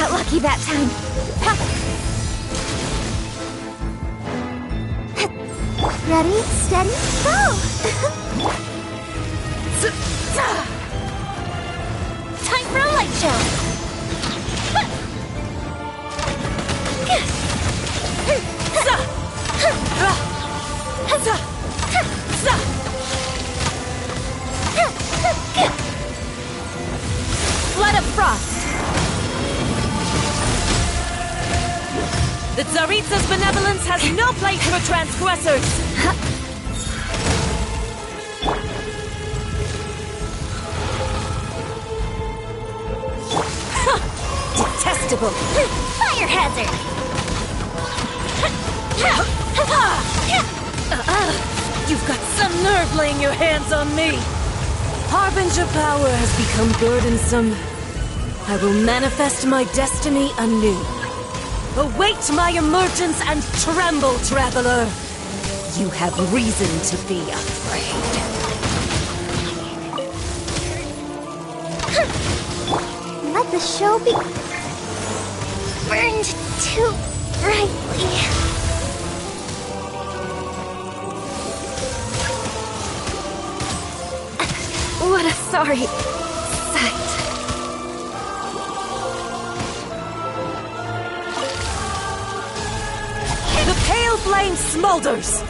S22: Got lucky that time.
S17: Ready, steady, go!
S22: Time for a light show!
S20: Flood of frost! The Tsaritsa's benevolence has no place for transgressors! Detestable!
S22: Fire hazard!
S20: You've got some nerve laying your hands on me! Harbinger power has become burdensome. I will manifest my destiny anew. Await my emergence and tremble, traveler! You have reason to be afraid.
S17: Let the show be burned too brightly.
S21: What a sorry sight.
S20: The pale flame smolders!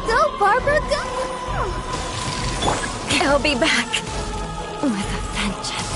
S17: Go, Barbara, go!
S21: I'll be back with a vengeance.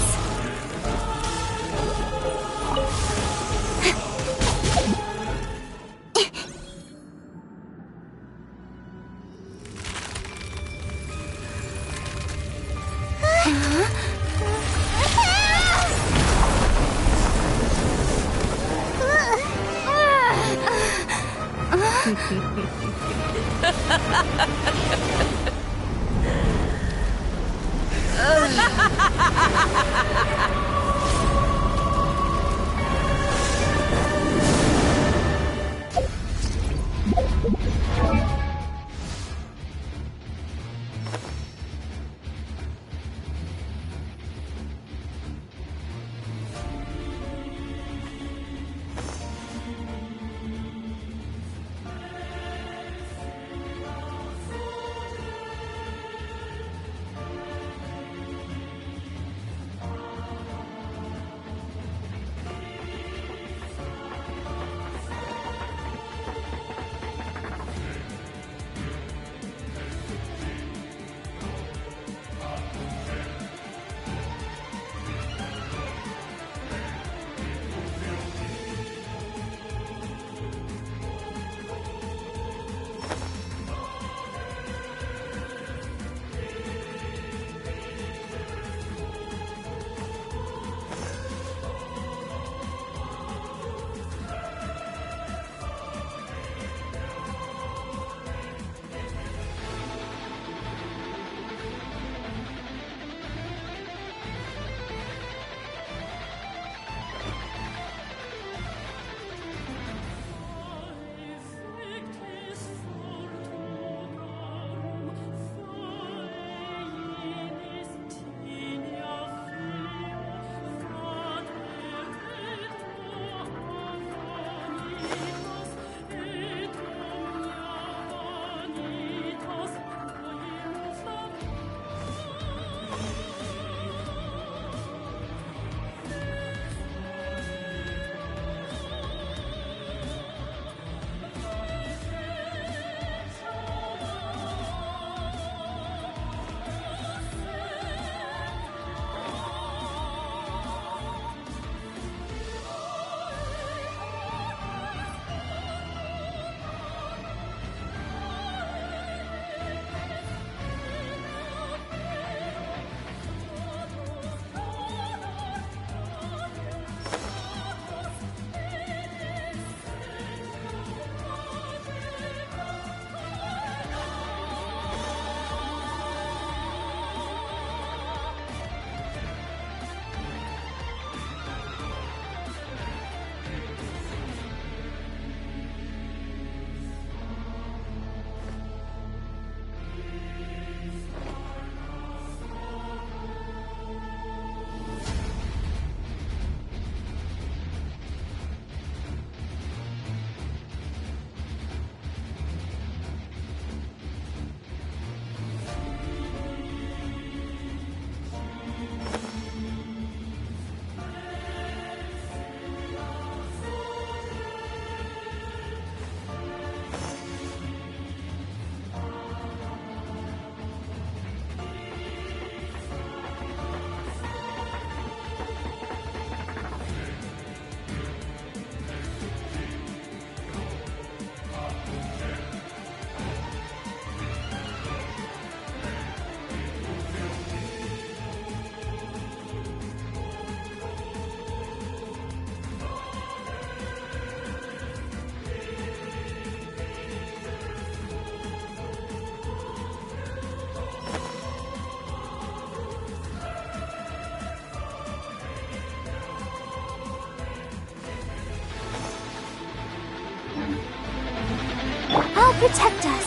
S17: protect us.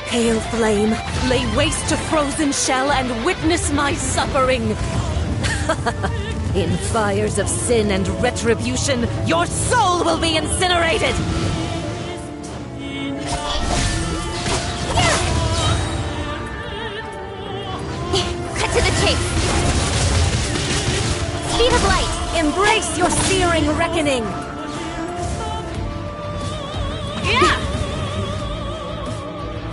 S20: Pale flame, lay waste to frozen shell and witness my suffering. In fires of sin and retribution, your soul will be incinerated!
S22: Cut to the chase! Speed of light!
S20: Embrace your searing reckoning! Yeah!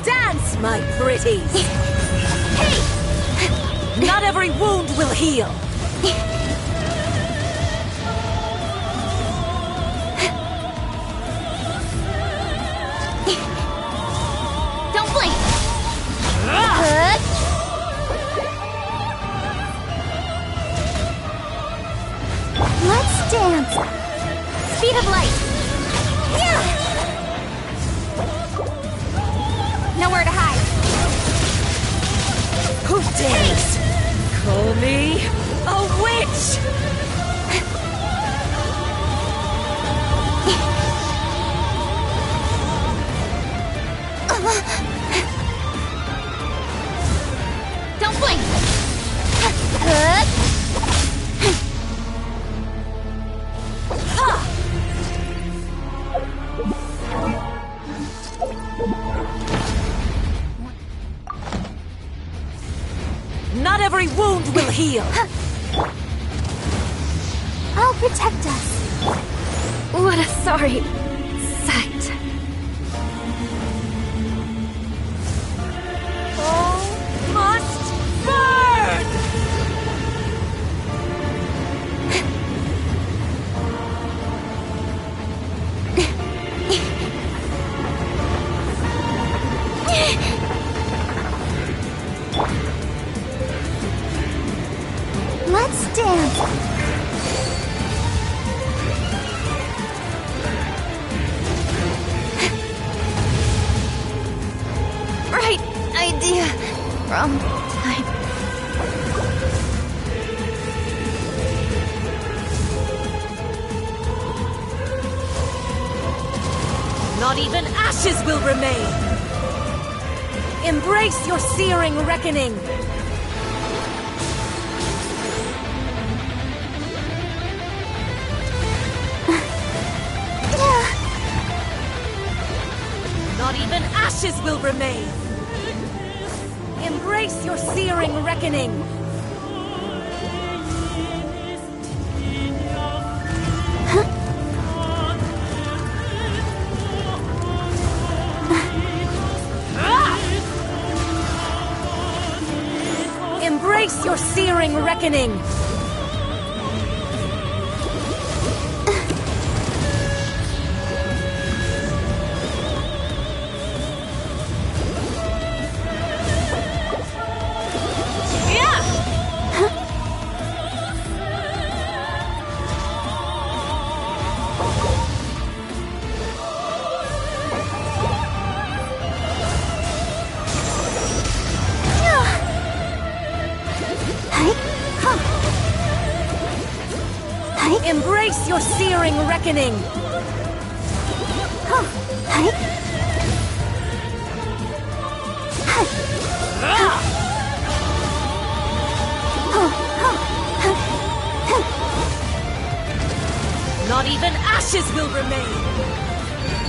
S20: Dance, my pretties!
S22: Hey!
S20: Not every wound will heal!
S22: Don't blink!
S17: Let's dance.
S22: Speed of light!
S17: Yeah!
S22: Nowhere to hide!
S20: Who dares call me a witch?
S22: Don't blink!
S20: Not every wound will heal!
S17: I'll protect us.
S22: What a sorry sight.
S20: All must burn!
S17: Let's dance.
S1: Right idea. Wrong time.
S20: Not even ashes will remain! Embrace your searing reckoning! Not even ashes will remain! Embrace your searing reckoning! Embrace your searing reckoning! Embrace your searing reckoning! Not even ashes will remain!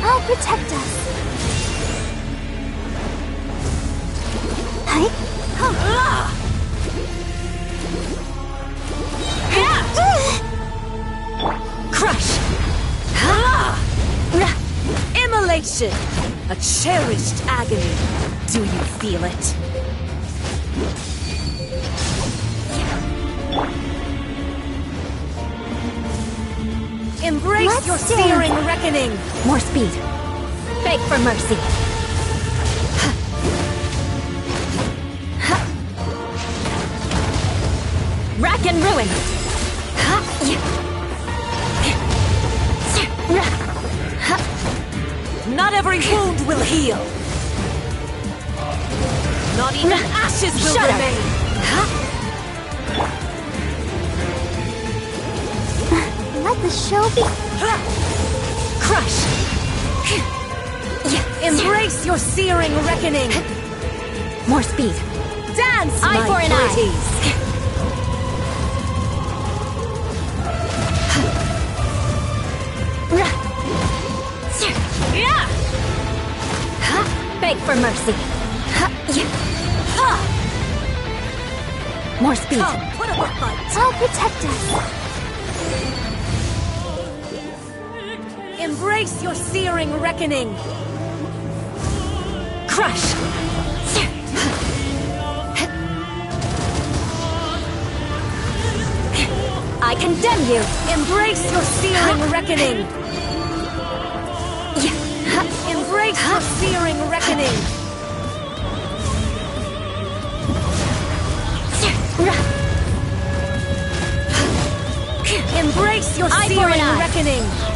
S17: I'll protect us.
S20: Crush! Immolation! A cherished agony. Do you feel it? Embrace
S17: Let's
S20: your
S17: stand.
S20: searing reckoning!
S22: More speed. Beg for mercy. Rack and ruin.
S20: Not every wound will heal! Not even ashes will
S22: Shudder.
S20: remain!
S17: Let the show be.
S20: Crush!
S21: Embrace your searing reckoning!
S16: More speed.
S21: Dance,
S16: Eye
S21: my
S16: for an eye.
S21: pretties!
S16: Beg for mercy. More speed.
S21: Come, put up a fight!
S5: I'll protect us.
S21: Embrace your searing reckoning!
S16: Crush. I condemn you.
S21: Embrace your searing reckoning! Embrace your searing reckoning! Embrace your
S16: Eye for
S21: searing
S16: an eye.
S21: reckoning!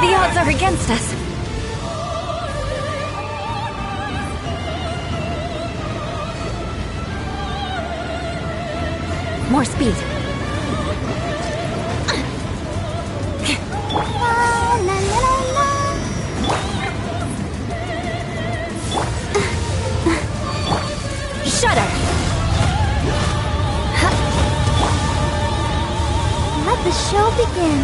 S16: The odds are against us. More speed. Shudder.
S5: Let the show begin.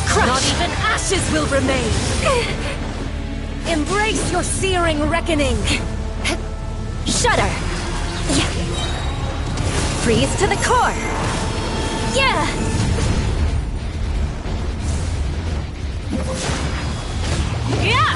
S21: Crush. Not even ashes will remain! Embrace your searing reckoning!
S16: Shudder. Freeze to the core. Yeah.
S2: Yeah!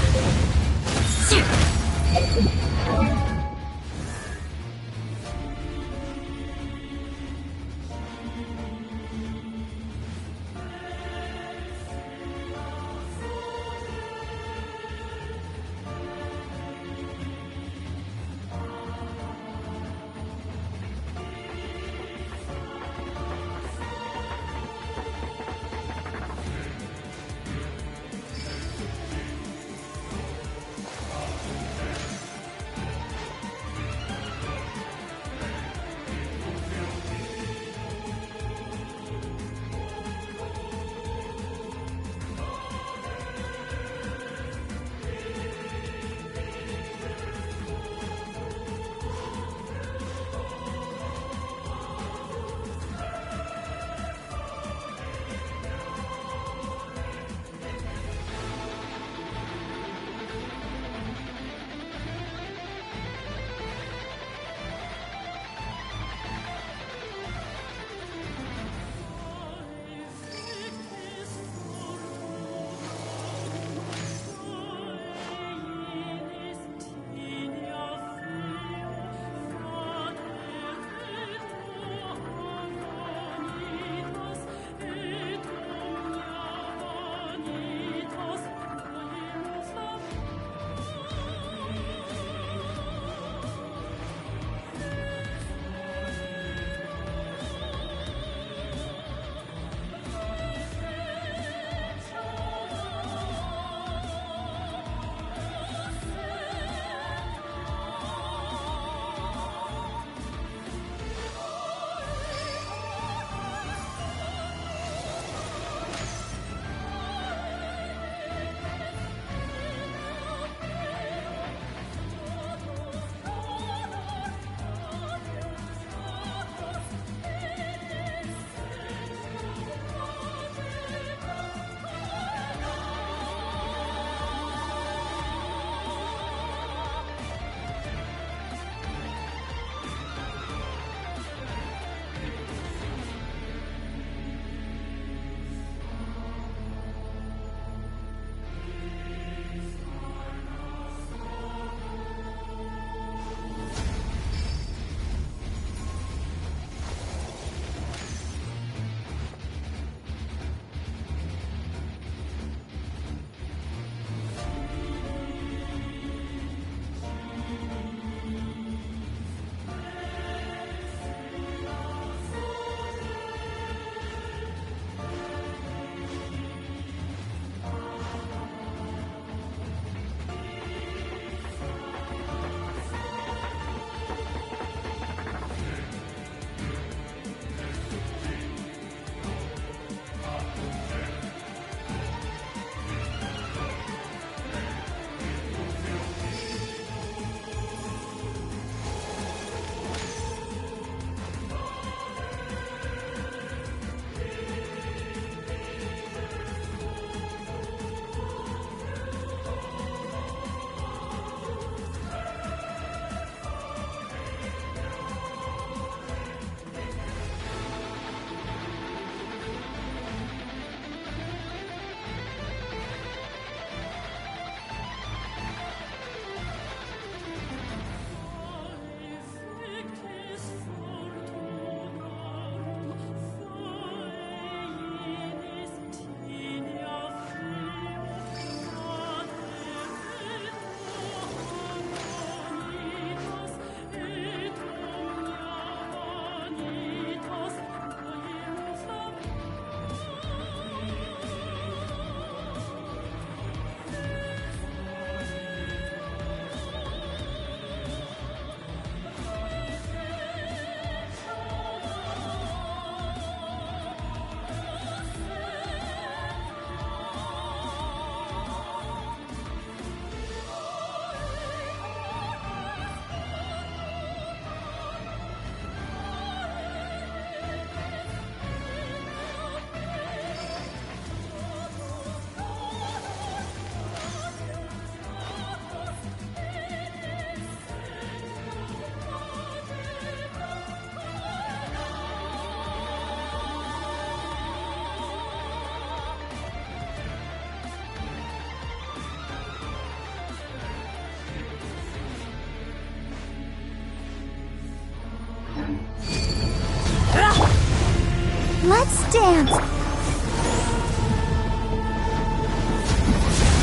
S17: dance!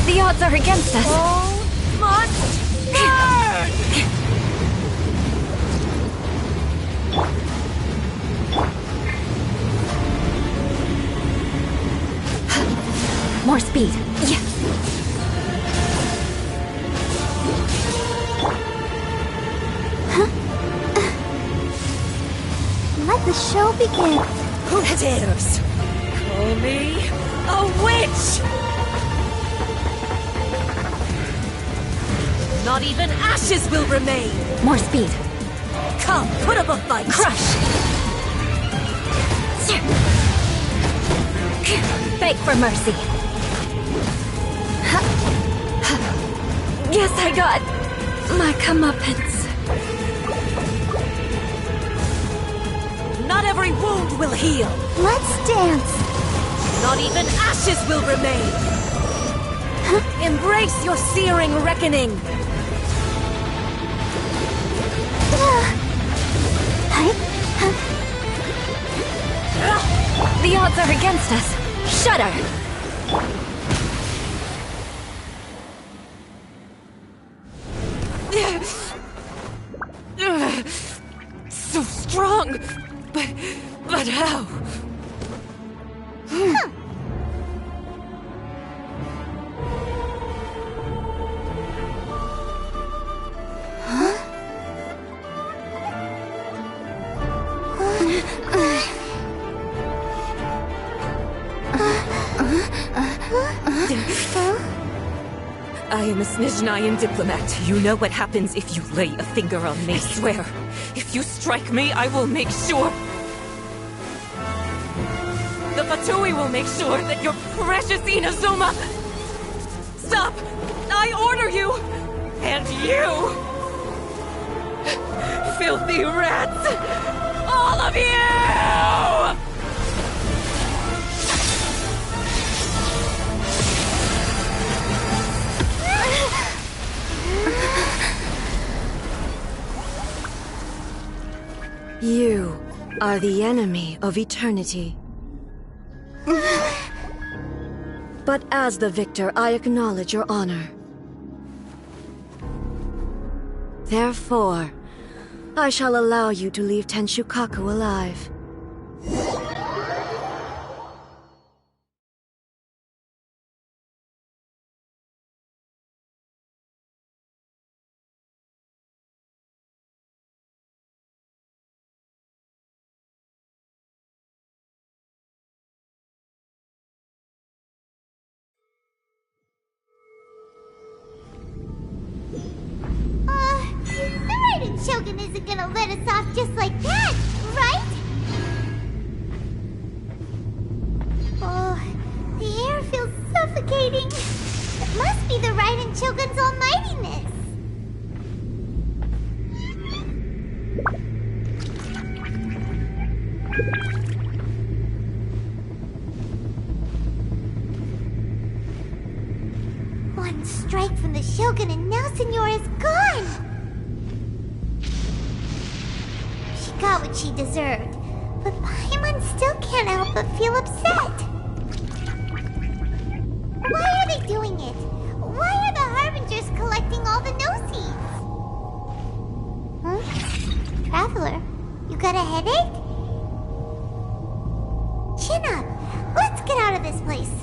S14: The odds are against us.
S20: All must burn!
S14: More speed. Yeah.
S17: Let the show begin.
S20: Who dares call me a witch? Not even ashes will remain.
S14: More speed.
S20: Come, put up a fight.
S14: Crush. Beg for mercy. Guess I got my comeuppance.
S20: Not every wound will heal.
S17: Let's dance.
S20: Not even ashes will remain. Embrace your searing reckoning.
S14: The odds are against us. Shudder.
S20: So strong, but how? I am a Snezhnayan diplomat. You know what happens if you lay a finger on me, swear. If you strike me, I will make sure... The Fatui will make sure that your precious Inazuma... Stop! I order you! And you! Filthy rats! All of you!
S21: You are the enemy of eternity. But as the victor, I acknowledge your honor. Therefore, I shall allow you to leave Tenshukaku alive.
S9: The Raiden Shogun isn't gonna let us off just like that, right? Oh, the air feels suffocating. It must be the Raiden Shogun's almightiness. One strike from the Shogun and now Senora is gone! She got what she deserved, but Paimon still can't help but feel upset. Why are they doing it? Why are the Harbingers collecting all the no-seeds? Huh? Traveler, you got a headache? Chin up! Let's get out of this place.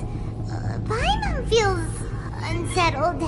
S9: Paimon feels... unsettled.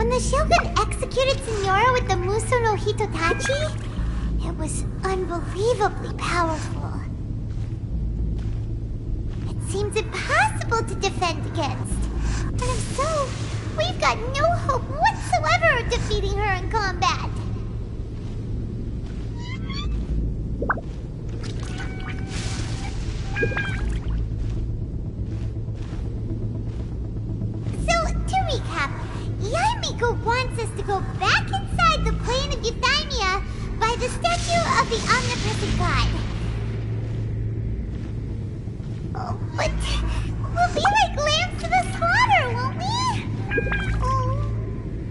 S9: The Shogun executed Signora with the Muso no Hitotachi? It was unbelievably powerful. It seems impossible to defend against. And if so, we've got no hope whatsoever of defeating her in combat. So, to recap, Yaemiko wants us to go back inside the plane of Euthymia by the statue of the omnipresent god. Oh, but we'll be like lambs to the slaughter, won't we? Oh,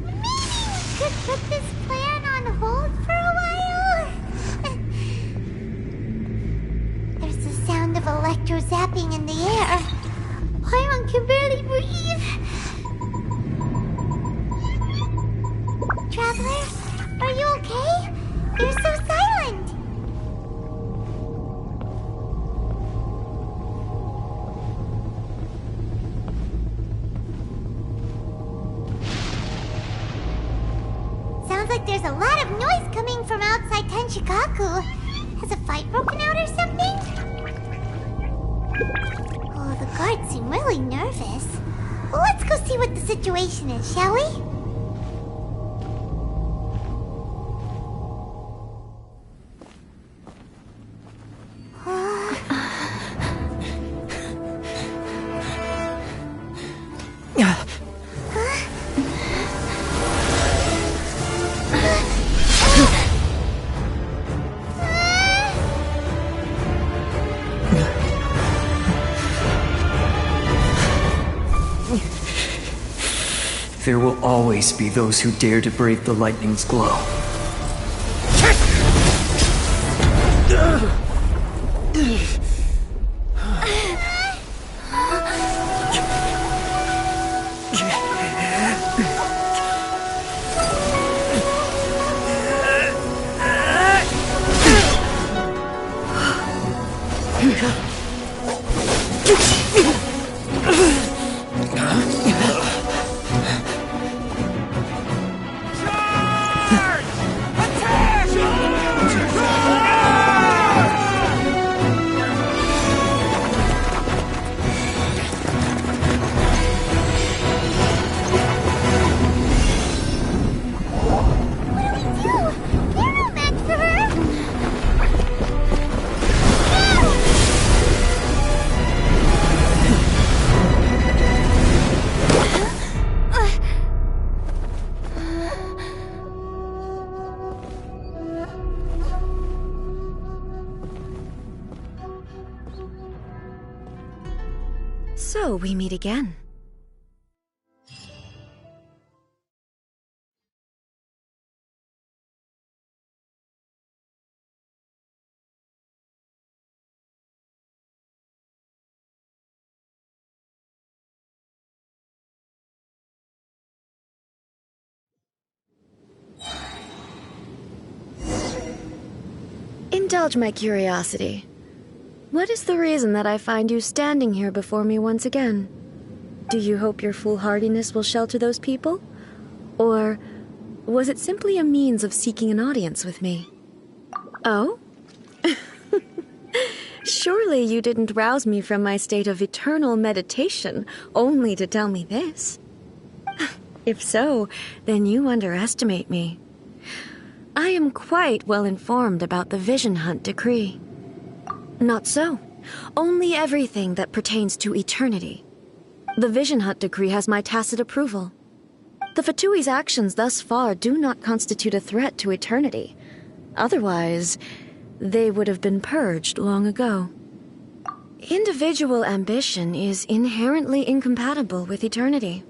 S9: maybe we could put this plan on hold for a while? There's the sound of electro zapping in the air. Paimon can barely breathe. Traveler, are you okay? You're so silent. Sounds like there's a lot of noise coming from outside in Shikaku. Has a fight broken out or something? Oh, the guards seem really nervous. Well, let's go see what the situation is, shall we?
S13: There will always be those who dare to brave the lightning's glow.
S21: So we meet again. Indulge my curiosity. What is the reason that I find you standing here before me once again? Do you hope your foolhardiness will shelter those people? Or was it simply a means of seeking an audience with me? Oh? Surely you didn't rouse me from my state of eternal meditation only to tell me this. If so, then you underestimate me. I am quite well informed about the Vision Hunt decree. Not so. Only everything that pertains to eternity. The Vision Hunt decree has my tacit approval. The Fatui's actions thus far do not constitute a threat to eternity. Otherwise, they would have been purged long ago. Individual ambition is inherently incompatible with eternity.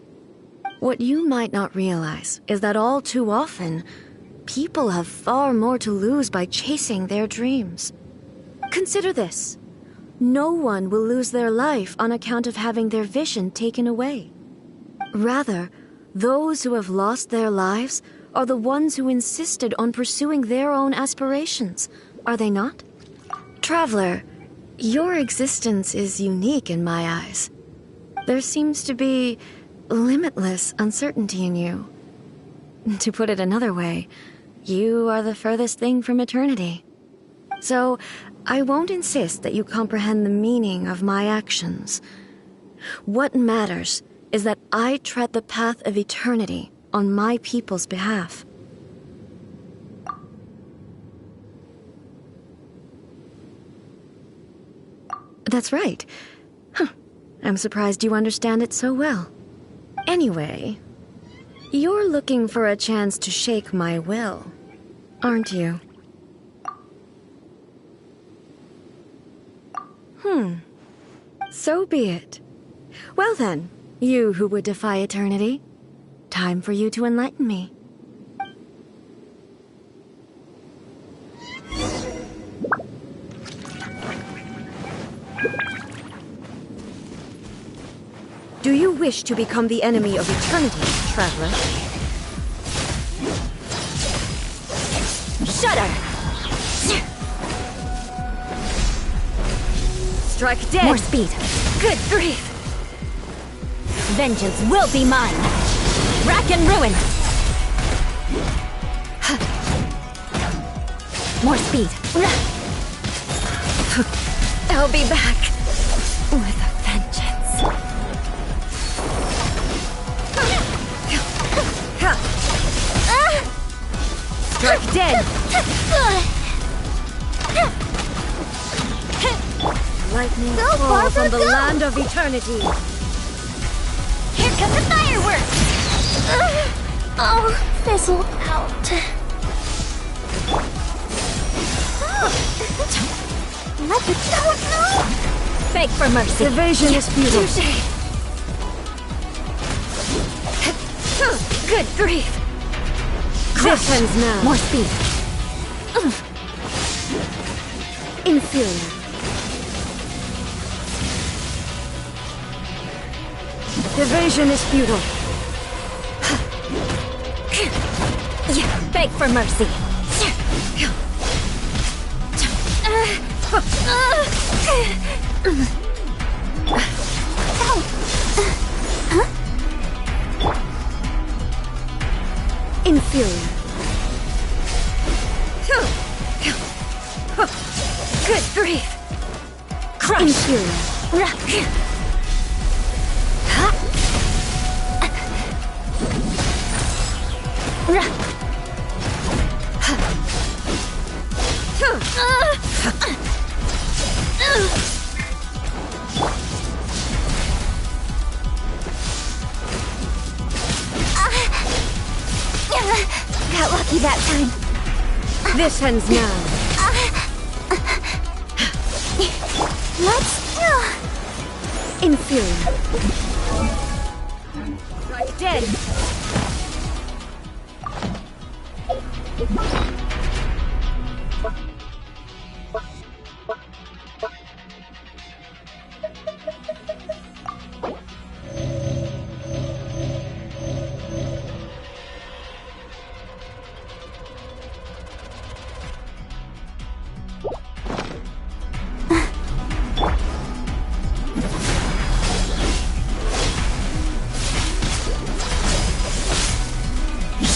S21: What you might not realize is that all too often, people have far more to lose by chasing their dreams. Consider this. No one will lose their life on account of having their vision taken away. Rather, those who have lost their lives are the ones who insisted on pursuing their own aspirations, are they not? Traveler, your existence is unique in my eyes. There seems to be limitless uncertainty in you. To put it another way, you are the furthest thing from eternity. So, I won't insist that you comprehend the meaning of my actions. What matters is that I tread the path of eternity on my people's behalf. That's right. I'm surprised you understand it so well. Anyway, you're looking for a chance to shake my will, aren't you? So be it. Well then, you who would defy eternity, time for you to enlighten me. Do you wish to become the enemy of eternity, traveler? Shudder! Strike dead!
S22: More speed.
S21: Good grief!
S22: Vengeance will be mine. Rack and ruin.
S1: More speed.
S21: I'll be back with a vengeance. Strike dead. Lightning falls on the land of eternity.
S9: Here come the fireworks!
S17: Oh, fizzle out.
S9: Like you don't know!
S14: Beg for mercy.
S21: Evasion is futile.
S14: Good grief.
S21: This ends now.
S14: More speed.
S21: Inferior. Evasion is futile.
S14: Beg for mercy.
S21: Inferior.
S14: Good grief. Crush.
S21: Inferior.
S14: Got lucky that time.
S21: This ends now.
S9: Let's...
S21: Inferior.
S14: Strike dead.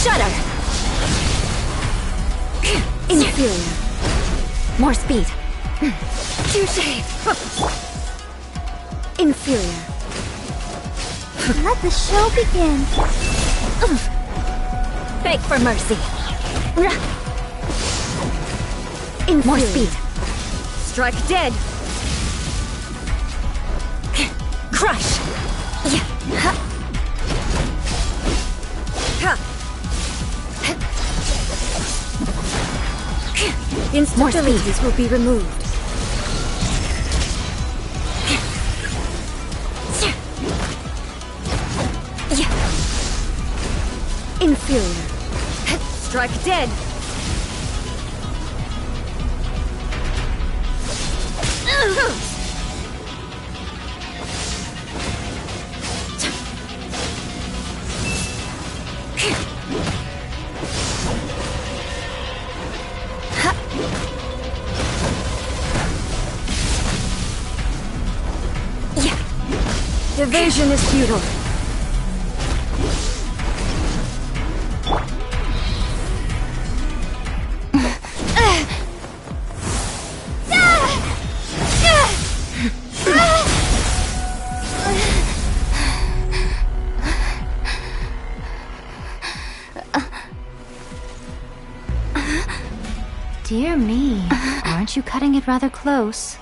S1: Shudder!
S21: Inferior.
S1: More speed.
S21: Touché. Inferior.
S9: Let the show begin.
S14: Beg for mercy.
S21: Inferior.
S1: More speed.
S14: Strike dead. Crush.
S21: Instabilities will be removed. Inferior.
S14: Strike dead.
S21: Evasion is futile.
S1: Dear me, aren't you cutting it rather close?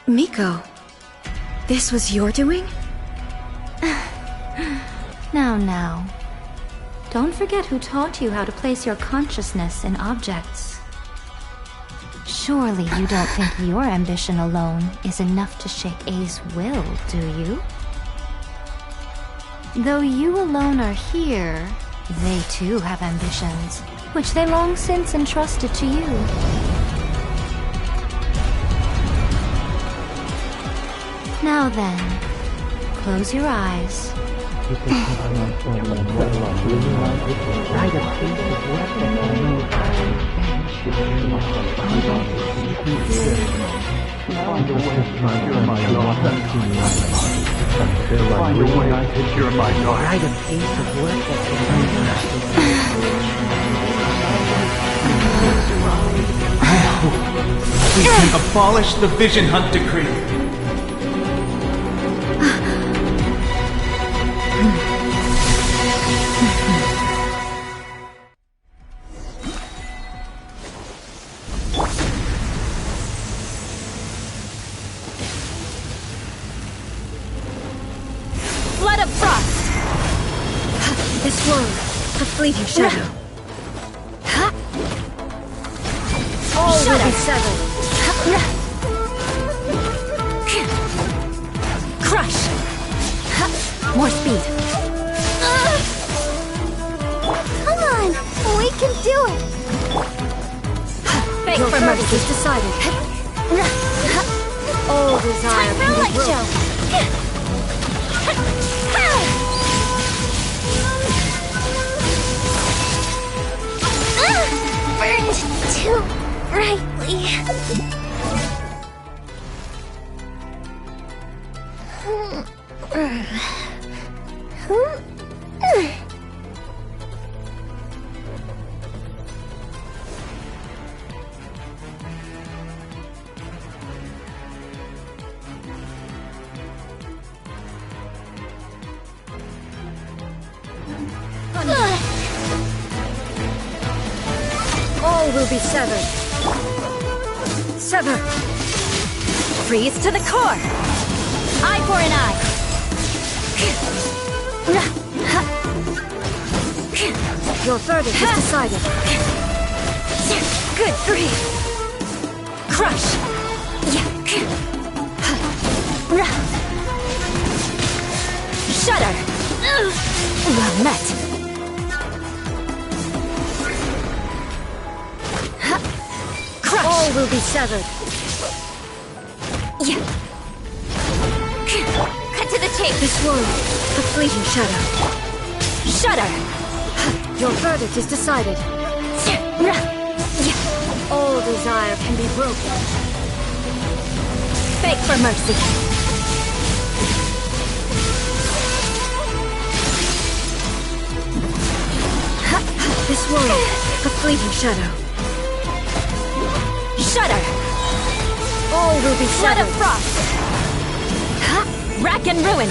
S21: Miko, this was your doing?
S1: Now. Don't forget who taught you how to place your consciousness in objects. Surely you don't think your ambition alone is enough to shake A's will, do you? Though you alone are here, they too have ambitions, which they long since entrusted to you. Now then, close your eyes.
S7: and abolish the Vision Hunt Decree.
S14: Flood of frost!
S21: This world, a fleeting shadow. All will be severed.
S14: Crush! More speed.
S5: Come on! We can do it!
S14: Beg
S21: Your
S14: for
S21: verdict
S14: mercy.
S21: is decided. All desire
S5: Time for a
S21: can be
S5: light
S21: broken.
S5: show! Burned too brightly.
S21: All will be severed. Sever.
S14: Freeze to the core! Eye for an eye!
S21: Your verdict is decided.
S14: Good grief! Crush! Shudder! Well met! Crush!
S21: All will be severed.
S14: Cut to the chase!
S21: This world, a fleeting shadow.
S14: Shudder!
S21: Your verdict is decided. All desire can be broken.
S14: Beg for mercy!
S21: This world, a fleeting shadow.
S14: Shudder!
S21: All will be
S14: Flood of
S21: severed.
S14: frost! Rack and ruin!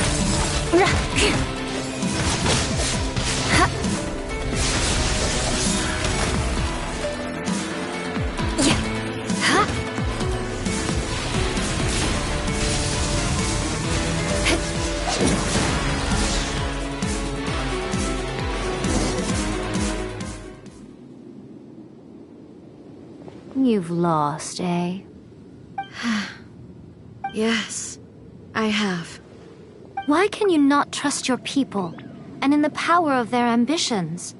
S1: You've lost, eh?
S21: Yes, I have.
S1: Why can you not trust your people and in the power of their ambitions?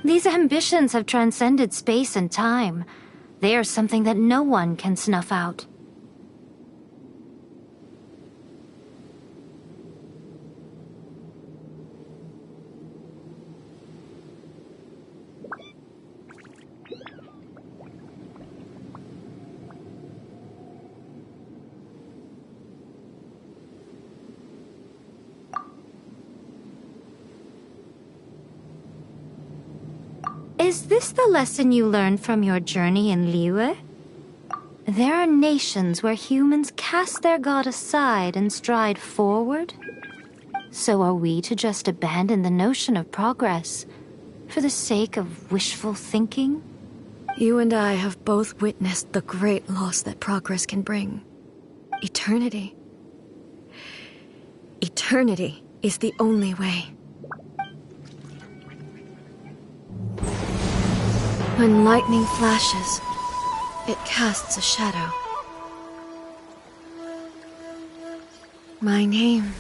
S1: These ambitions have transcended space and time. They are something that no one can snuff out. Is this the lesson you learned from your journey in Liyue? There are nations where humans cast their god aside and stride forward. So are we to just abandon the notion of progress for the sake of wishful thinking?
S21: You and I have both witnessed the great loss that progress can bring. Eternity. Eternity is the only way. When lightning flashes, it casts a shadow. My name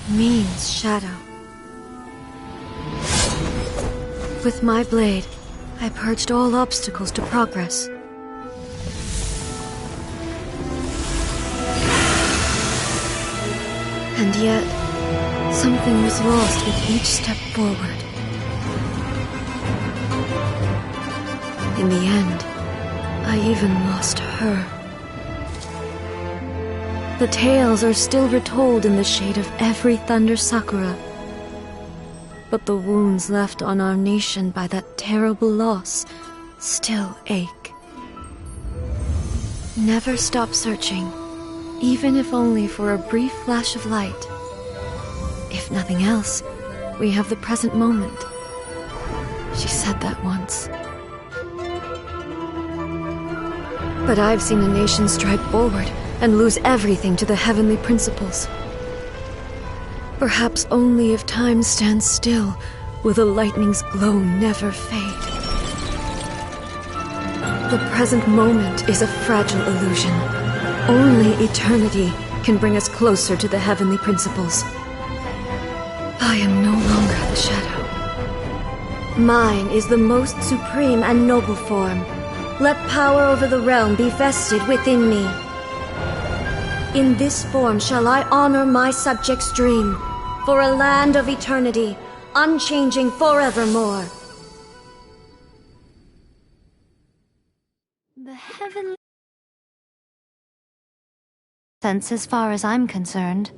S21: means shadow. With my blade, I purged all obstacles to progress. And yet, something was lost with each step forward. In the end, I even lost her. The tales are still retold in the shade of every Thunder Sakura. But the wounds left on our nation by that terrible loss still ache. Never stop searching, even if only for a brief flash of light. If nothing else, we have the present moment. She said that once. But I've seen a nation stride forward and lose everything to the heavenly principles. Perhaps only if time stands still will the lightning's glow never fade. The present moment is a fragile illusion. Only eternity can bring us closer to the heavenly principles. I am no longer the shadow. Mine is the most supreme and noble form. Let power over the realm be vested within me. In this form shall I honor my subjects' dream, for a land of eternity, unchanging forevermore.
S1: The heavenly sense as far as I'm concerned.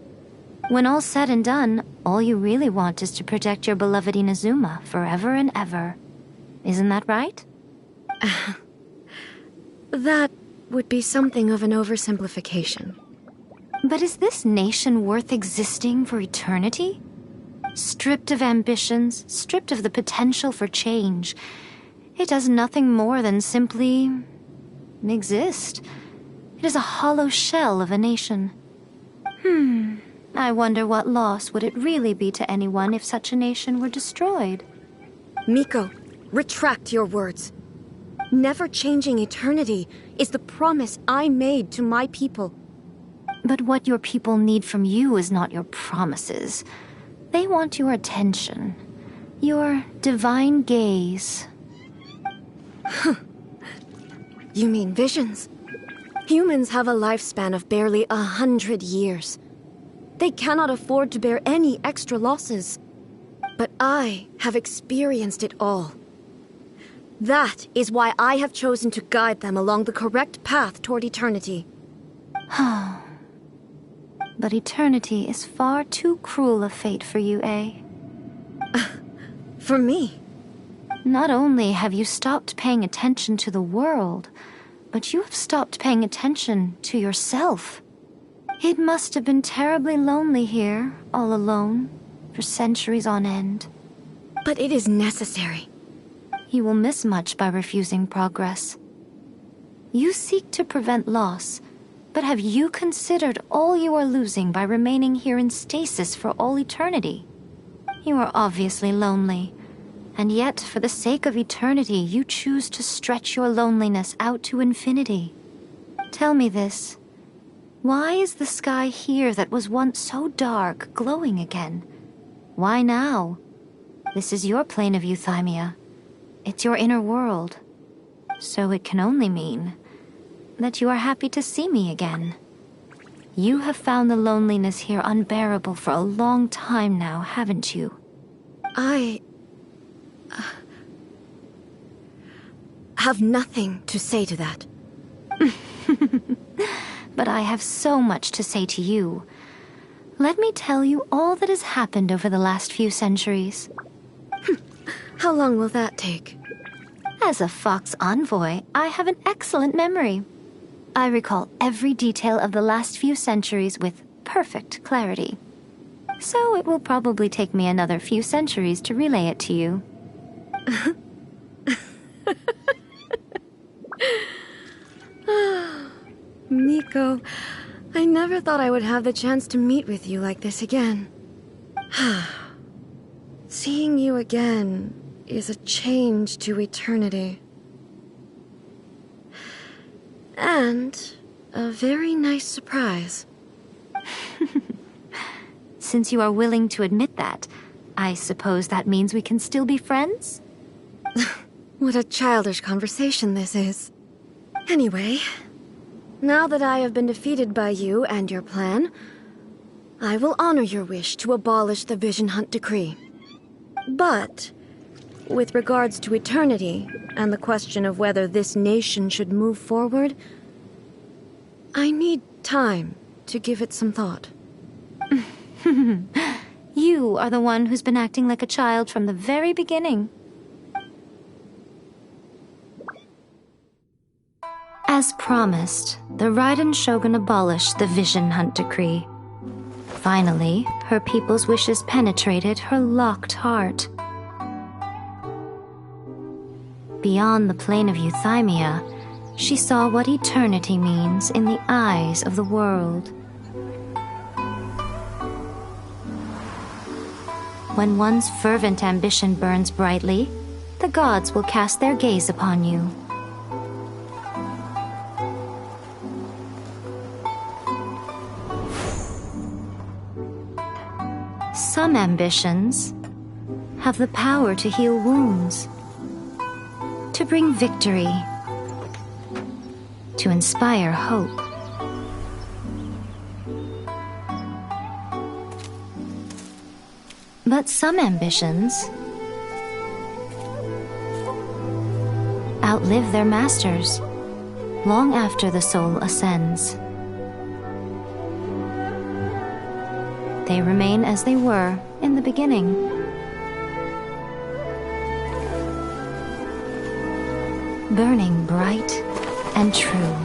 S1: When all's said and done, all you really want is to protect your beloved Inazuma forever and ever. Isn't that right?
S21: That would be something of an oversimplification.
S1: But is this nation worth existing for eternity? Stripped of ambitions, stripped of the potential for change, it does nothing more than simply exist. It is a hollow shell of a nation. I wonder what loss would it really be to anyone if such a nation were destroyed?
S21: Miko, retract your words. Never changing eternity is the promise I made to my people.
S1: But what your people need from you is not your promises. They want your attention. Your divine gaze.
S21: You mean visions? Humans have a lifespan of barely 100 years. They cannot afford to bear any extra losses. But I have experienced it all. That is why I have chosen to guide them along the correct path toward eternity.
S1: But eternity is far too cruel a fate for you, eh?
S21: For me?
S1: Not only have you stopped paying attention to the world, but you have stopped paying attention to yourself. It must have been terribly lonely here, all alone, for centuries on end.
S21: But it is necessary.
S1: You will miss much by refusing progress. You seek to prevent loss, but have you considered all you are losing by remaining here in stasis for all eternity? You are obviously lonely, and yet for the sake of eternity you choose to stretch your loneliness out to infinity. Tell me this. Why is the sky here that was once so dark glowing again? Why now? This is your plane of euthymia. It's your inner world. So it can only mean that you are happy to see me again. You have found the loneliness here unbearable for a long time now, haven't you?
S21: I have nothing to say to that.
S1: But I have so much to say to you. Let me tell you all that has happened over the last few centuries.
S21: How long will that take?
S1: As a Fox envoy, I have an excellent memory. I recall every detail of the last few centuries with perfect clarity. So it will probably take me another few centuries to relay it to you.
S21: Miko, I never thought I would have the chance to meet with you like this again. Seeing you again is a change to eternity. And a very nice surprise.
S1: Since you are willing to admit that, I suppose that means we can still be friends?
S21: What a childish conversation this is. Anyway, now that I have been defeated by you and your plan, I will honor your wish to abolish the Vision Hunt Decree. But, with regards to eternity and the question of whether this nation should move forward, I need time to give it some thought.
S1: You are the one who's been acting like a child from the very beginning. As promised, the Raiden Shogun abolished the Vision Hunt Decree. Finally, her people's wishes penetrated her locked heart. Beyond the plane of Euthymia, she saw what eternity means in the eyes of the world. When one's fervent ambition burns brightly, the gods will cast their gaze upon you. Some ambitions have the power to heal wounds, to bring victory, to inspire hope. But some ambitions outlive their masters long after the soul ascends. They remain as they were in the beginning. Burning bright and true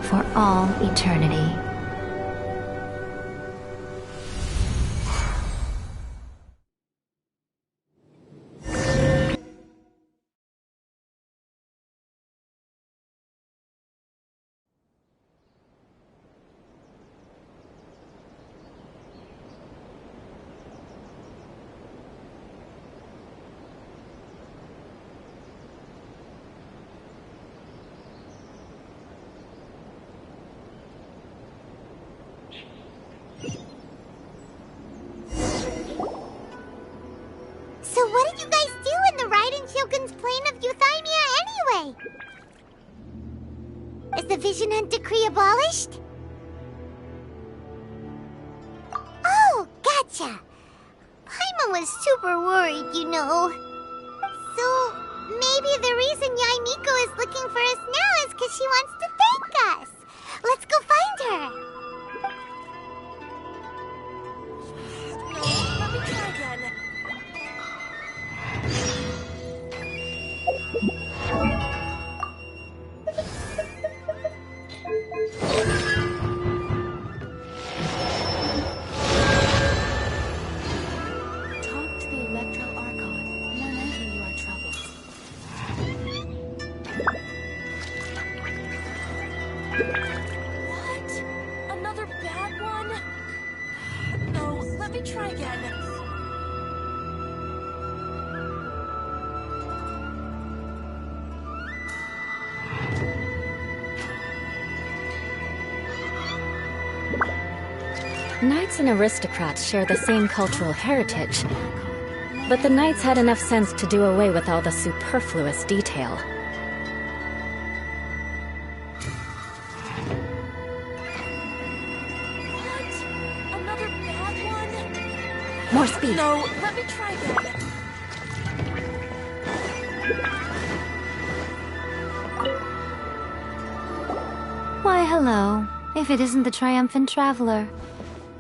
S1: for all eternity.
S9: So what did you guys do in the Raiden Shogun's plane of Euthymia anyway? Is the Vision Hunt Decree abolished? Oh, gotcha. Paimon was super worried, you know. So maybe the reason Yae Miko is looking for us now is because she wants to thank us. Let's go find her.
S20: Let me try again.
S14: Talk to the Electro Archon whenever you are troubled.
S20: What? Another bad one? No, let me try again.
S3: Knights and aristocrats share the same cultural heritage, but the knights had enough sense to do away with all the superfluous detail.
S20: What? Another bad one?
S3: More speed.
S20: No, let me try again.
S1: Why, hello, if it isn't the triumphant traveler.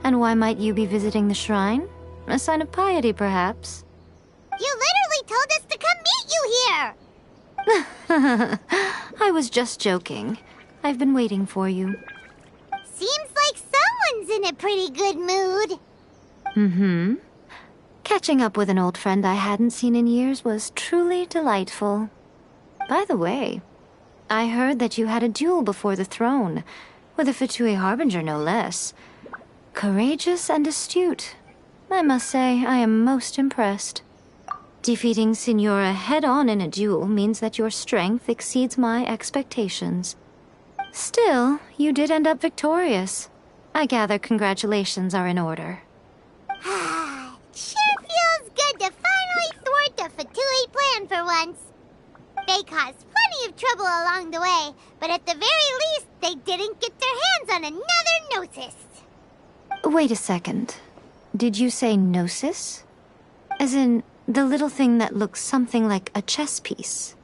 S1: And why might you be visiting the shrine? A sign of piety, perhaps?
S9: You literally told us to come meet you here!
S1: I was just joking. I've been waiting for you.
S9: Seems like someone's in a pretty good mood.
S1: Mm-hmm. Catching up with an old friend I hadn't seen in years was truly delightful. By the way, I heard that you had a duel before the throne, with a Fatui Harbinger no less. Courageous and astute. I must say, I am most impressed. Defeating Signora head-on in a duel means that your strength exceeds my expectations. Still, you did end up victorious. I gather congratulations are in order.
S9: Sure feels good to finally thwart the Fatui plan for once. They caused plenty of trouble along the way, but at the very least, they didn't get their hands on another Gnosis.
S1: Wait a second. Did you say Gnosis? As in, the little thing that looks something like a chess piece?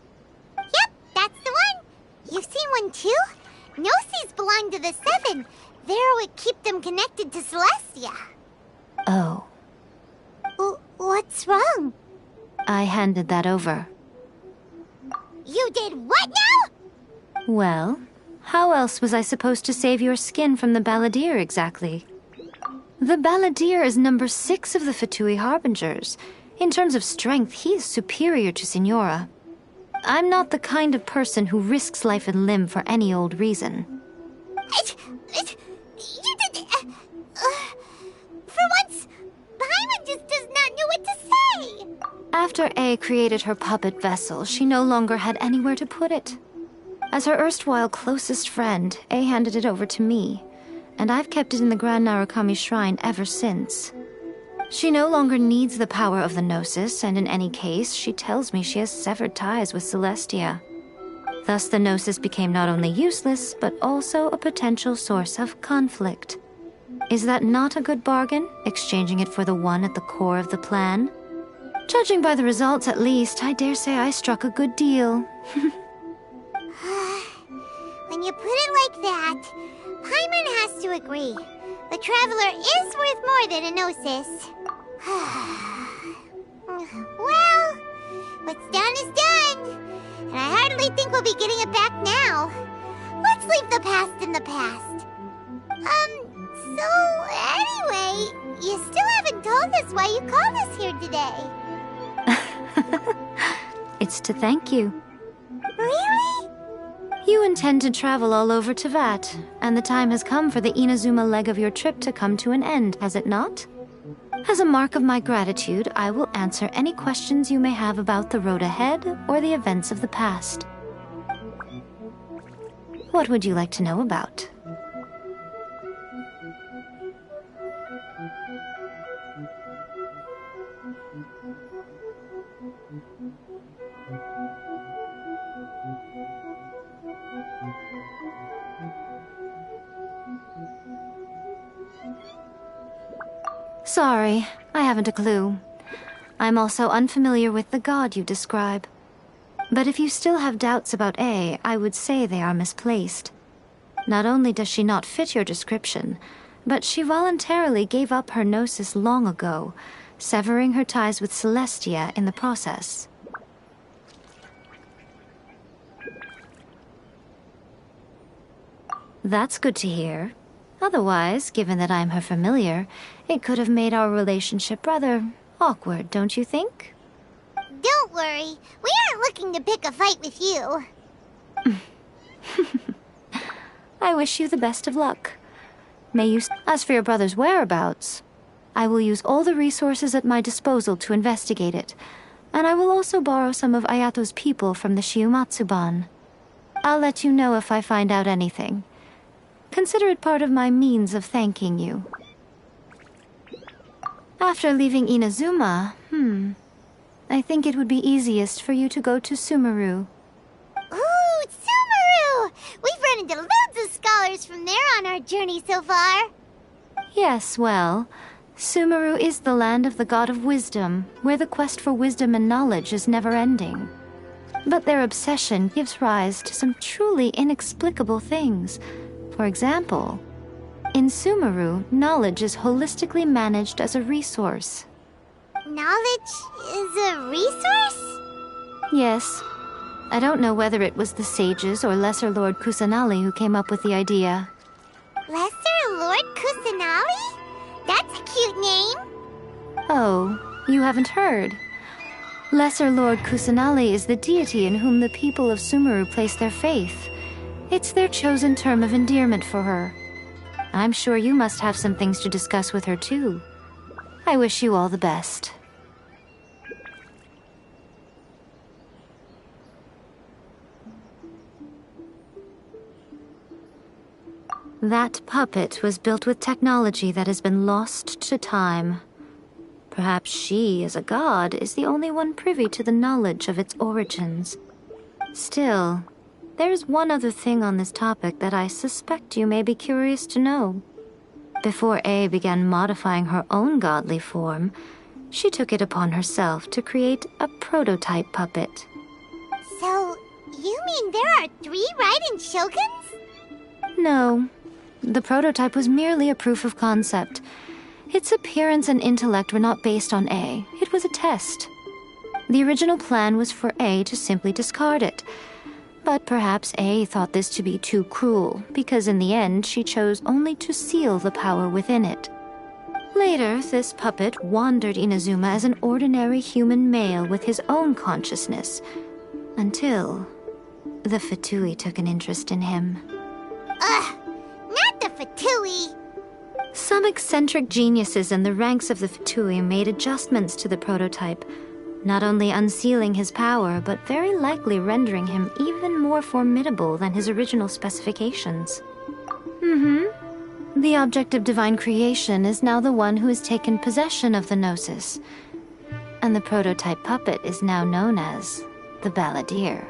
S9: Yep, that's the one. You've seen one too? Gnosis belong to the Seven. They're what keep them connected to Celestia.
S1: Oh.
S9: What's wrong?
S1: I handed that over.
S9: You did what now?
S1: Well, how else was I supposed to save your skin from the Balladeer exactly? The Balladeer is number 6 of the Fatui Harbingers. In terms of strength, he is superior to Signora. I'm not the kind of person who risks life and limb for any old reason.
S9: You did... for once, Paimon just does not know what to say.
S1: After A created her puppet vessel, she no longer had anywhere to put it. As her erstwhile closest friend, A handed it over to me, and I've kept it in the Grand Narukami Shrine ever since. She no longer needs the power of the Gnosis, and in any case, she tells me she has severed ties with Celestia. Thus, the Gnosis became not only useless, but also a potential source of conflict. Is that not a good bargain, exchanging it for the one at the core of the plan? Judging by the results, at least, I dare say I struck a good deal.
S9: When you put it like that, Paimon has to agree. The Traveler is worth more than a Gnosis. Well, what's done is done. And I hardly think we'll be getting it back now. Let's leave the past in the past. So anyway, you still haven't told us why you called us here today.
S1: It's to thank you.
S9: Really?
S1: You intend to travel all over Teyvat, and the time has come for the Inazuma leg of your trip to come to an end, has it not? As a mark of my gratitude, I will answer any questions you may have about the road ahead or the events of the past. What would you like to know about? Sorry, I haven't a clue. I'm also unfamiliar with the god you describe. But if you still have doubts about A, I would say they are misplaced. Not only does she not fit your description, but she voluntarily gave up her Gnosis long ago, severing her ties with Celestia in the process. That's good to hear. Otherwise, given that I'm her familiar, it could have made our relationship rather awkward, don't you think?
S9: Don't worry, we aren't looking to pick a fight with you.
S1: I wish you the best of luck. May you... As for your brother's whereabouts, I will use all the resources at my disposal to investigate it, and I will also borrow some of Ayato's people from the Shiumatsuban. I'll let you know if I find out anything. Consider it part of my means of thanking you. After leaving Inazuma, I think it would be easiest for you to go to Sumeru.
S9: Ooh, Sumeru! We've run into loads of scholars from there on our journey so far.
S1: Yes, well, Sumeru is the land of the god of wisdom, where the quest for wisdom and knowledge is never-ending. But their obsession gives rise to some truly inexplicable things. For example, in Sumeru, knowledge is holistically managed as a resource.
S9: Knowledge is a resource?
S1: Yes. I don't know whether it was the sages or Lesser Lord Kusanali who came up with the idea.
S9: Lesser Lord Kusanali? That's a cute name.
S1: Oh, you haven't heard. Lesser Lord Kusanali is the deity in whom the people of Sumeru place their faith. It's their chosen term of endearment for her. I'm sure you must have some things to discuss with her, too. I wish you all the best. That puppet was built with technology that has been lost to time. Perhaps she, as a god, is the only one privy to the knowledge of its origins. Still, there's one other thing on this topic that I suspect you may be curious to know. Before A began modifying her own godly form, she took it upon herself to create a prototype puppet.
S9: So, you mean there are 3 Raiden Shoguns?
S1: No. The prototype was merely a proof of concept. Its appearance and intellect were not based on A. It was a test. The original plan was for A to simply discard it. But perhaps A thought this to be too cruel, because in the end she chose only to seal the power within it. Later, this puppet wandered Inazuma as an ordinary human male with his own consciousness, until the Fatui took an interest in him.
S9: Ugh! Not the Fatui!
S1: Some eccentric geniuses in the ranks of the Fatui made adjustments to the prototype, not only unsealing his power, but very likely rendering him even more formidable than his original specifications. The object of divine creation is now the one who has taken possession of the Gnosis, and the prototype puppet is now known as the Balladeer.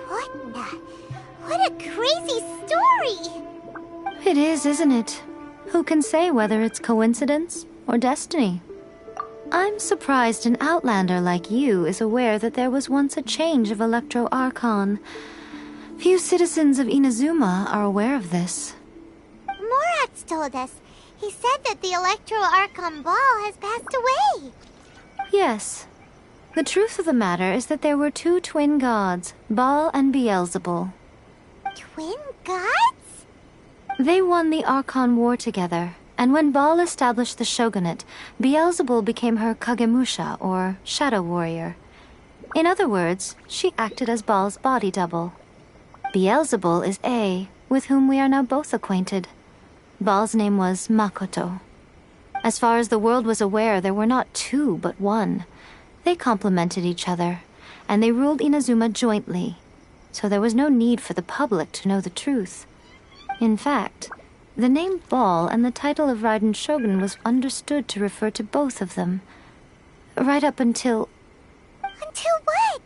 S9: What a crazy story!
S1: It is, isn't it? Who can say whether it's coincidence or destiny? I'm surprised an outlander like you is aware that there was once a change of Electro Archon. Few citizens of Inazuma are aware of this.
S9: Morat's told us. He said that the Electro Archon Ball has passed away.
S1: Yes. The truth of the matter is that there were two twin gods, Baal and Beelzebul.
S9: Twin gods?
S1: They won the Archon War together, and when Baal established the shogunate, Beelzebul became her Kagemusha, or shadow warrior. In other words, she acted as Baal's body double. Beelzebul is A, with whom we are now both acquainted. Baal's name was Makoto. As far as the world was aware, there were not two, but one. They complemented each other, and they ruled Inazuma jointly, so there was no need for the public to know the truth. In fact, the name Baal and the title of Raiden Shogun was understood to refer to both of them. Right up until...
S9: Until what?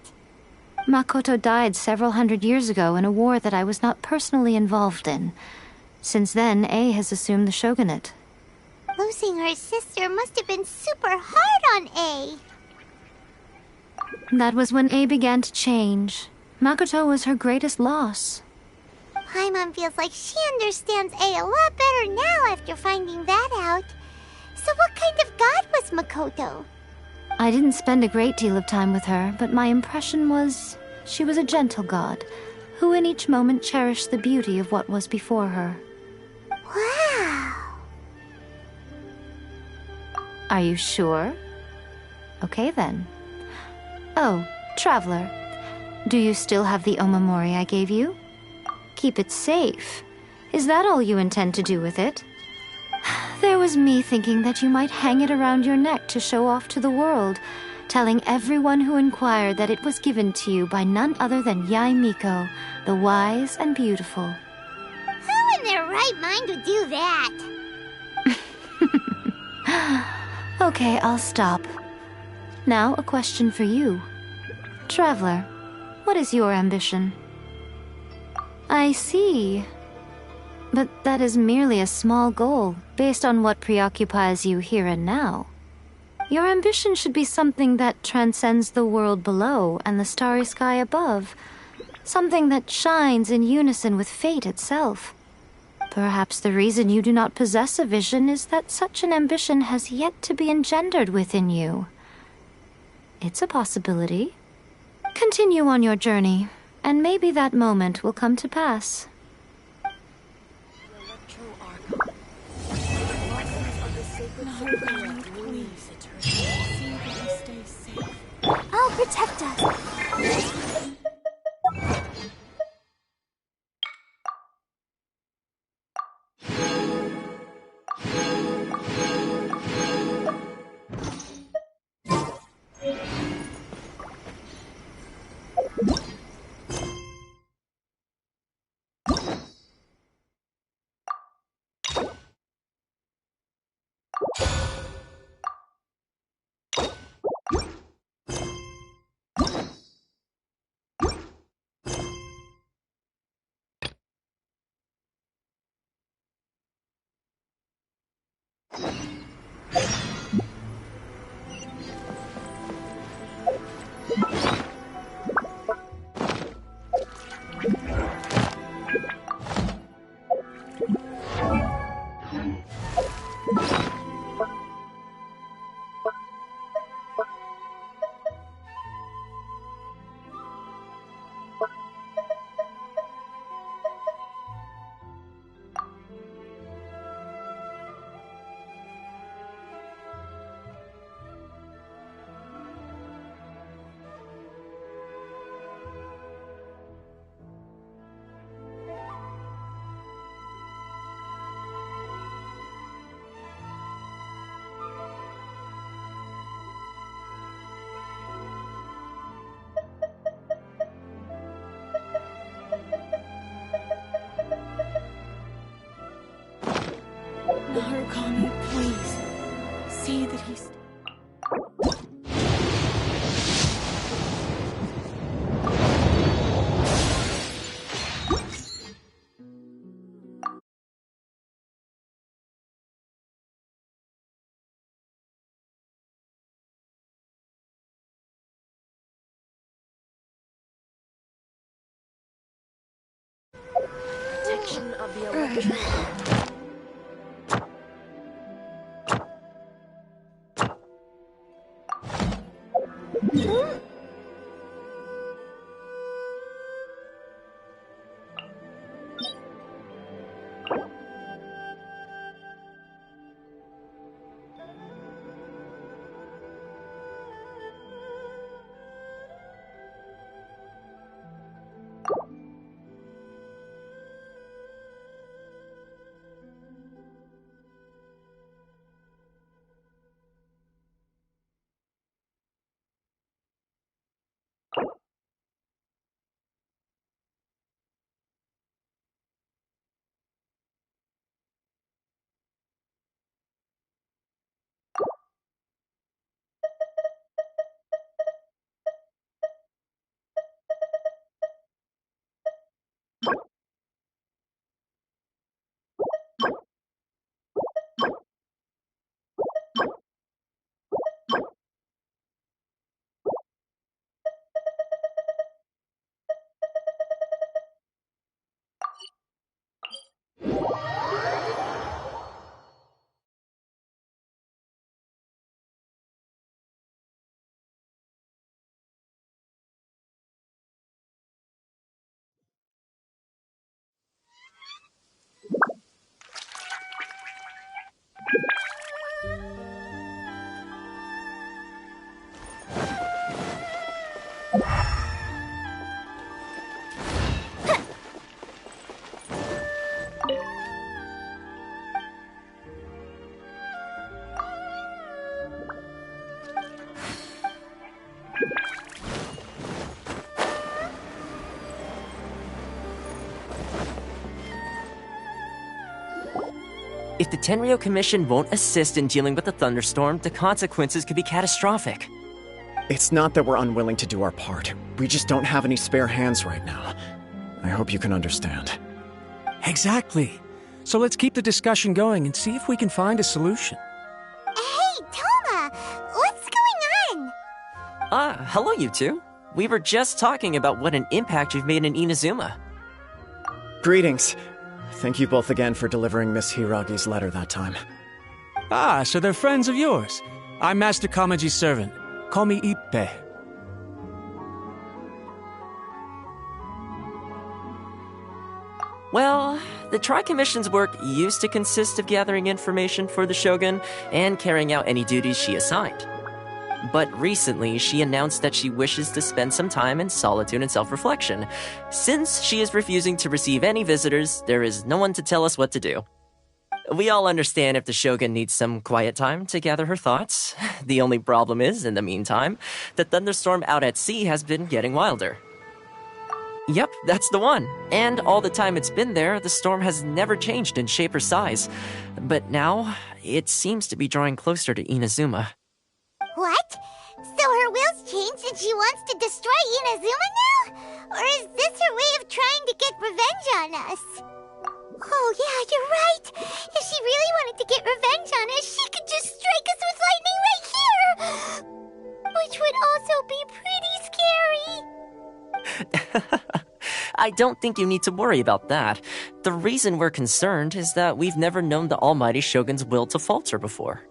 S1: Makoto died several hundred years ago in a war that I was not personally involved in. Since then, A has assumed the shogunate.
S9: Losing her sister must have been super hard on A.
S1: That was when A began to change. Makoto was her greatest loss.
S9: Paimon feels like she understands A a lot better now after finding that out. So what kind of god was Makoto?
S1: I didn't spend a great deal of time with her, but my impression was she was a gentle god, who in each moment cherished the beauty of what was before her.
S9: Wow!
S1: Are you sure? Okay then. Oh, Traveler, do you still have the Omamori I gave you? Keep it safe. Is that all you intend to do with it? There was me thinking that you might hang it around your neck to show off to the world, telling everyone who inquired that it was given to you by none other than Yae Miko, the wise and beautiful.
S9: Who in their right mind would do that?
S1: Okay, I'll stop. Now, a question for you. Traveler, what is your ambition? I see. But that is merely a small goal, based on what preoccupies you here and now. Your ambition should be something that transcends the world below and the starry sky above. Something that shines in unison with fate itself. Perhaps the reason you do not possess a vision is that such an ambition has yet to be engendered within you. It's a possibility. Continue on your journey, and maybe that moment will come to pass.
S9: I'll protect us.
S20: Kami, please. See that he's... Protection of the electric...
S15: If the Tenryo Commission won't assist in dealing with the thunderstorm, the consequences could be catastrophic.
S4: It's not that we're unwilling to do our part. We just don't have any spare hands right now. I hope you can understand.
S11: Exactly. So let's keep the discussion going and see if we can find a solution.
S9: Hey, Toma! What's going on?
S15: Hello you two. We were just talking about what an impact you've made in Inazuma.
S4: Greetings. Thank you both again for delivering Miss Hiragi's letter that time.
S11: Ah, so they're friends of yours. I'm Master Kamaji's servant. Call me Ippe.
S15: Well, the Tri-Commission's work used to consist of gathering information for the Shogun and carrying out any duties she assigned. But recently, she announced that she wishes to spend some time in solitude and self-reflection. Since she is refusing to receive any visitors, there is no one to tell us what to do. We all understand if the Shogun needs some quiet time to gather her thoughts. The only problem is, in the meantime, the thunderstorm out at sea has been getting wilder. Yep, that's the one. And all the time it's been there, the storm has never changed in shape or size. But now, it seems to be drawing closer to Inazuma.
S9: What? So her will's changed and she wants to destroy Inazuma now? Or is this her way of trying to get revenge on us? Oh yeah, you're right! If she really wanted to get revenge on us, she could just strike us with lightning right here! Which would also be pretty scary!
S15: I don't think you need to worry about that. The reason we're concerned is that we've never known the Almighty Shogun's will to falter before.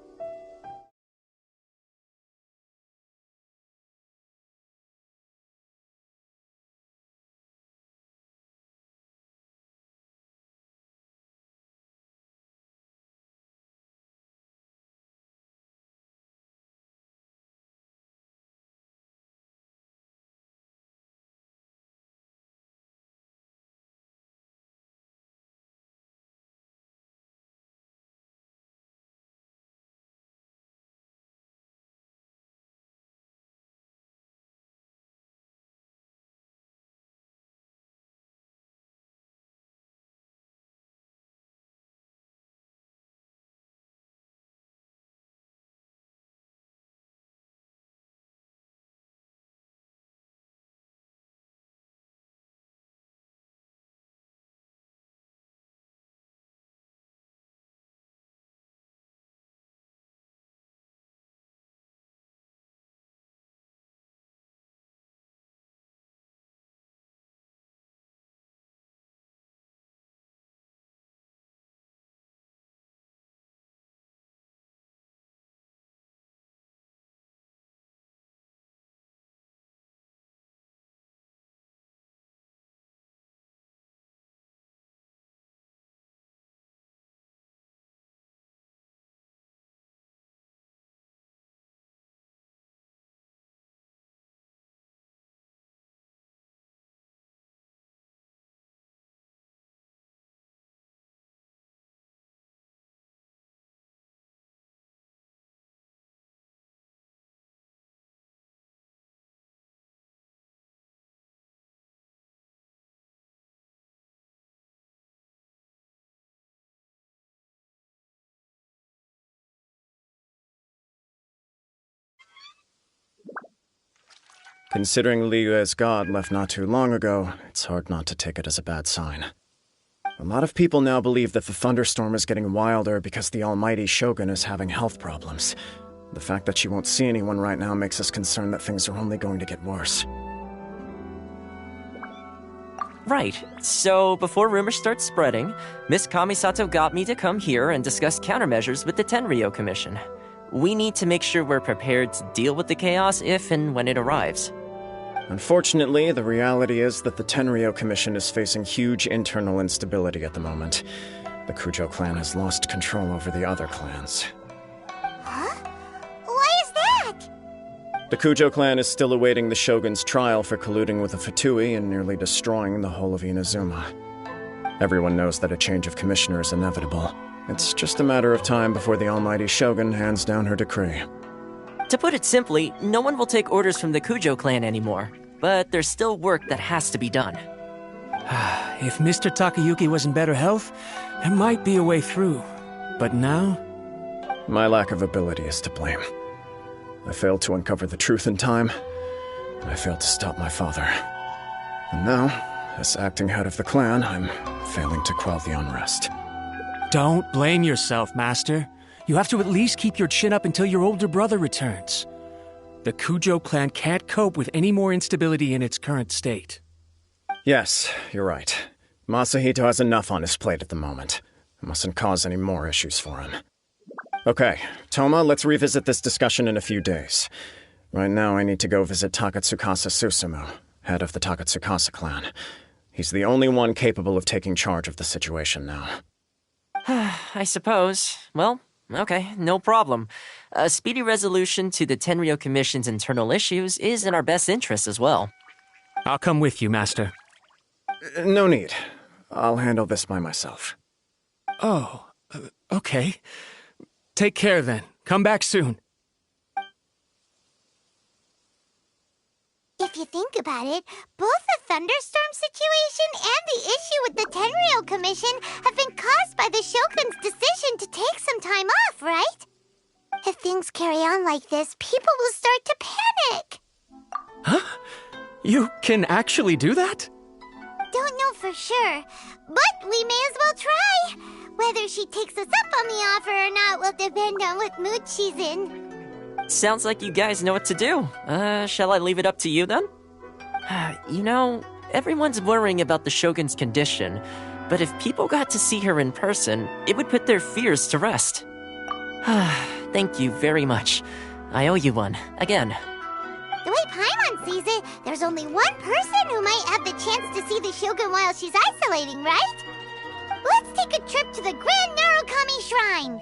S4: Considering Liyue's god left not too long ago, it's hard not to take it as a bad sign. A lot of people now believe that the thunderstorm is getting wilder because the almighty Shogun is having health problems. The fact that she won't see anyone right now makes us concerned that things are only going to get worse.
S15: Right. So, before rumors start spreading, Miss Kamisato got me to come here and discuss countermeasures with the Tenryou Commission. We need to make sure we're prepared to deal with the chaos if and when it arrives.
S4: Unfortunately, the reality is that the Tenryou Commission is facing huge internal instability at the moment. The Kujo clan has lost control over the other clans.
S9: Huh? Why is that?
S4: The Kujo clan is still awaiting the Shogun's trial for colluding with the Fatui and nearly destroying the whole of Inazuma. Everyone knows that a change of commissioner is inevitable. It's just a matter of time before the almighty Shogun hands down her decree.
S15: To put it simply, no one will take orders from the Kujo clan anymore. But there's still work that has to be done.
S11: If Mr. Takayuki was in better health, there might be a way through. But now?
S4: My lack of ability is to blame. I failed to uncover the truth in time, and I failed to stop my father. And now, as acting head of the clan, I'm failing to quell the unrest.
S11: Don't blame yourself, Master. You have to at least keep your chin up until your older brother returns. The Kujo clan can't cope with any more instability in its current state.
S4: Yes, you're right. Masahito has enough on his plate at the moment. It mustn't cause any more issues for him. Okay, Toma, let's revisit this discussion in a few days. Right now, I need to go visit Takatsukasa Susumu, head of the Takatsukasa clan. He's the only one capable of taking charge of the situation now.
S15: I suppose. Well, okay, no problem. A speedy resolution to the Tenryou Commission's internal issues is in our best interest as well.
S11: I'll come with you, Master.
S4: No need. I'll handle this by myself.
S11: Oh, okay. Take care then. Come back soon.
S9: If you think about it, both the thunderstorm situation and the issue with the Tenryou Commission have been caused by the Shogun's decision to take some time off, right? If things carry on like this, people will start to panic.
S11: Huh? You can actually do that?
S9: Don't know for sure, but we may as well try. Whether she takes us up on the offer or not will depend on what mood she's in.
S15: Sounds like you guys know what to do. Shall I leave it up to you then? You know, everyone's worrying about the Shogun's condition, but if people got to see her in person, it would put their fears to rest. Thank you very much. I owe you one, again.
S9: The way Paimon sees it, there's only one person who might have the chance to see the Shogun while she's isolating, right? Let's take a trip to the Grand Narukami Shrine!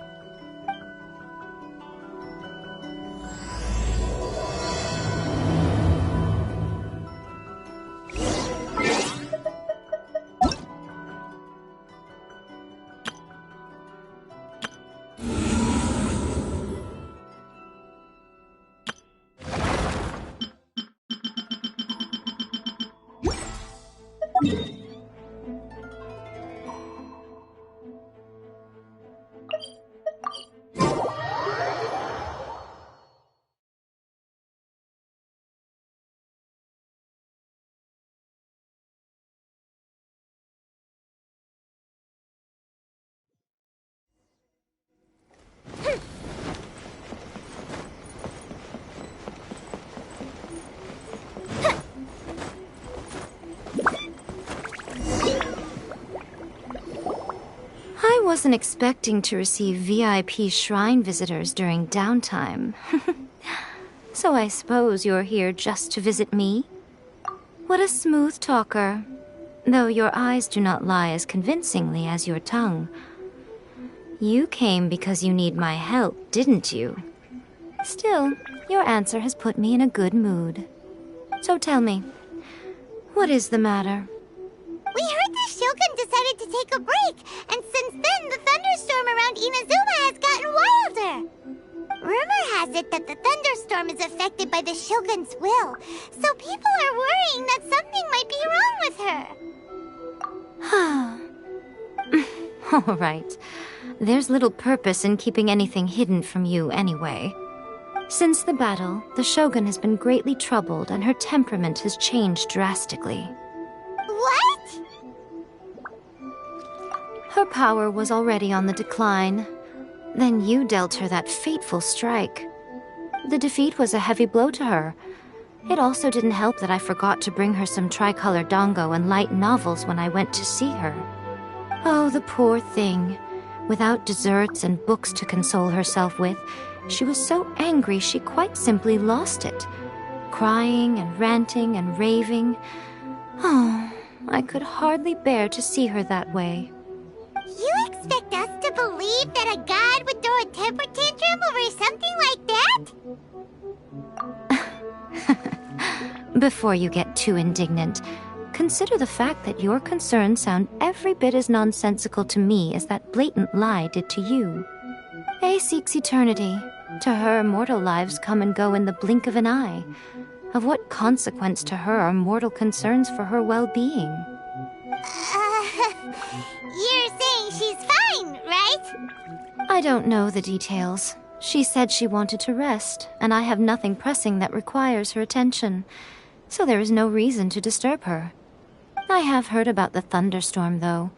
S1: I wasn't expecting to receive VIP shrine visitors during downtime. So I suppose you're here just to visit me? What a smooth talker. Though your eyes do not lie as convincingly as your tongue. You came because you need my help, didn't you? Still, your answer has put me in a good mood. So tell me, what is the matter?
S9: We heard the Shogun decided to take a break, and since then the thunderstorm around Inazuma has gotten wilder. Rumor has it that the thunderstorm is affected by the Shogun's will, so people are worrying that something might be wrong with her.
S1: All right. There's little purpose in keeping anything hidden from you anyway. Since the battle, the Shogun has been greatly troubled and her temperament has changed drastically.
S9: What?
S1: Her power was already on the decline. Then you dealt her that fateful strike. The defeat was a heavy blow to her. It also didn't help that I forgot to bring her some tricolor dango and light novels when I went to see her. Oh, the poor thing. Without desserts and books to console herself with, she was so angry she quite simply lost it. Crying and ranting and raving. Oh, I could hardly bear to see her that way.
S9: You expect us to believe that a god would throw a temper tantrum over something like that?
S1: Before you get too indignant, consider the fact that your concerns sound every bit as nonsensical to me as that blatant lie did to you. A seeks eternity. To her, mortal lives come and go in the blink of an eye. Of what consequence to her are mortal concerns for her well-being?
S9: You're saying she's fine, right?
S1: I don't know the details. She said she wanted to rest, and I have nothing pressing that requires her attention, so there is no reason to disturb her. I have heard about the thunderstorm, though.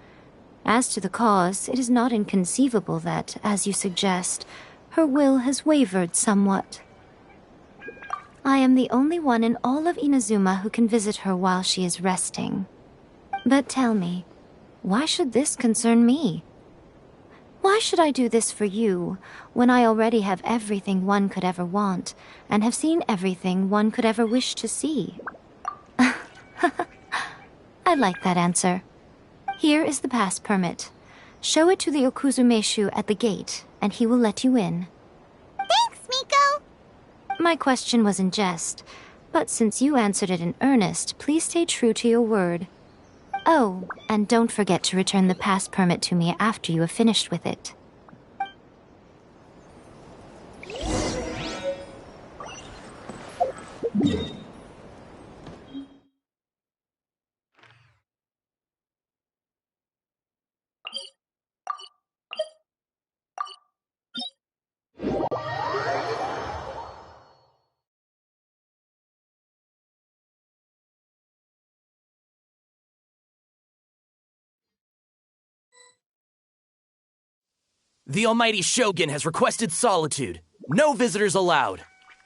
S1: As to the cause, it is not inconceivable that, as you suggest, her will has wavered somewhat. I am the only one in all of Inazuma who can visit her while she is resting. But tell me, why should this concern me? Why should I do this for you, when I already have everything one could ever want, and have seen everything one could ever wish to see? I like that answer. Here is the pass permit. Show it to the Okuzumeshu at the gate, and he will let you in.
S9: Thanks, Miko!
S1: My question was in jest, but since you answered it in earnest, please stay true to your word. Oh, and don't forget to return the pass permit to me after you have finished with it.
S12: The Almighty Shogun has requested solitude. No visitors allowed.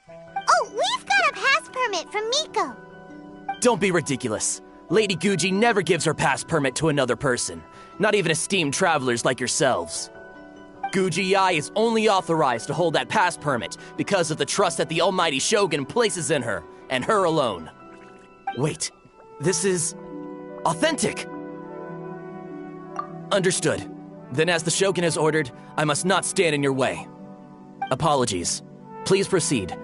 S9: Oh, we've got a pass permit from Miko.
S12: Don't be ridiculous. Lady Guji never gives her pass permit to another person, not even esteemed travelers like yourselves. Guji Yai is only authorized to hold that pass permit because of the trust that the Almighty Shogun places in her, and her alone. Wait, this is authentic. Understood. Then as the Shogun has ordered, I must not stand in your way. Apologies. Please proceed.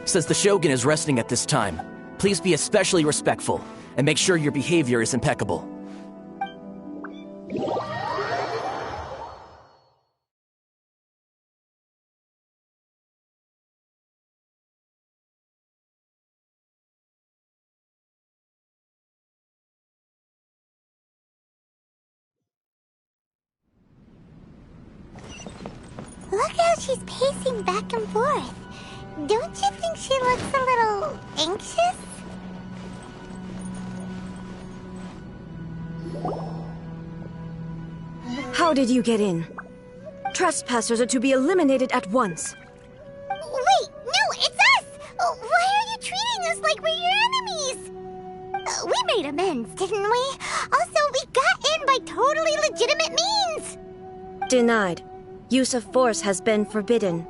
S12: Since the Shogun is resting at this time, please be especially respectful and make sure your behavior is impeccable.
S9: Look how she's pacing back and forth. Don't you think she looks a little anxious?
S21: How did you get in? Trespassers are to be eliminated at once.
S9: Wait, no, it's us! Why are you treating us like we're your enemies? We made amends, didn't we? Also, we got in by totally legitimate means!
S21: Denied. Use of force has been forbidden.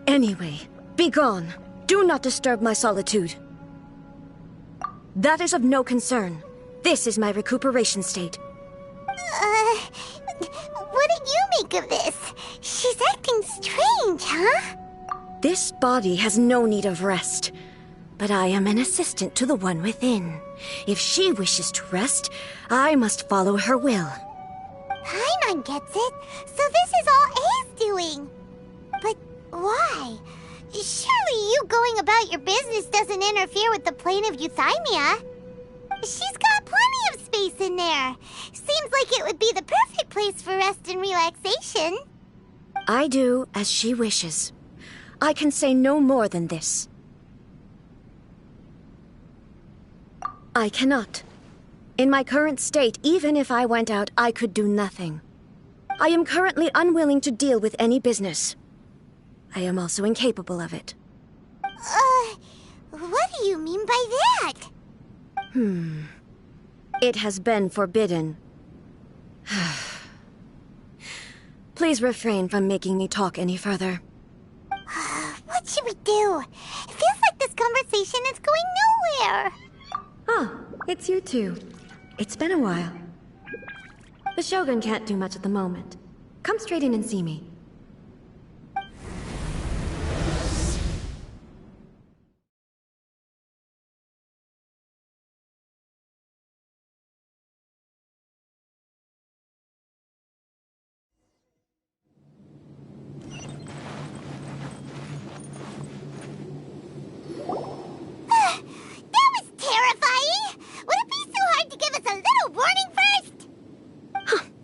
S21: Anyway, be gone. Do not disturb my solitude. That is of no concern. This is my recuperation state.
S9: What do you make of this? She's acting strange, huh?
S21: This body has no need of rest. But I am an assistant to the one within. If she wishes to rest, I must follow her will.
S9: Paimon gets it, so this is all A's doing. But why? Surely you going about your business doesn't interfere with the plane of euthymia. She's got plenty of space in there. Seems like it would be the perfect place for rest and relaxation.
S21: I do as she wishes. I can say no more than this. I cannot. In my current state, even if I went out, I could do nothing. I am currently unwilling to deal with any business. I am also incapable of it.
S9: What do you mean by that?
S21: It has been forbidden. Please refrain from making me talk any further.
S9: What should we do? It feels like this conversation is going nowhere.
S21: Oh, it's you two. It's been a while. The Shogun can't do much at the moment. Come straight in and see me.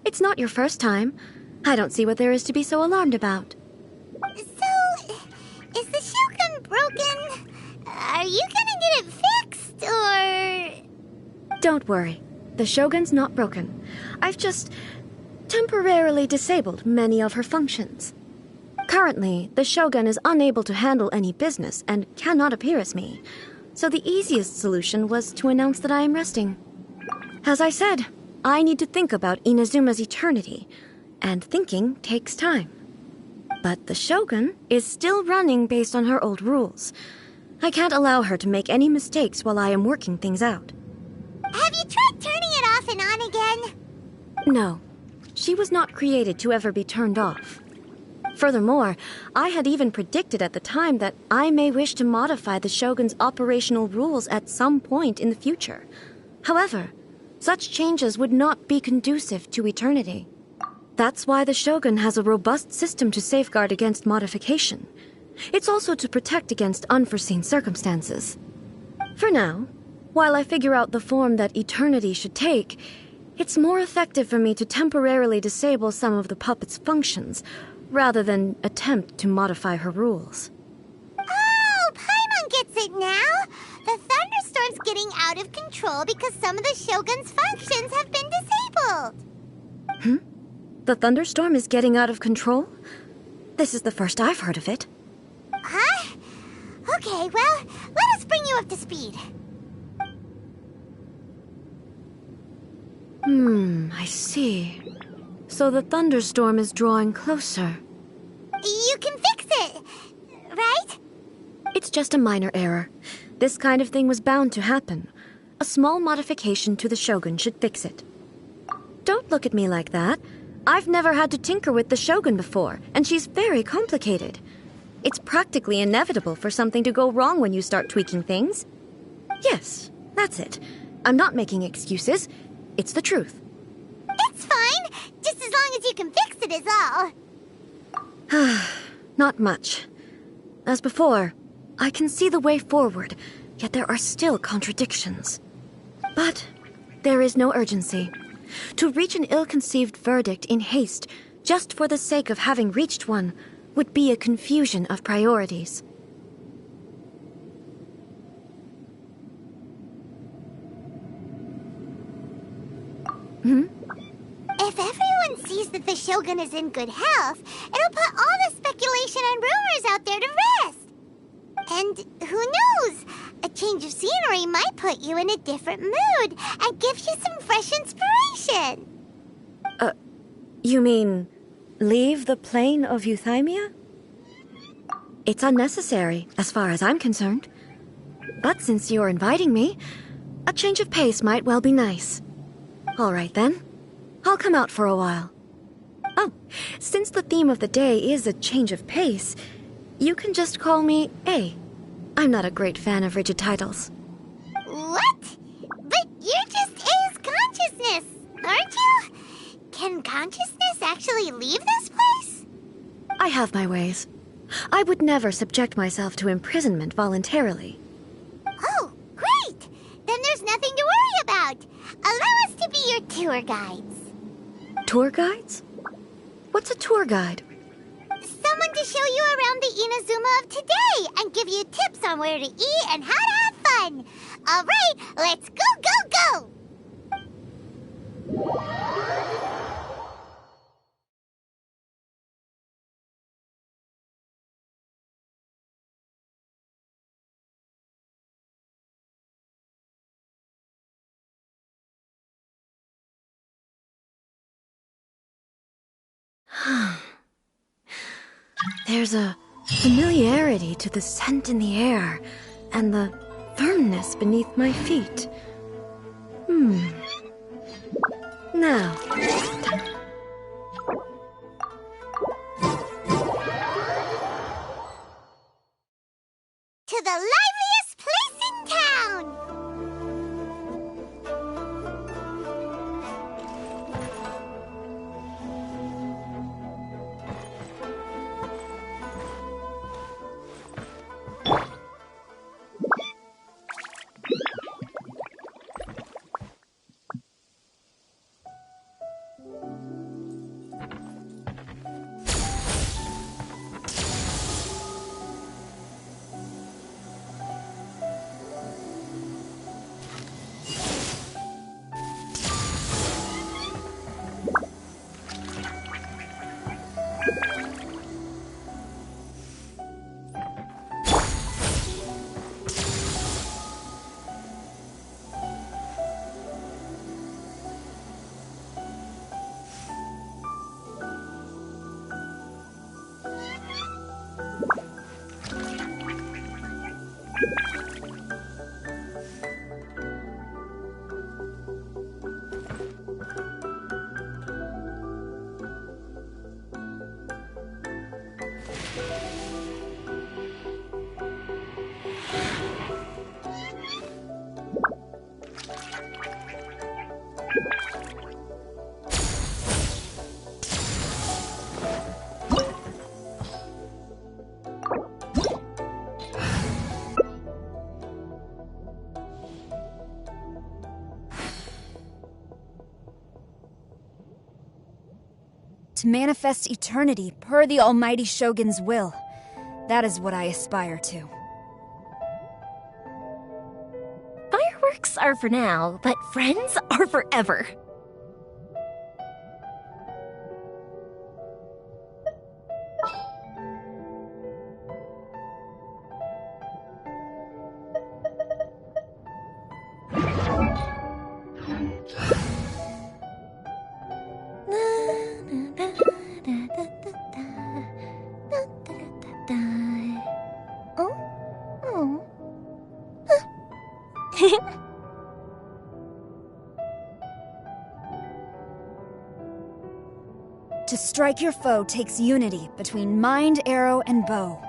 S21: It's not your first time. I don't see what there is to be so alarmed about.
S9: So, is the Shogun broken? Are you gonna get it fixed, or...?
S21: Don't worry. The Shogun's not broken. I've just temporarily disabled many of her functions. Currently, the Shogun is unable to handle any business and cannot appear as me. So the easiest solution was to announce that I am resting. As I said, I need to think about Inazuma's eternity, and thinking takes time. But the Shogun is still running based on her old rules. I can't allow her to make any mistakes while I am working things out.
S9: Have you tried turning it off and on again?
S21: No. She was not created to ever be turned off. Furthermore, I had even predicted at the time that I may wish to modify the Shogun's operational rules at some point in the future. However, such changes would not be conducive to eternity. That's why the Shogun has a robust system to safeguard against modification. It's also to protect against unforeseen circumstances. For now, while I figure out the form that eternity should take, it's more effective for me to temporarily disable some of the puppet's functions, rather than attempt to modify her rules.
S9: Oh, Paimon gets it now! The thunderstorm's getting out of control because some of the Shogun's functions have been disabled.
S21: The thunderstorm is getting out of control? This is the first I've heard of it.
S9: Huh? Okay, well, let us bring you up to speed.
S21: I see. So the thunderstorm is drawing closer.
S9: You can fix it, right?
S21: It's just a minor error. This kind of thing was bound to happen. A small modification to the Shogun should fix it. Don't look at me like that. I've never had to tinker with the Shogun before, and she's very complicated. It's practically inevitable for something to go wrong when you start tweaking things. Yes, that's it. I'm not making excuses. It's the truth.
S9: It's fine, just as long as you can fix it is all.
S21: Not much. As before, I can see the way forward, yet there are still contradictions. But there is no urgency. To reach an ill-conceived verdict in haste, just for the sake of having reached one, would be a confusion of priorities.
S9: If everyone sees that the Shogun is in good health, it'll put all the speculation and rumors out there to rest. And who knows? A change of scenery might put you in a different mood and give you some fresh inspiration.
S21: You mean leave the plane of euthymia? It's unnecessary, as far as I'm concerned. But since you're inviting me, a change of pace might well be nice. All right, then. I'll come out for a while. Oh, since the theme of the day is a change of pace, you can just call me A. I'm not a great fan of rigid titles.
S9: What? But you're just A's consciousness, aren't you? Can consciousness actually leave this place?
S21: I have my ways. I would never subject myself to imprisonment voluntarily.
S9: Oh, great! Then there's nothing to worry about. Allow us to be your tour guides.
S21: Tour guides? What's a tour guide?
S9: Someone time to show you around the Inazuma of today and give you tips on where to eat and how to have fun. All right, let's go, go, go!
S21: There's a familiarity to the scent in the air and the firmness beneath my feet. Now.
S9: To the liveliest place in town!
S14: To manifest eternity per the Almighty Shogun's will. That is what I aspire to.
S8: Fireworks are for now, but friends are forever.
S14: To strike your foe takes unity between mind, arrow, and bow.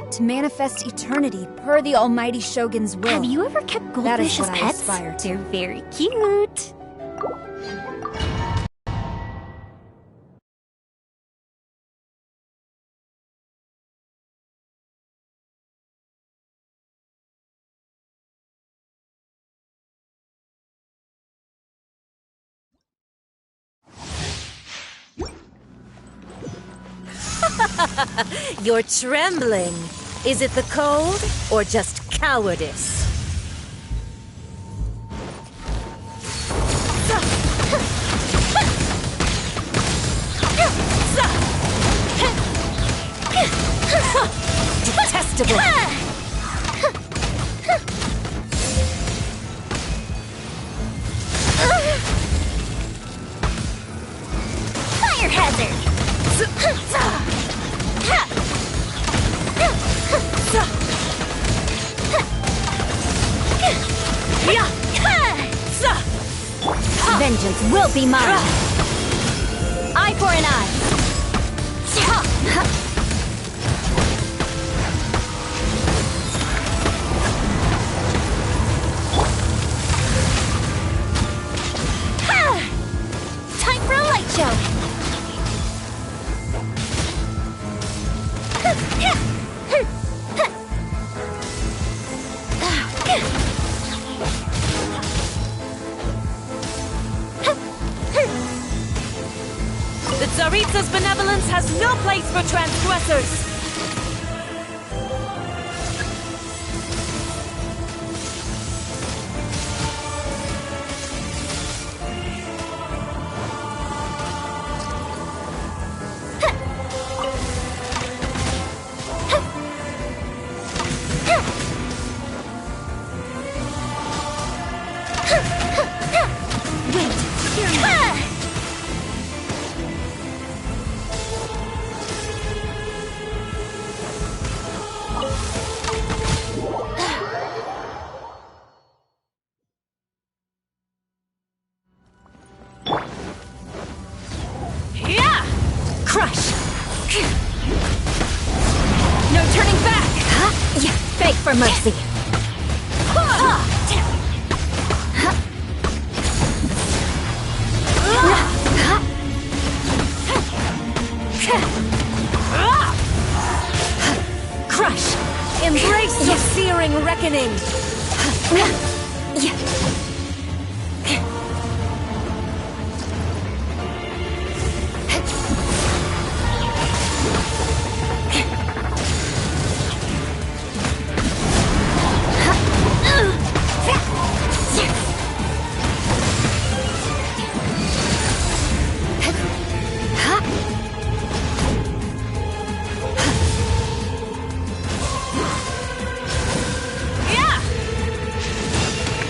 S14: To manifest eternity per the Almighty Shogun's will.
S8: Have you ever kept goldfish as pets? They're very cute.
S20: You're trembling. Is it the cold or just cowardice? Detestable!
S8: Fire hazard!
S14: Vengeance will be mine! Eye for an eye!
S20: Tsaritsa's benevolence has no place for transgressors!
S14: Crush! No turning back! Beg for mercy! Crush!
S20: Embrace your searing reckoning!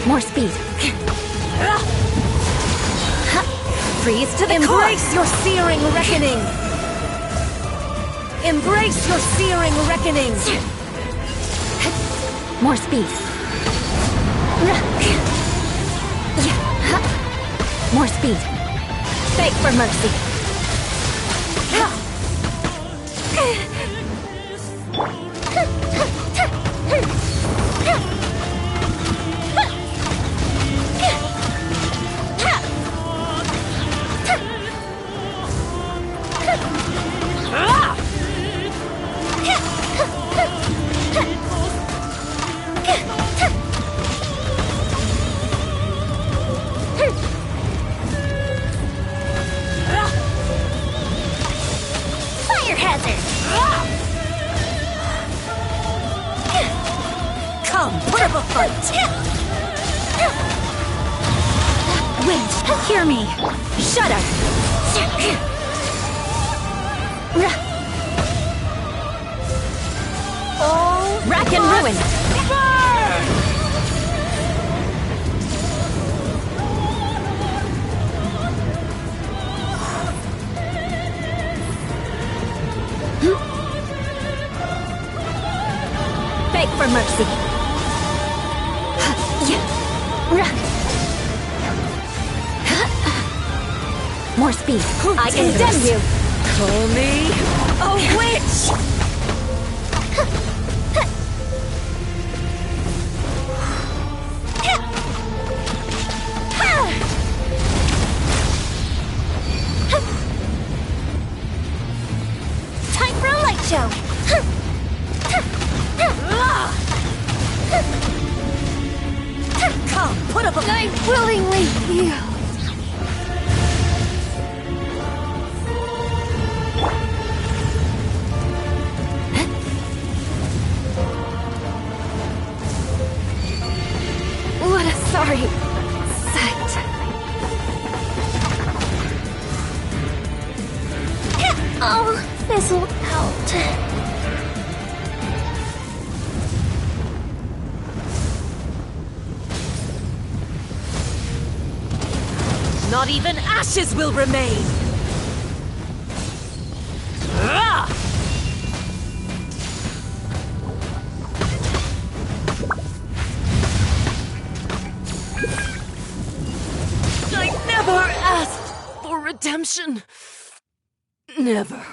S14: More speed. Freeze to the
S20: Embrace your searing reckoning! Embrace your searing reckoning!
S14: More speed. More speed. Beg for mercy.
S9: Fire hazard!
S20: Come, put up a fight!
S14: Wait, hear me. Shudder.
S20: Oh,
S14: Rack and ruin. Beg for mercy. More speed. I condemn you.
S20: Call me a witch!
S9: Time for a light show!
S20: Come, put up a
S14: I willingly yield. What a sorry sight.
S17: Oh, this'll out.
S20: Not even ashes will remain! I never asked for redemption. Never.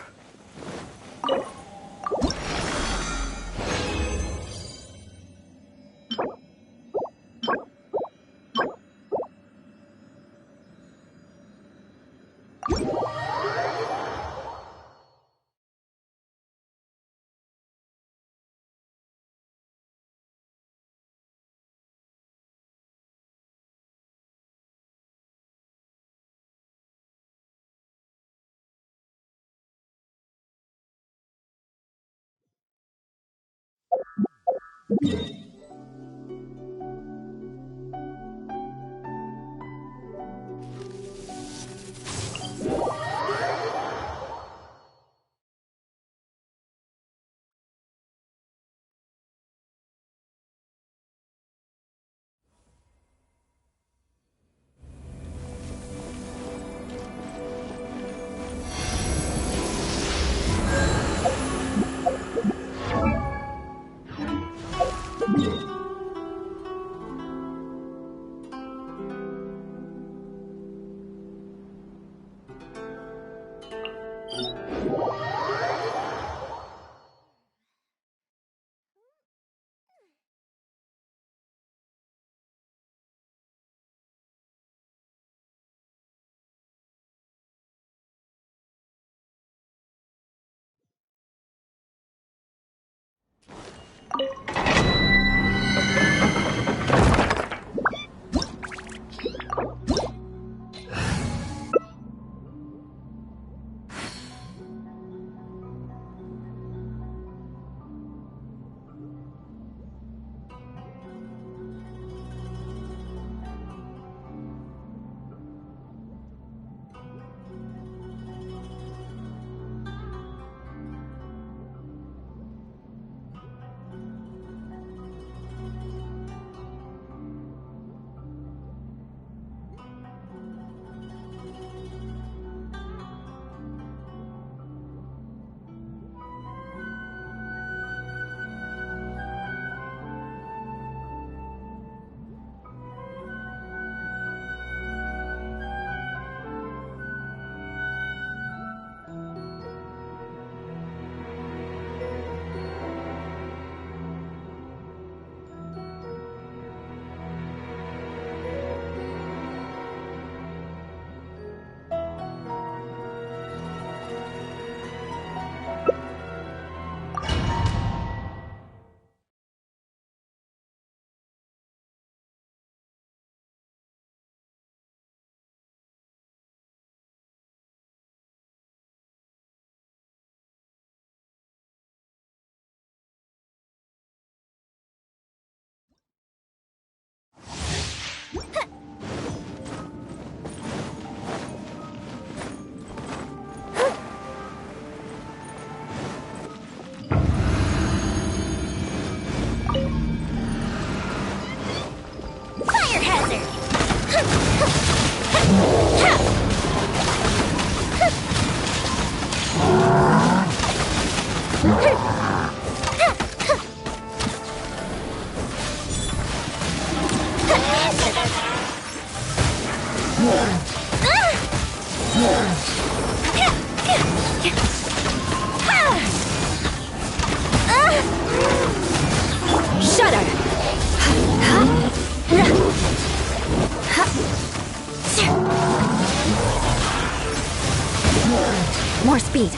S21: More speed.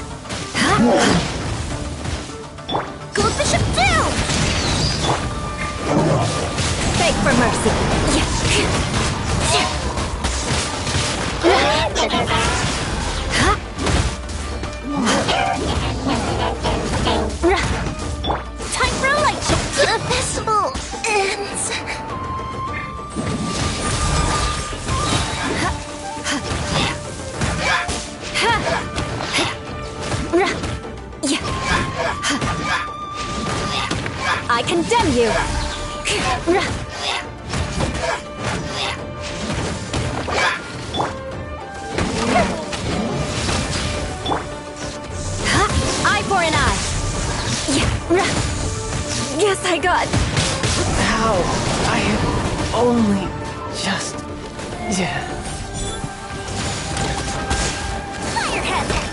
S21: Gold Bishop down! Beg for mercy.
S17: Time for a light show. The festival ends.
S21: I condemn you! Eye for an eye! Guess I got...
S13: How? I have only just...
S17: Fire hazard!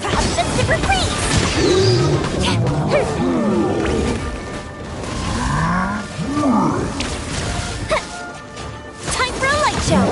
S17: Offensive retreat! Time for a light show!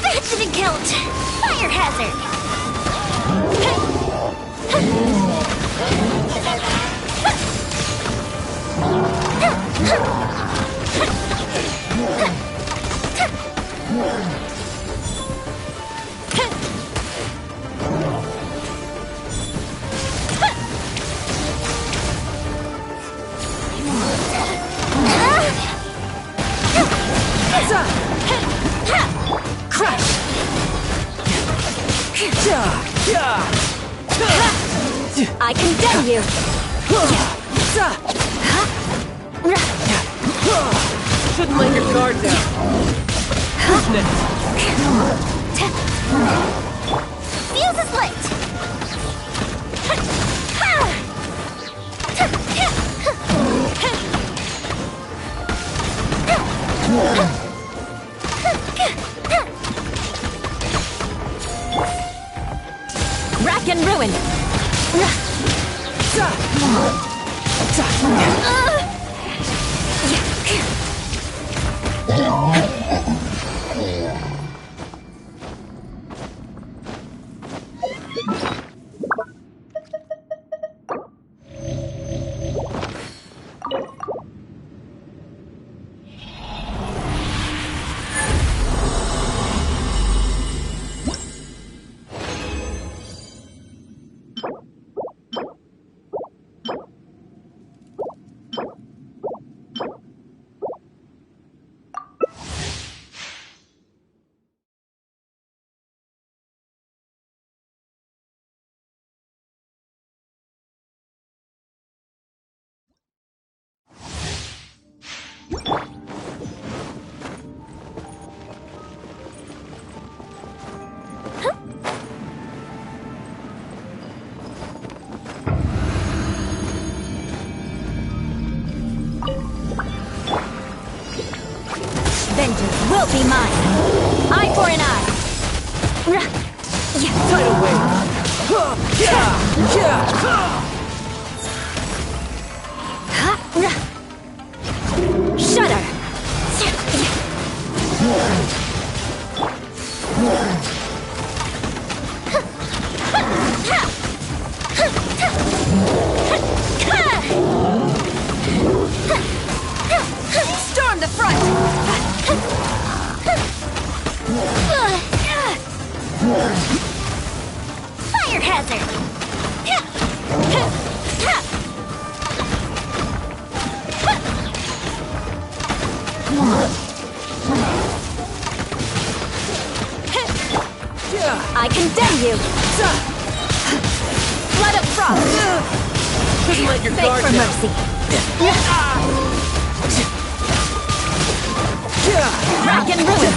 S9: That didn't count! Fire hazard!
S20: Crush!
S3: I condemn you!
S20: Shouldn't let your guard down. Who's next?
S9: Fuse is lit!
S3: Rack and ruin! Vengeance will be mine! Eye for an eye!
S20: Tidal wave!
S3: Shudder!
S14: Storm the front!
S9: Fire hazard!
S3: I condemn you! Blood of frost!
S20: Shouldn't let your
S3: Beg
S20: guard
S3: for
S20: down.
S3: mercy! Rack and ruin!